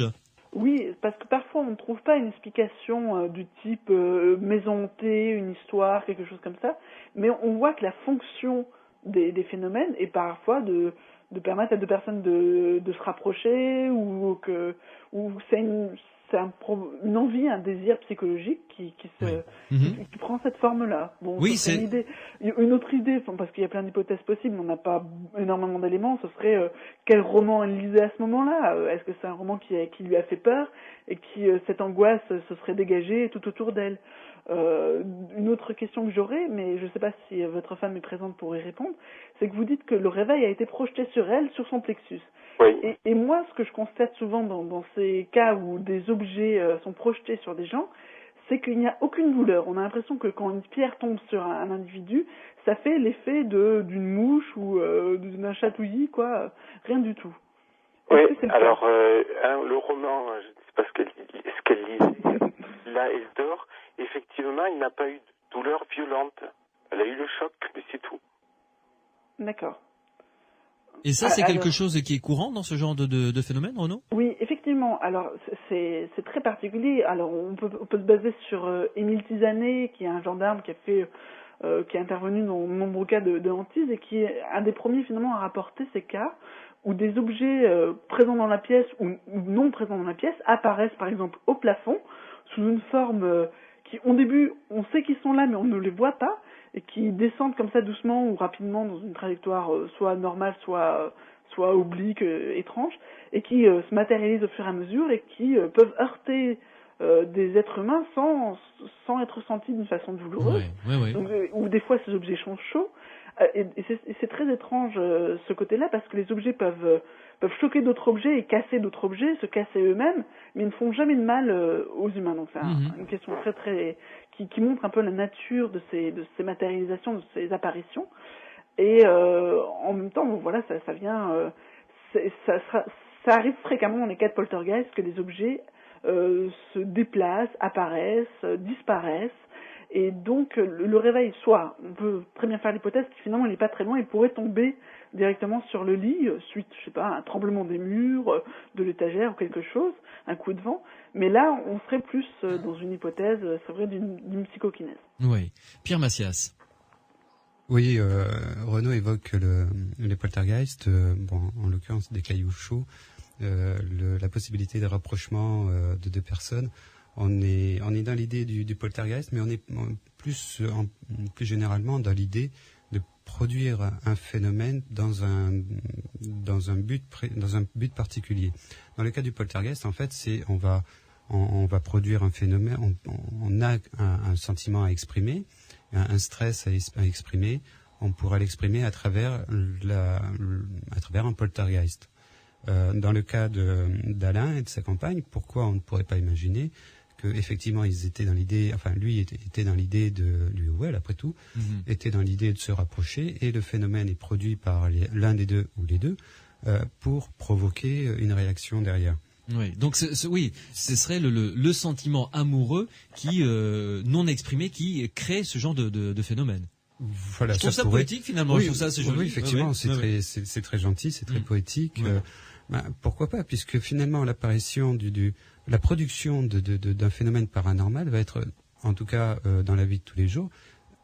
Oui, parce que parfois on ne trouve pas une explication du type maison hantée, une histoire, quelque chose comme ça, mais on voit que la fonction des phénomènes est parfois de permettre à deux personnes de se rapprocher ou c'est une envie, un désir psychologique qui prend cette forme-là. Bon, oui, c'est une autre idée, parce qu'il y a plein d'hypothèses possibles, mais on n'a pas énormément d'éléments. Ce serait quel roman elle lisait à ce moment-là? Est-ce que c'est un roman qui lui a fait peur et qui cette angoisse se serait dégagée tout autour d'elle? Une autre question que j'aurais, mais je ne sais pas si votre femme est présente pour y répondre, c'est que vous dites que le réveil a été projeté sur elle, sur son plexus. Oui. Et moi, ce que je constate souvent dans ces cas où des objets sont projetés sur des gens, c'est qu'il n'y a aucune douleur. On a l'impression que quand une pierre tombe sur un individu, ça fait l'effet d'une mouche ou d'un chatouillis, quoi. Rien du tout. Oui, alors, le roman, je ne sais pas ce qu'elle lisait, là, elle dort. Effectivement, il n'a pas eu de douleur violente. Elle a eu le choc, mais c'est tout. D'accord. Et ça, c'est quelque chose qui est courant dans ce genre de phénomène, Renaud? Oui, effectivement. Alors, c'est très particulier. Alors, on peut se baser sur Émile Tizanet, qui est un gendarme qui est intervenu dans de nombreux cas de hantise et qui est un des premiers, finalement, à rapporter ces cas où des objets présents dans la pièce ou non présents dans la pièce apparaissent, par exemple, au plafond, sous une forme qui, au début, on sait qu'ils sont là, mais on ne les voit pas, et qui descendent comme ça doucement ou rapidement dans une trajectoire soit normale, soit oblique, étrange, et qui se matérialisent au fur et à mesure et qui peuvent heurter des êtres humains sans être sentis d'une façon douloureuse. Oui. Donc, ou des fois ces objets sont chauds. Et c'est très étrange ce côté-là parce que les objets peuvent choquer d'autres objets et casser d'autres objets, se casser eux-mêmes, mais ils ne font jamais de mal aux humains. Donc c'est une question très très qui montre un peu la nature de ces matérialisations, de ces apparitions. Et en même temps, bon, voilà, ça vient, ça arrive fréquemment dans les cas de poltergeist que les objets se déplacent, apparaissent, disparaissent. Et donc, le réveil, soit, on peut très bien faire l'hypothèse qu'il finalement il n'est pas très loin, il pourrait tomber directement sur le lit, suite, je sais pas, à un tremblement des murs, de l'étagère ou quelque chose, un coup de vent. Mais là, on serait plus dans une hypothèse, c'est vrai, d'une psychokinèse. Oui. Pierre Massias. Oui, Renaud évoque les poltergeists, en l'occurrence des cailloux chauds, la possibilité de rapprochement de deux personnes. On est dans l'idée du poltergeist, mais on est plus généralement dans l'idée de produire un phénomène dans un but particulier. Dans le cas du poltergeist, en fait, on va produire un phénomène, on a un sentiment à exprimer, un stress à exprimer, on pourra l'exprimer à travers un poltergeist. Dans le cas d'Alain et de sa compagne, pourquoi on ne pourrait pas imaginer qu'effectivement ils étaient dans l'idée, enfin lui était dans l'idée lui ou elle après tout, était dans l'idée de se rapprocher, et le phénomène est produit par l'un des deux ou les deux pour provoquer une réaction derrière. Oui, donc ce serait le sentiment amoureux qui non exprimé qui crée ce genre de phénomène. Voilà, je trouve ça poétique finalement. Oui, je trouve ça assez joli. Oui, effectivement, c'est très gentil, c'est très poétique. Pourquoi pas, puisque finalement l'apparition la production d'un phénomène paranormal va être, en tout cas dans la vie de tous les jours,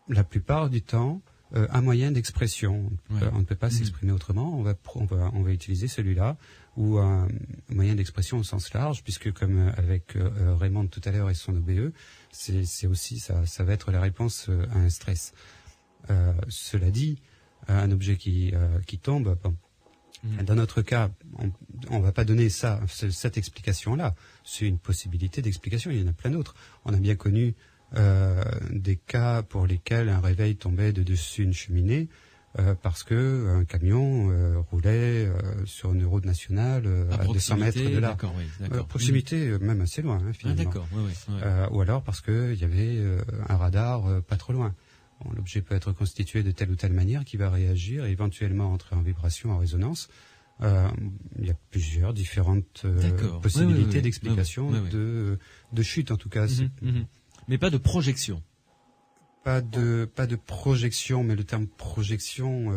la plupart du temps, un moyen d'expression. On ne peut pas s'exprimer autrement. On va utiliser celui-là, ou un moyen d'expression au sens large, puisque comme avec Raymond tout à l'heure et son OBE, c'est aussi ça va être la réponse à un stress. Cela dit, un objet qui tombe, bon, dans notre cas, on va pas donner cette explication-là. C'est une possibilité d'explication. Il y en a plein d'autres. On a bien connu des cas pour lesquels un réveil tombait de dessus une cheminée parce que un camion roulait sur une route nationale à 200 mètres de là. Proximité, même assez loin, finalement. Ou alors parce qu'il y avait un radar pas trop loin. Bon, l'objet peut être constitué de telle ou telle manière qui va réagir et éventuellement entrer en vibration, en résonance. Il y a plusieurs différentes possibilités d'explication de chute, en tout cas. Mais pas de projection. Pas de projection, mais le terme projection,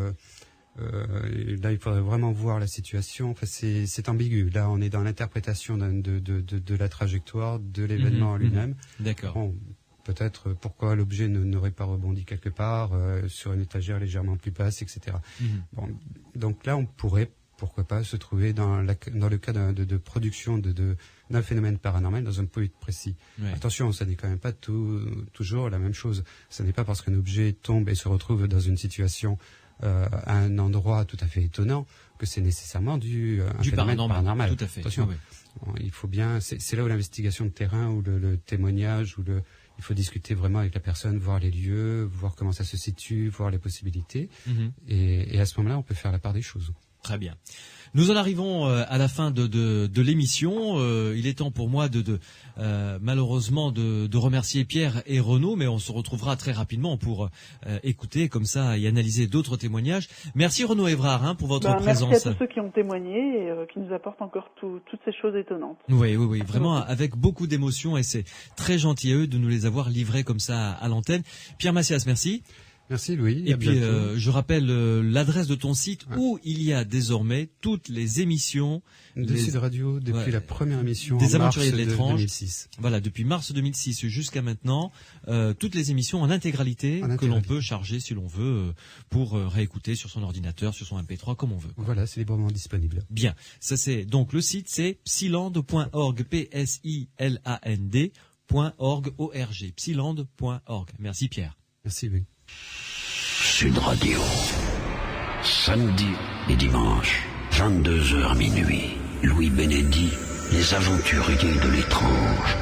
là, il faudrait vraiment voir la situation. Enfin, c'est ambigu. Là, on est dans l'interprétation de la trajectoire de l'événement en lui-même. D'accord. Bon, peut-être pourquoi l'objet n'aurait pas rebondi quelque part sur une étagère légèrement plus basse, etc. Bon, donc là, on pourrait, pourquoi pas, se trouver dans le cas de production d'un phénomène paranormal dans un point précis. Attention, ça n'est quand même pas toujours la même chose. Ce n'est pas parce qu'un objet tombe et se retrouve dans une situation à un endroit tout à fait étonnant que c'est nécessairement du phénomène paranormal. Tout à fait. Attention, bon, il faut bien. C'est là où l'investigation de terrain, ou le témoignage, ou il faut discuter vraiment avec la personne, voir les lieux, voir comment ça se situe, voir les possibilités. Et à ce moment-là, on peut faire la part des choses. Très bien. Nous en arrivons à la fin de l'émission. Il est temps pour moi malheureusement de remercier Pierre et Renaud, mais on se retrouvera très rapidement pour écouter comme ça et analyser d'autres témoignages. Merci Renaud Évrard pour votre présence. Merci à tous ceux qui ont témoigné et qui nous apportent encore toutes ces choses étonnantes. Oui, vraiment avec beaucoup d'émotion, et c'est très gentil à eux de nous les avoir livrés comme ça à l'antenne. Pierre Macias, merci. Merci Louis. Et puis je rappelle l'adresse de ton site où il y a désormais toutes les émissions de Sud Radio depuis la première émission des Aventuriers de l'étrange 2006. Voilà, depuis mars 2006 jusqu'à maintenant, toutes les émissions en intégralité que l'on peut charger si l'on veut pour réécouter sur son ordinateur, sur son MP3 comme on veut. Voilà, c'est librement disponible. Bien, ça c'est donc le site, c'est psiland.org, psiland.org, psiland.org. Merci Pierre. Merci Louis. Sud Radio. Samedi et dimanche, 22h minuit. Louis Benedy, les aventuriers de l'étrange.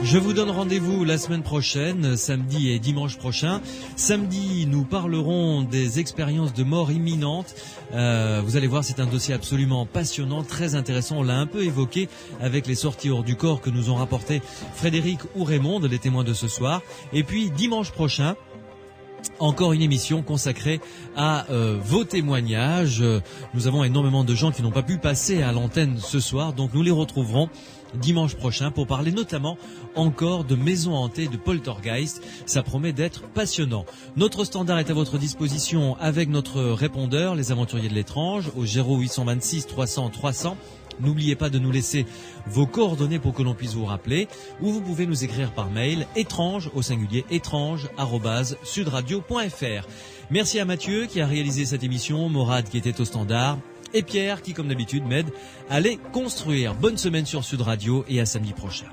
Je vous donne rendez-vous la semaine prochaine, samedi et dimanche prochain. Samedi, nous parlerons des expériences de mort imminente. Vous allez voir, c'est un dossier absolument passionnant, très intéressant. On l'a un peu évoqué avec les sorties hors du corps que nous ont rapporté Frédéric ou Raymond, les témoins de ce soir. Et puis, dimanche prochain, encore une émission consacrée à vos témoignages. Nous avons énormément de gens qui n'ont pas pu passer à l'antenne ce soir, donc nous les retrouverons dimanche prochain pour parler notamment encore de maisons hantées, de poltergeist. Ça promet d'être passionnant. Notre standard est à votre disposition avec notre répondeur, les aventuriers de l'étrange, au 0826 300 300. N'oubliez pas de nous laisser vos coordonnées pour que l'on puisse vous rappeler, ou vous pouvez nous écrire par mail étrange au singulier étrange@sudradio.fr. Merci à Mathieu qui a réalisé cette émission, Morad qui était au standard, et Pierre qui, comme d'habitude, m'aide à les construire. Bonne semaine sur Sud Radio et à samedi prochain.